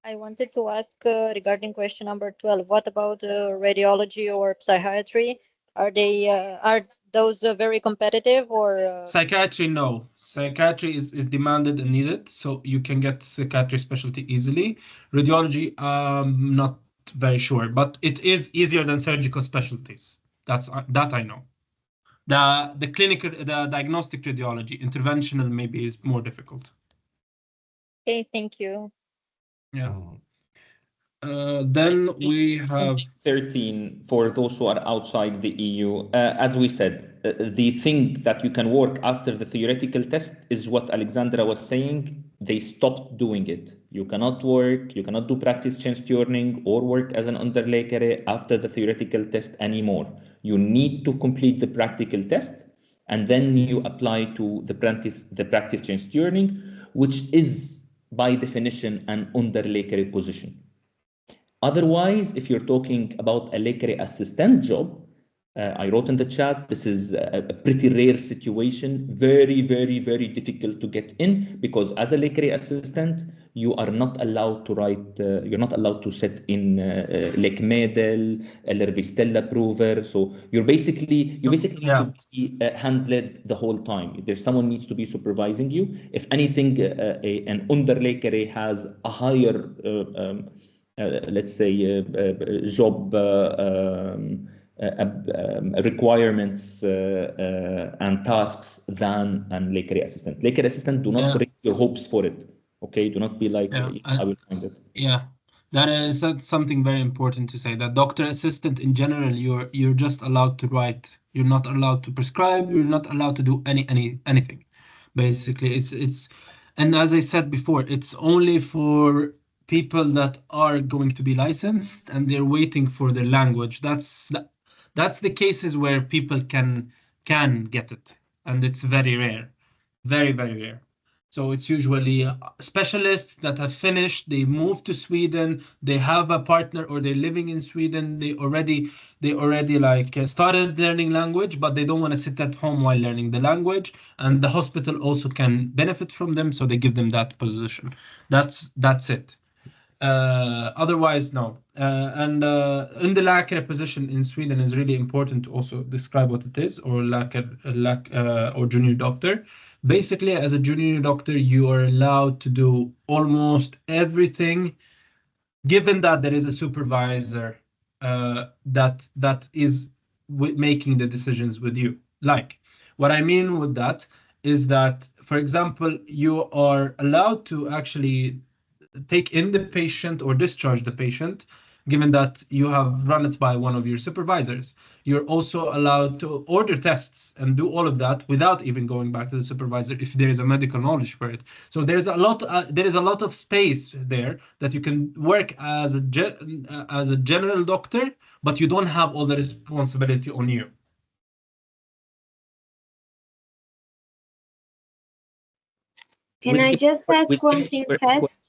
I wanted to ask regarding question number 12. What about radiology or psychiatry? Are those very competitive or? Psychiatry, no. Psychiatry is demanded and needed, so you can get psychiatry specialty easily. Radiology, not very sure, but it is easier than surgical specialties. That I know. The clinical, the diagnostic radiology, interventional maybe is more difficult. Okay, thank you. Yeah. Then we have 13 for those who are outside the EU. As we said, the thing that you can work after the theoretical test is what Alexandra was saying. They stopped doing it. You cannot work, you cannot do practice change tuning or work as an underläkare after the theoretical test anymore. You need to complete the practical test and then you apply to the practice change tuning, which is by definition an underläkare position. Otherwise, if you're talking about a läkarassistent job, I wrote in the chat, this is a pretty rare situation, very, very, very difficult to get in, because as a läkarassistent, you are not allowed to write, you're not allowed to set in läkemedel, eller beställa prover. So you basically need to be handled the whole time. There's someone needs to be supervising you. If anything, an underläkare has a higher, let's say, job requirements and tasks than an läkarassistent. Läkarassistent, do not raise your hopes for it. Okay, do not be like, I will find it. Yeah, that is something very important to say. That doctor assistant in general, you're just allowed to write. You're not allowed to prescribe. You're not allowed to do anything. Basically, it's and as I said before, it's only for people that are going to be licensed and they're waiting for their language. That's the cases where people can get it, and it's very rare, very, very rare. So it's usually specialists that have finished, they move to Sweden, they have a partner or they're living in Sweden, they already like started learning language, but they don't want to sit at home while learning the language, and the hospital also can benefit from them, so they give them that position. That's it. Otherwise, no. And underläkare position in Sweden is really important to also describe what it is, or or junior doctor. Basically, as a junior doctor, you are allowed to do almost everything, given that there is a supervisor that is making the decisions with you. Like, what I mean with that is that, for example, you are allowed to actually take in the patient or discharge the patient, given that you have run it by one of your supervisors. You're also allowed to order tests and do all of that without even going back to the supervisor if there is a medical knowledge for it. So there is a lot of space there that you can work as a general doctor, but you don't have all the responsibility on you. Can I just ask one thing fast?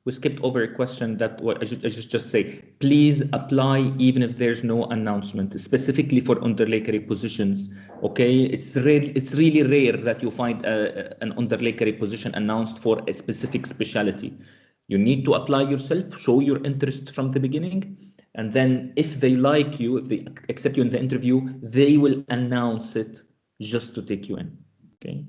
We skipped over a question that I should just say, please apply even if there's no announcement, specifically for underläkare positions. Okay, it's really rare that you find an underläkare position announced for a specific specialty. You need to apply yourself, show your interest from the beginning, and then if they like you, if they accept you in the interview, they will announce it just to take you in. Okay.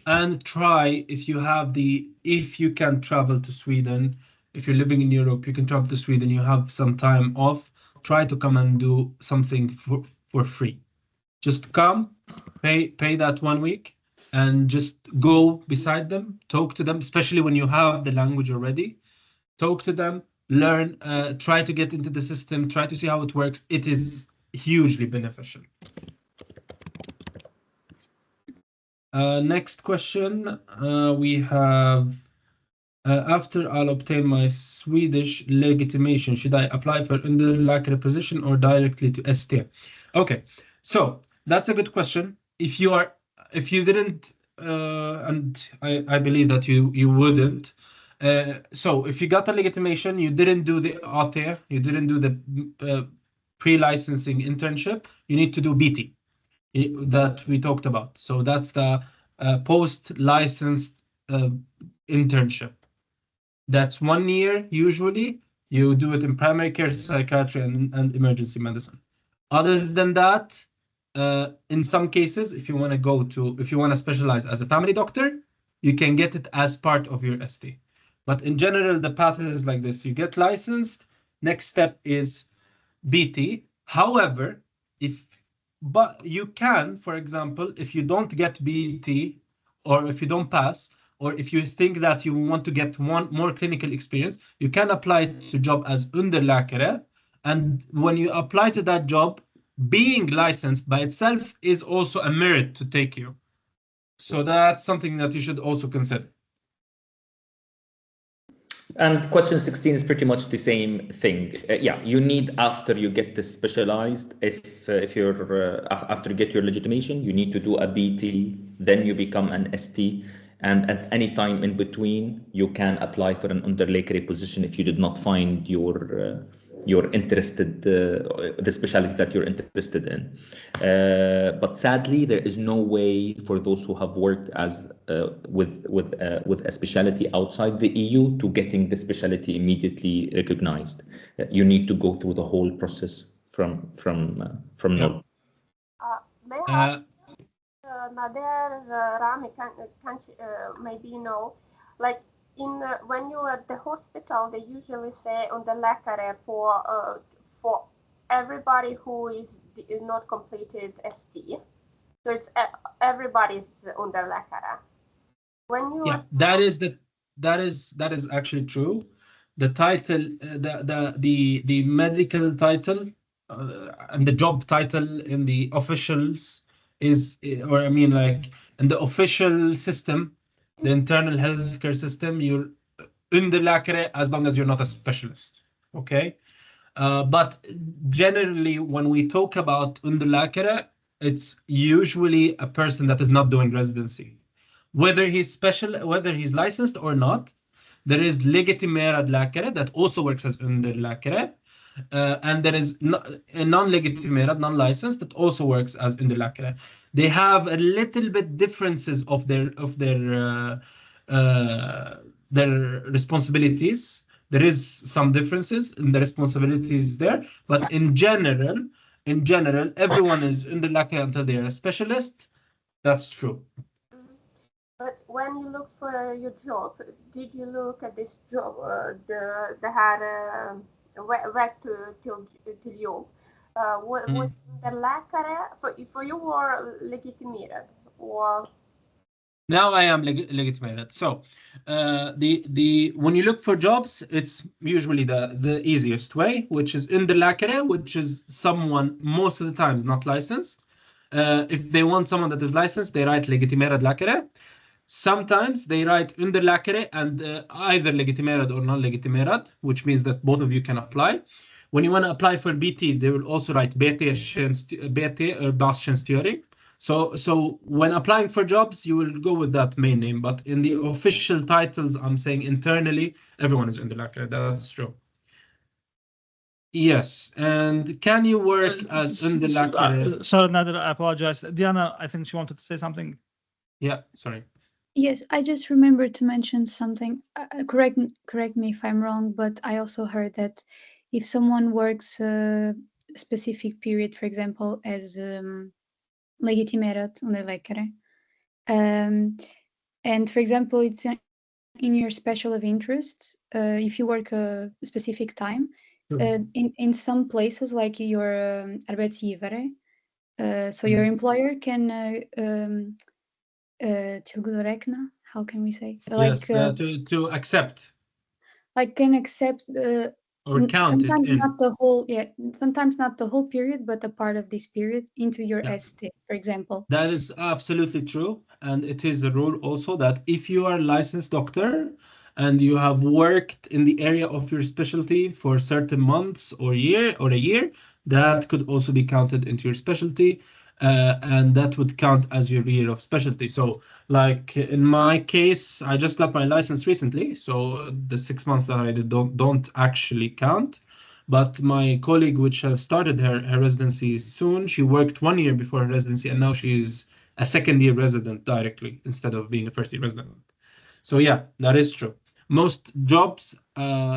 And try, if you can travel to Sweden, if you're living in Europe, you can travel to Sweden, you have some time off, try to come and do something for free. Just come, pay that 1 week, and just go beside them, talk to them, especially when you have the language already. Talk to them, learn, try to get into the system, try to see how it works. It is hugely beneficial. Next question, we have, after I'll obtain my Swedish legitimation, should I apply for underläkare position or directly to ST? Okay, so that's a good question. If you didn't, and I believe that you wouldn't. So if you got a legitimation, you didn't do the AT, you didn't do the pre-licensing internship, you need to do BT that we talked about. So that's the post-licensed internship. That's 1 year usually. You do it in primary care, psychiatry, and emergency medicine. Other than that, in some cases, if you want to specialize as a family doctor, you can get it as part of your ST. But in general, the path is like this. You get licensed. Next step is BT. However, but you can, for example, if you don't get BT, or if you don't pass, or if you think that you want to get more clinical experience, you can apply to job as underläkare. And when you apply to that job, being licensed by itself is also a merit to take you. So that's something that you should also consider. And question 16 is pretty much the same thing. Yeah, you need, after you get this specialized, if you're after you get your legitimation, you need to do a BT, then you become an ST, and at any time in between, you can apply for an underläkare position if you did not find your interested, the specialty that you're interested in. But sadly, there is no way for those who have worked as with a specialty outside the EU to getting the specialty immediately recognized. You need to go through the whole process from now. May I ask, Nader, Rami, maybe you know, like, when you're at the hospital, they usually say underläkare for everybody who is not completed ST. So it's everybody's underläkare. When you that is actually true. The title, the medical title and the job title in the officials is, or I mean, like in the official system, the internal healthcare system, you're underläkare as long as you're not a specialist. Okay, but generally when we talk about underläkare, it's usually a person that is not doing residency, whether he's licensed or not. There is legitimerad läkare that also works as underläkare, and there is a non-legitimerad, non-licensed that also works as underläkare. They have a little bit differences of their responsibilities. There is some differences in the responsibilities there, but in general, everyone is underläkare until they are a specialist. That's true. But when you look for your job, did you look at this job, det här väg till jobb? Was the läkare, for you were legitimerad? Or? Now I am legitimated. So when you look for jobs, it's usually the easiest way, which is underläkare, which is someone most of the times not licensed. If they want someone that is licensed, they write legitimerad läkare. Sometimes they write underläkare and either legitimerad or non-legitimerad, which means that both of you can apply. When you want to apply for BT, they will also write BT or bastjänstgöring. So when applying for jobs, you will go with that main name. But in the official titles, I'm saying internally, everyone is underläkare. That's true. Yes, and can you work as underläkare? Sorry, Nader, I apologize. Diana, I think she wanted to say something. Yeah, sorry. Yes, I just remembered to mention something. Correct me if I'm wrong, but I also heard that if someone works a specific period, for example, as legitimerad underläkare, and for example, it's in your special of interest, if you work a specific time, in some places like your arbetsgivare, so your employer can tillgodoräkna, how can we say? Yes, to accept. Like can accept Or count it sometimes in. not the whole, sometimes not the whole period, but a part of this period into your ST, for example. That is absolutely true. And it is a rule also that if you are a licensed doctor and you have worked in the area of your specialty for certain months or a year, that could also be counted into your specialty. And that would count as your year of specialty. So like in my case, I just got my license recently. So the 6 months that I did don't actually count. But my colleague, which have started her residency soon, she worked 1 year before her residency, and now she's a second-year resident directly instead of being a first-year resident. So yeah, that is true. Most jobs,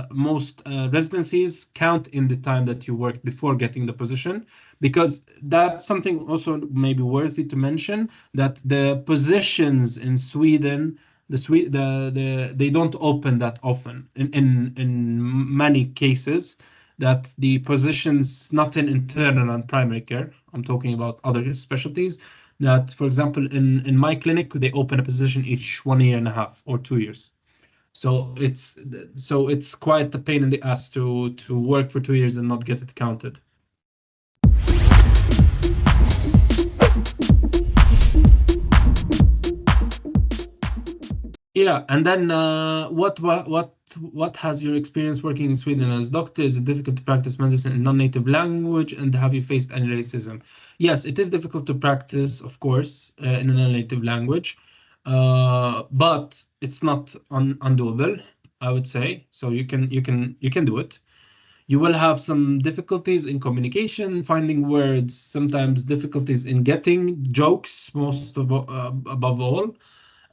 most residencies count in the time that you worked before getting the position, because that's something also maybe worthy to mention, that the positions in Sweden, they don't open that often in many cases. That the positions, not in internal and primary care, I'm talking about other specialties, that, for example, in my clinic, they open a position each 1 year and a half or 2 years. So it's quite a pain in the ass to work for 2 years and not get it counted. Yeah, and then what has your experience working in Sweden as doctor? Is it difficult to practice medicine in non-native language, and have you faced any racism? Yes, it is difficult to practice, of course, in a non-native language, but it's not undoable, I would say. So you can do it. You will have some difficulties in communication, finding words, sometimes difficulties in getting jokes, above all.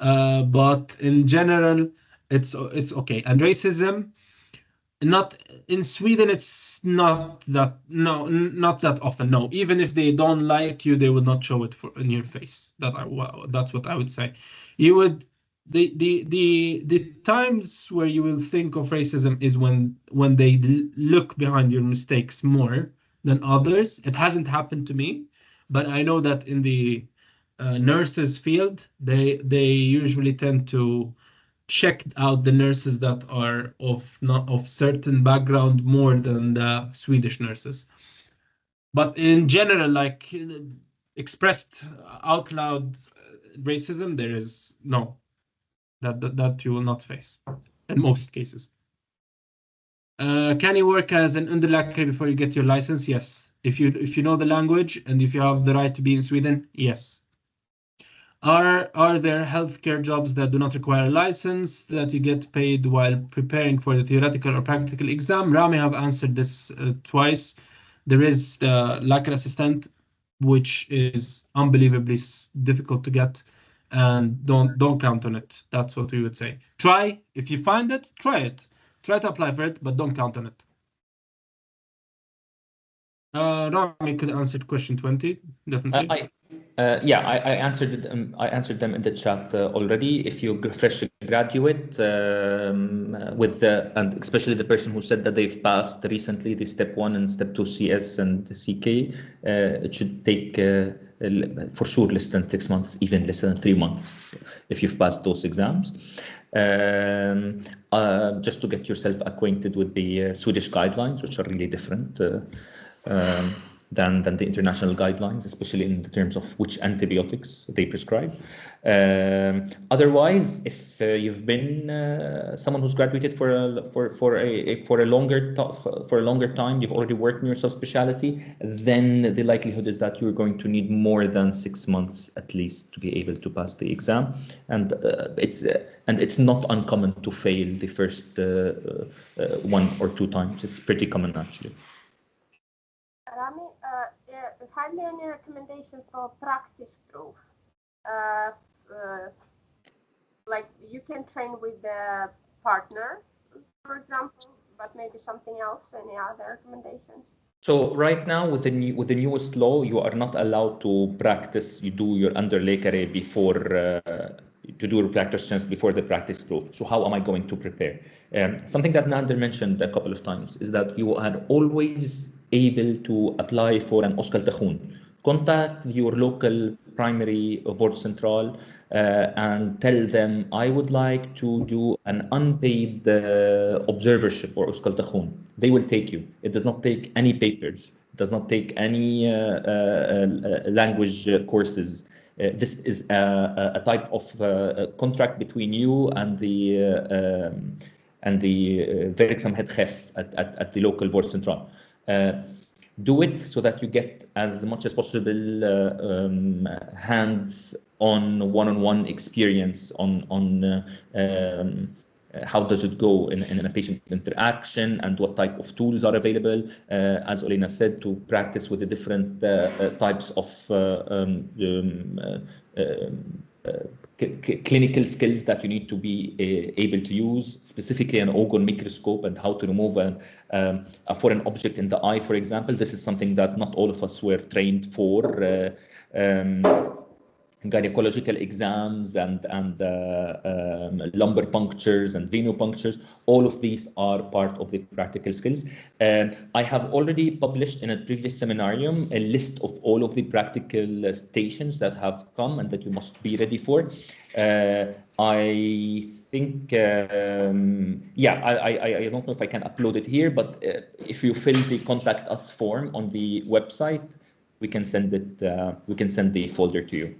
But in general, it's okay. And racism, not in Sweden, it's not that not that often. No, even if they don't like you, they would not show it in your face. That's what I would say. You would the times where you will think of racism is when they look behind your mistakes more than others. It hasn't happened to me, but I know that in the nurses field, they usually tend to check out the nurses that are not of certain background more than the Swedish nurses. But in general, like expressed out loud racism, there is no that you will not face in most cases. Can you work as an underläkare before you get your license? Yes. If you know the language and if you have the right to be in Sweden, yes. Are there healthcare jobs that do not require a license that you get paid while preparing for the theoretical or practical exam? Rami have answered this twice. There is the läkarassistent, which is unbelievably difficult to get, and don't count on it. That's what we would say. Try, if you find it, try it. Try to apply for it, but don't count on it. Rami could answer question 20, definitely. I answered them in the chat already. If you fresh graduate and especially the person who said that they've passed recently the step 1 and step 2 CS and CK, it should take for sure less than 6 months, even less than 3 months if you've passed those exams. Just to get yourself acquainted with the Swedish guidelines, which are really different than the international guidelines, especially in the terms of which antibiotics they prescribe. Otherwise, if you've been someone who's graduated for a longer time, you've already worked in your subspecialty, then the likelihood is that you're going to need more than 6 months at least to be able to pass the exam, and it's not uncommon to fail the first 1 or 2 times. It's pretty common actually. Rami, have you any recommendation for practice proof? like you can train with the partner, for example, but maybe something else. Any other recommendations? So right now, with the newest law, you are not allowed to practice. You do your underläkare before to do your practice before the practice proof. So how am I going to prepare? Something that Nader mentioned a couple of times is that you are always able to apply for an Oskaltation. Contact your local primary vårdcentral and tell them, I would like to do an unpaid observership or Oskaltation. They will take you. It does not take any papers. It does not take any language courses. This is a type of contract between you and the werkzaamheid chef at the local vårdcentral. Do it so that you get as much as possible hands-on, one-on-one experience on how does it go in a patient interaction and what type of tools are available. As Olena said, to practice with the different types of clinical skills that you need to be able to use, specifically an organ microscope and how to remove a foreign object in the eye, for example. This is something that not all of us were trained for. Gynecological exams and lumbar punctures and venopunctures, all of these are part of the practical skills. I have already published in a previous seminarium a list of all of the practical stations that have come and that you must be ready for. I think, yeah, I don't know if I can upload it here, but if you fill the contact us form on the website, we can send it. We can send the folder to you.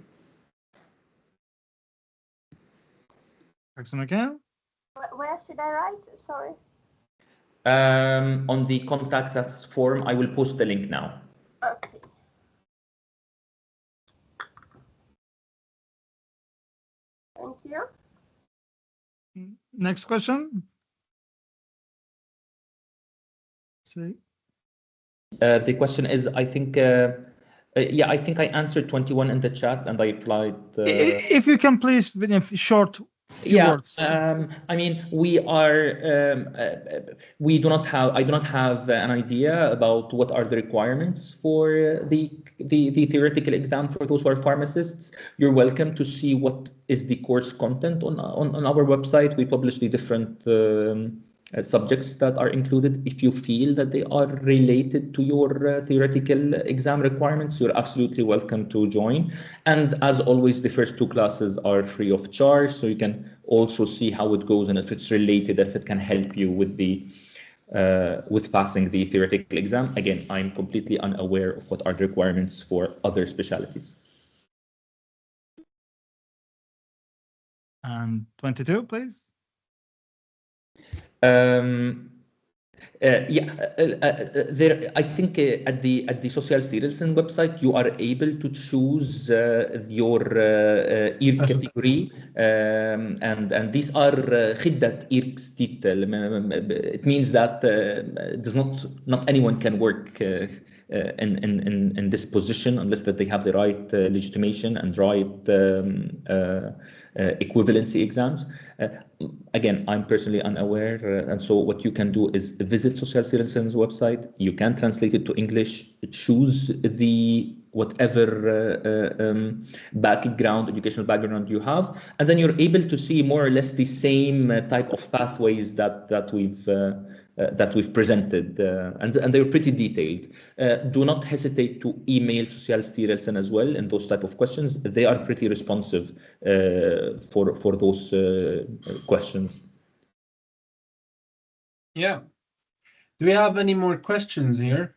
Excellent. Again. Where should I write? Sorry. On the contact us form, I will post the link now. Okay. Thank you. Next question. Let's see. The question is, I think, yeah, I think I answered 21 in the chat and I applied. If you can please, with short. Yeah, I mean, we are, we do not have, I do not have an idea about what are the requirements for the theoretical exam for those who are pharmacists. You're welcome to see what is the course content on our website. We publish the different subjects that are included. If you feel that they are related to your theoretical exam requirements, you're absolutely welcome to join. And as always, the first 2 classes are free of charge, so you can also see how it goes and if it's related, if it can help you with the with passing the theoretical exam. Again, I'm completely unaware of what are the requirements for other specialties. And 22, please. Yeah, there. I think at the Socialstyrelsen website you are able to choose your IRK category, and these are خدة IRK-titel. It means that not anyone can work in this position unless that they have the right legitimation and right equivalency exams. Again, I'm personally unaware, and so what you can do is visit Socialstyrelsen's website. You can translate it to English, choose the whatever background, educational background you have, and then you're able to see more or less the same type of pathways that we've presented, and they're pretty detailed. Do not hesitate to email Socialstyrelsen as well in those type of questions. They are pretty responsive for those questions. Yeah. Do we have any more questions here?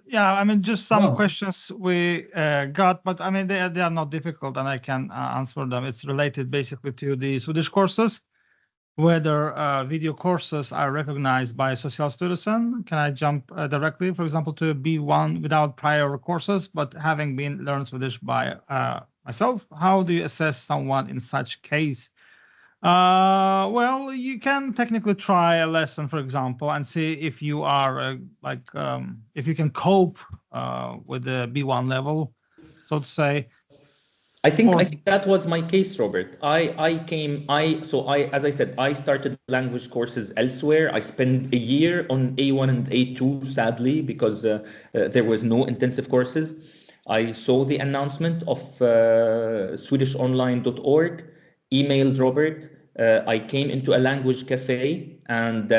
Yeah, I mean, just some questions we got, but I mean, they are not difficult and I can answer them. It's related basically to the Swedish courses, whether video courses are recognized by Socialstyrelsen. Can I jump directly, for example, to B1 without prior courses, but having been learned Swedish by myself? How do you assess someone in such case? Well, you can technically try a lesson, for example, and see if you are if you can cope with the B1 level, so to say. I think that was my case, Robert. As I said, I started language courses elsewhere. I spent a year on A1 and A2, sadly, because there was no intensive courses. I saw the announcement of swedishonline.org, emailed Robert. I came into a language cafe and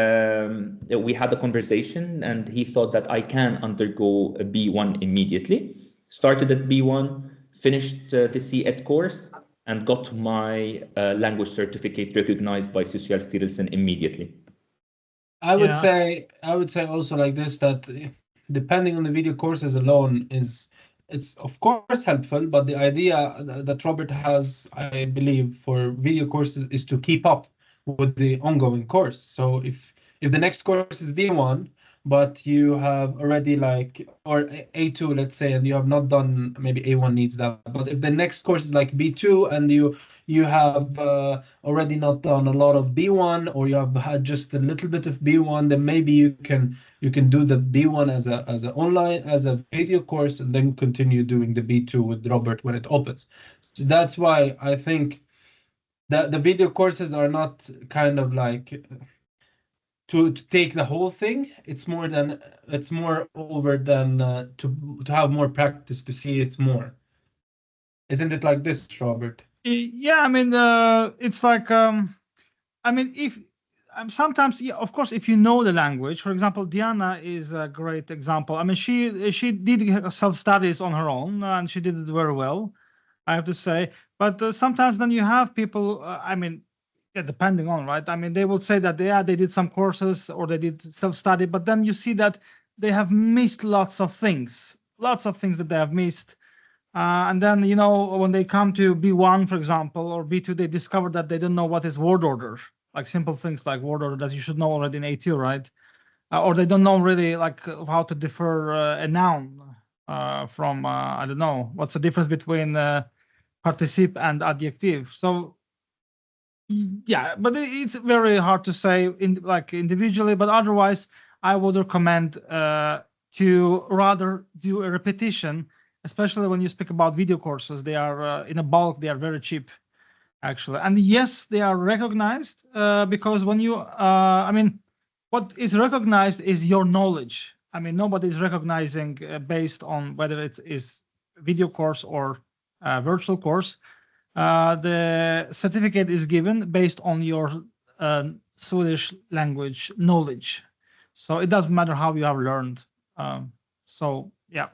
we had a conversation, and he thought that I can undergo a B1 immediately. Started at B1, finished the C-Ed course, and got my language certificate recognized by Socialstyrelsen immediately. I would say also like this, that depending on the video courses alone it's of course helpful, but the idea that Robert has, I believe, for video courses is to keep up with the ongoing course. So if the next course is B1, but you have already or A2, let's say, and you have not done, maybe A1 needs that. But if the next course is like B2 and you have already not done a lot of B1, or you have had just a little bit of B1, then maybe you can do the B1 as a video course, and then continue doing the B2 with Robert when it opens. So that's why I think that the video courses are not kind of like to take the whole thing. It's more over than to have more practice, to see it more. Isn't it like this, Robert? Yeah, I mean, it's like, I mean, if sometimes, yeah, of course, if you know the language, for example, Diana is a great example. I mean, she did self-studies on her own, and she did it very well, I have to say. But sometimes then you have people, I mean, yeah, depending on, right? I mean, they will say that they did some courses or they did self-study, but then you see that they have missed lots of things that they have missed. And then, you know, when they come to B1, for example, or B2, they discover that they don't know what is word order, like simple things like word order that you should know already in A2, right? Or they don't know really like how to differ a noun from, I don't know, what's the difference between participe and adjective. So, yeah, but it's very hard to say individually, but otherwise I would recommend to rather do a repetition, especially when you speak about video courses. They are in a bulk, they are very cheap actually. And yes, they are recognized because when you, I mean, what is recognized is your knowledge. I mean, nobody is recognizing based on whether it is video course or virtual course. The certificate is given based on your Swedish language knowledge. So it doesn't matter how you have learned. So yeah,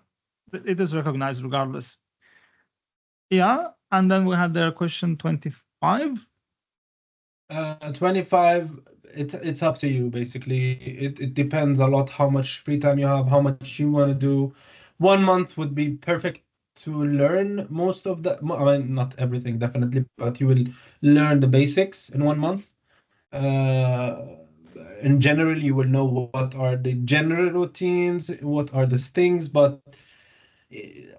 it is recognized regardless. Yeah, and then we had their question 25. 25, it's up to you, basically. It depends a lot how much free time you have, how much you want to do. 1 month would be perfect to learn most of the, I mean, not everything, definitely, but you will learn the basics in 1 month. In general, you will know what are the general routines, what are the things, but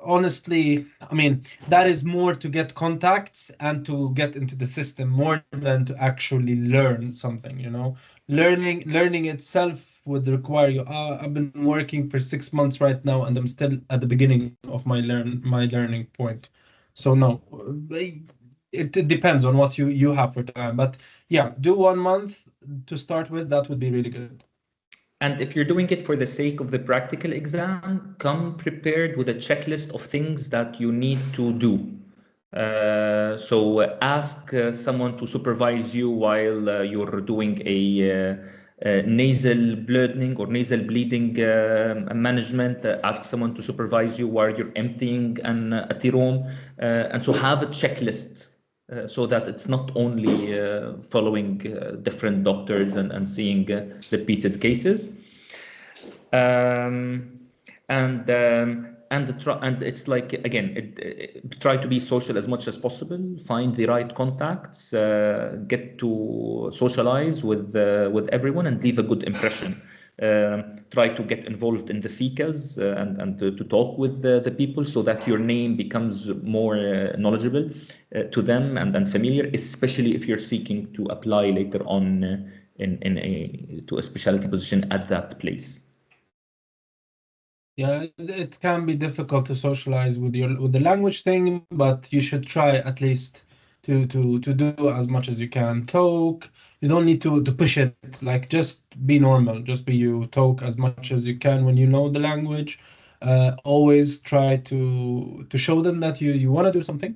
honestly, I mean, that is more to get contacts and to get into the system more than to actually learn something, you know. Learning itself would require you. I've been working for 6 months right now, and I'm still at the beginning of my learning point. So no, it depends on what you have for time. But yeah, do 1 month to start with. That would be really good. And if you're doing it for the sake of the practical exam, come prepared with a checklist of things that you need to do. So ask someone to supervise you while you're doing a nasal bleeding or nasal bleeding management. Ask someone to supervise you while you're emptying an atirome. And so have a checklist. So that it's not only following different doctors and seeing repeated cases, and it's like, again, try to be social as much as possible. Find the right contacts, get to socialize with everyone, and leave a good impression. Try to get involved in the ficas and to talk with the people, so that your name becomes more knowledgeable to them and familiar, especially if you're seeking to apply later on to a specialty position at that place. Yeah, it can be difficult to socialize with the language thing, but you should try at least to do as much as you can. Talk. You don't need to push it. Like just be normal. Just be you. Talk as much as you can when you know the language. Always try to show them that you want to do something.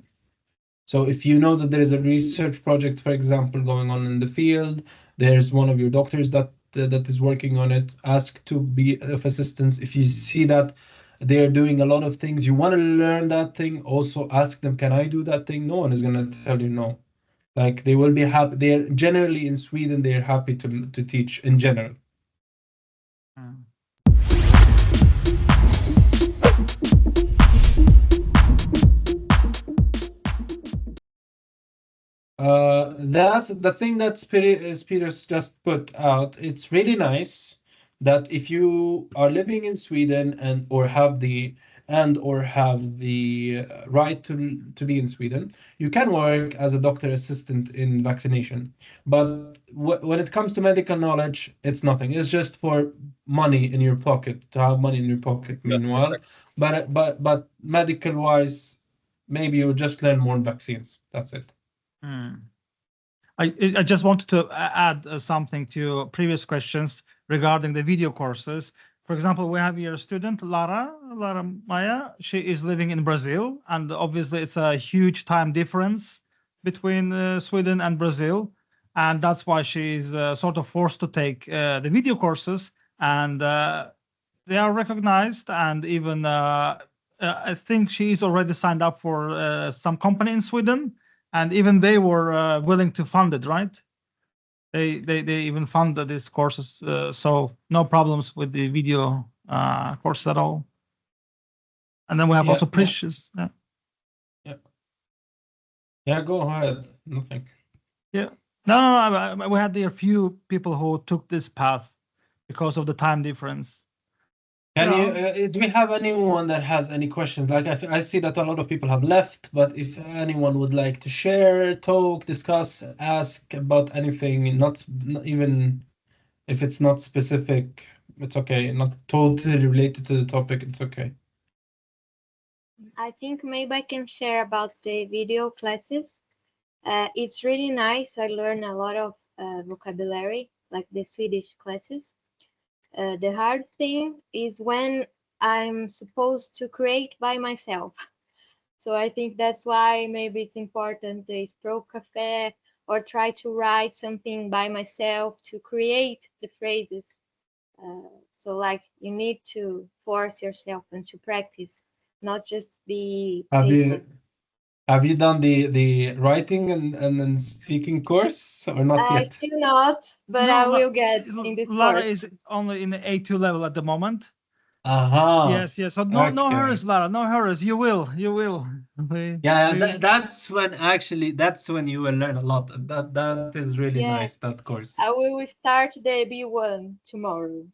So if you know that there is a research project, for example, going on in the field, there's one of your doctors that is working on it, ask to be of assistance. If you see that they're doing a lot of things, you want to learn that thing, also ask them, can I do that thing? No one is going to tell you no. Like they will be happy. They're generally in Sweden, they're happy to teach in general. That's the thing that Peter's just put out. It's really nice that if you are living in Sweden or have the right to be in Sweden, you can work as a doctor assistant in vaccination. But when it comes to medical knowledge, it's nothing. It's just for money in your pocket, to have money in your pocket. Meanwhile, but medical wise, maybe you just learn more vaccines. That's it. I just wanted to add something to previous questions regarding the video courses. For example, we have here a student, Lara Maya. She is living in Brazil, and obviously it's a huge time difference between Sweden and Brazil, and that's why she's sort of forced to take the video courses, and they are recognized, and even I think she's already signed up for some company in Sweden, and even they were willing to fund it, right? They even funded these courses, so no problems with the video course at all. And then we have also Precious. Yeah, go ahead. Nothing. Yeah. No. We had there a few people who took this path because of the time difference. Do we have anyone that has any questions? Like I see that a lot of people have left, but if anyone would like to share, talk, discuss, ask about anything, not even if it's not specific, it's okay. Not totally related to the topic, it's okay. I think maybe I can share about the video classes. It's really nice. I learned a lot of vocabulary, like the Swedish classes. The hard thing is when I'm supposed to create by myself. So I think that's why maybe it's important the Språkcafé or try to write something by myself to create the phrases. So like you need to force yourself and to practice, not just be patient. Have you done the writing and speaking course or not yet? Still not, but I will get in this Lara course. is only in the A2 level at the moment. Yes. So no hurries, Lara. No hurries. You will. That's when you will learn a lot. That is really nice. That course. I will start the B1 tomorrow.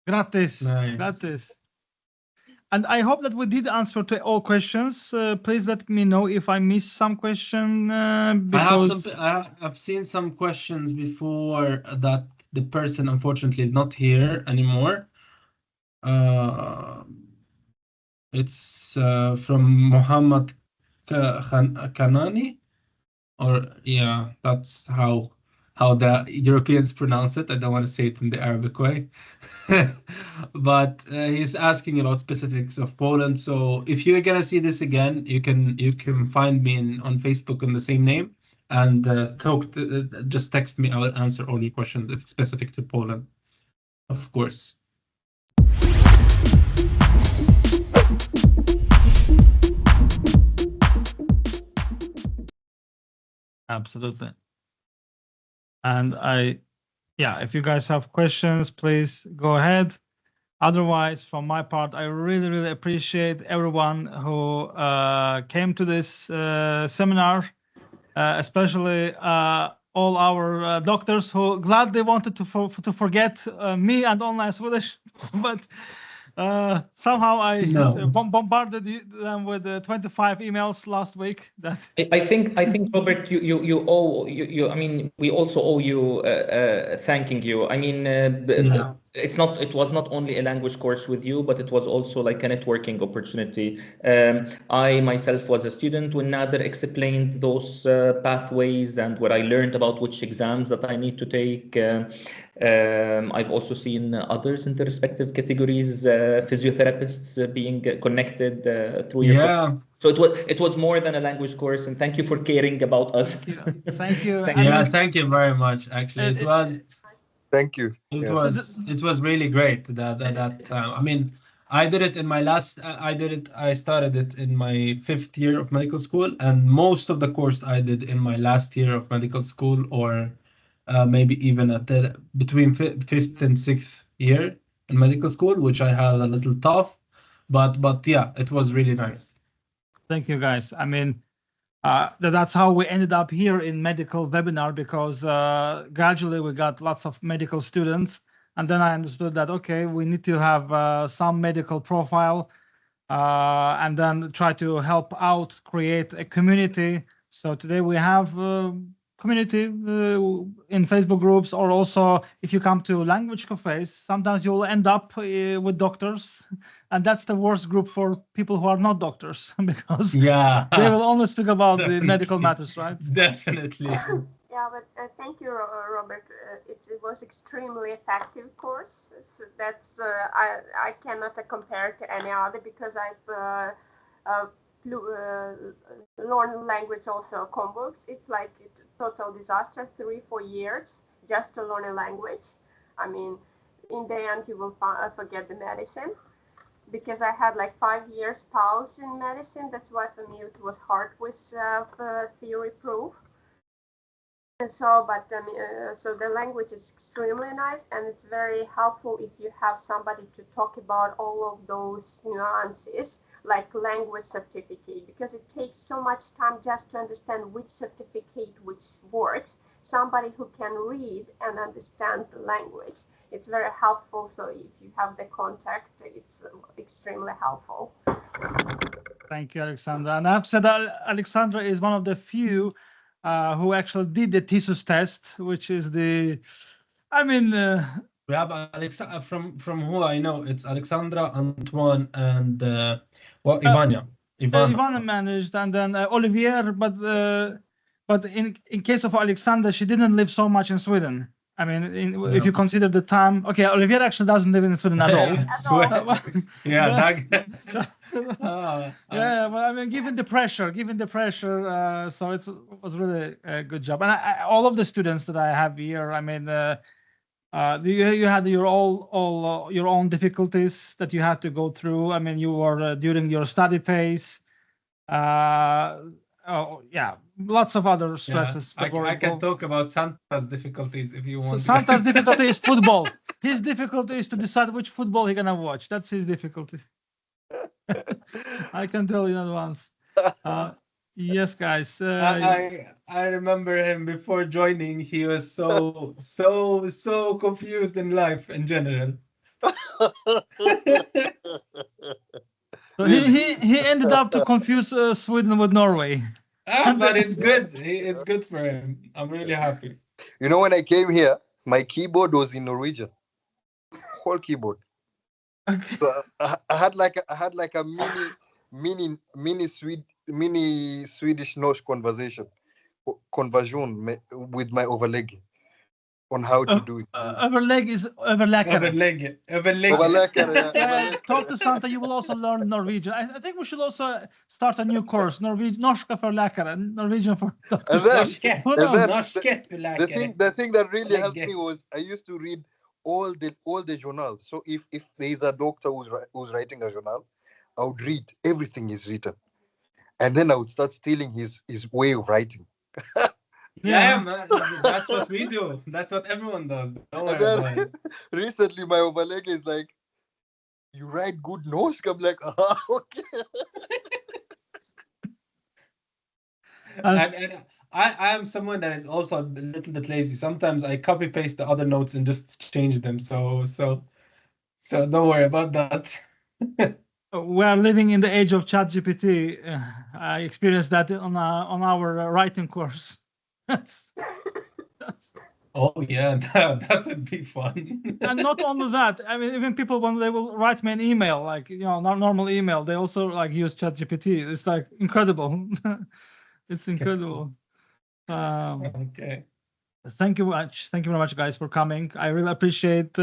Gratis. Nice. Gratis. And I hope that we did answer to all questions. Please let me know if I missed some question. Because I've seen some questions before that the person unfortunately is not here anymore. It's from Muhammad Kanani, that's how the Europeans pronounce it. I don't want to say it in the Arabic way, but he's asking about specifics of Poland. So if you're gonna see this again, you can find me on Facebook in the same name and just text me. I will answer all your questions if it's specific to Poland, of course. Absolutely. And if you guys have questions, please go ahead. Otherwise, from my part, I really, really appreciate everyone who came to this seminar, especially all our doctors who gladly wanted to forget me and online Swedish, but Somehow I bombarded them with 25 emails last week. That I think Robert, you owe you. I mean, we also owe you thanking you. I mean, it was not only a language course with you, but it was also like a networking opportunity. I myself was a student when Nader explained those pathways and where I learned about which exams that I need to take. I've also seen others in the respective categories, physiotherapists being connected through your course. So it was more than a language course, and thank you for caring about us. Thank you. Thank you very much. Actually, it was. Thank you. It was really great that time. I mean, I did it in my last. I started it in my 5th year of medical school, and most of the course I did in my last year of medical school, or maybe even at between 5th and 6th year in medical school, which I had a little tough, but yeah, it was really nice. Thank you, guys. I mean, that's how we ended up here in medical webinar, because gradually we got lots of medical students, and then I understood that, okay, we need to have some medical profile, and then try to help out, create a community. So today we have community in Facebook groups, or also if you come to language cafes, sometimes you'll end up with doctors, and that's the worst group for people who are not doctors, because they will only speak about the medical matters, right? Definitely. Yeah, but thank you, Robert. It was extremely effective course. So that's I cannot compare to any other, because I've learned language also combos. It's like total disaster, 3-4 years just to learn a language. I mean, in the end you will forget the medicine, because I had like 5 years pause in medicine. That's why for me it was hard with theory proof. So, but so the language is extremely nice, and it's very helpful if you have somebody to talk about all of those nuances, like language certificate, because it takes so much time just to understand which certificate, which words. Somebody who can read and understand the language, it's very helpful. So if you have the contact, it's extremely helpful. Thank you, Alexandra. And I have to say that Alexandra is one of the few who actually did the thesis test, which is the, I mean, we have from who I know, it's Alexandra, Antoine, and Ivana. Ivana managed, and then Olivier, but in case of Alexandra, she didn't live so much in Sweden. I mean, if you consider the time, okay, Olivier actually doesn't live in Sweden at all. Yeah, but I mean, given the pressure, so it was really a good job. And all of the students that I have here, I mean, you had your own difficulties that you had to go through. I mean, you were during your study phase. Oh yeah, lots of other stresses. I can talk about Santa's difficulties if you want. So Santa's difficulty is football. His difficulty is to decide which football he's gonna watch. That's his difficulty. I can tell you in advance. Yes, guys. I remember him before joining. He was so confused in life in general. So he ended up to confuse Sweden with Norway. But it's good. It's good for him. I'm really happy. You know, when I came here, my keyboard was in Norwegian. Whole keyboard. Okay. So I had like a mini Swedish Norse conversion with my overleg on how to do it. Overleg is överläkare. Overläkare, yeah. Talk to Santa. You will also learn Norwegian. I think we should also start a new course. Norska för läkare, Norwegian for doctors. The thing that really helped me was I used to read all the journals. So if there is a doctor who's writing a journal, I would read everything he's written, and then I would start stealing his way of writing. Yeah, man. That's what we do. That's what everyone does. Don't worry about it. Recently, my overleg is like, "You write good Norse." I'm like, okay. And I am someone that is also a little bit lazy. Sometimes I copy paste the other notes and just change them. So So don't worry about that. We are living in the age of ChatGPT. I experienced that on our writing course. that's Oh yeah, that would be fun. And not only that, I mean, even people when they will write me an email, like normal email, they also like use ChatGPT. It's like incredible. It's incredible. Okay. Thank you much. Thank you very much, guys, for coming. I really appreciate.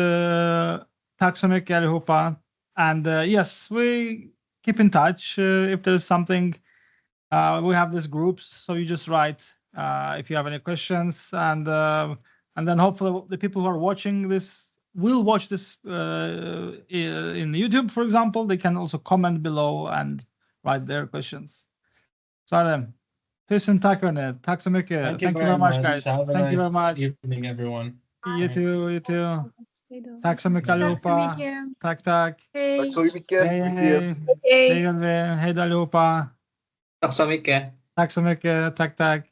Tack så mycket allihopa. And yes, we keep in touch. If there's something, we have these groups, so you just write if you have any questions, and then hopefully the people who are watching this will watch this in YouTube, for example. They can also comment below and write their questions. So tusen tack, hörni. Tack så mycket. Thank you very much, guys. Have a Thank you very nice much. evening, everyone. You too. Tack så mycket allihopa. Tack. Tack så mycket. Hej, Vi ses. Hej då allihopa. Tack så mycket. Tack så mycket. Tack.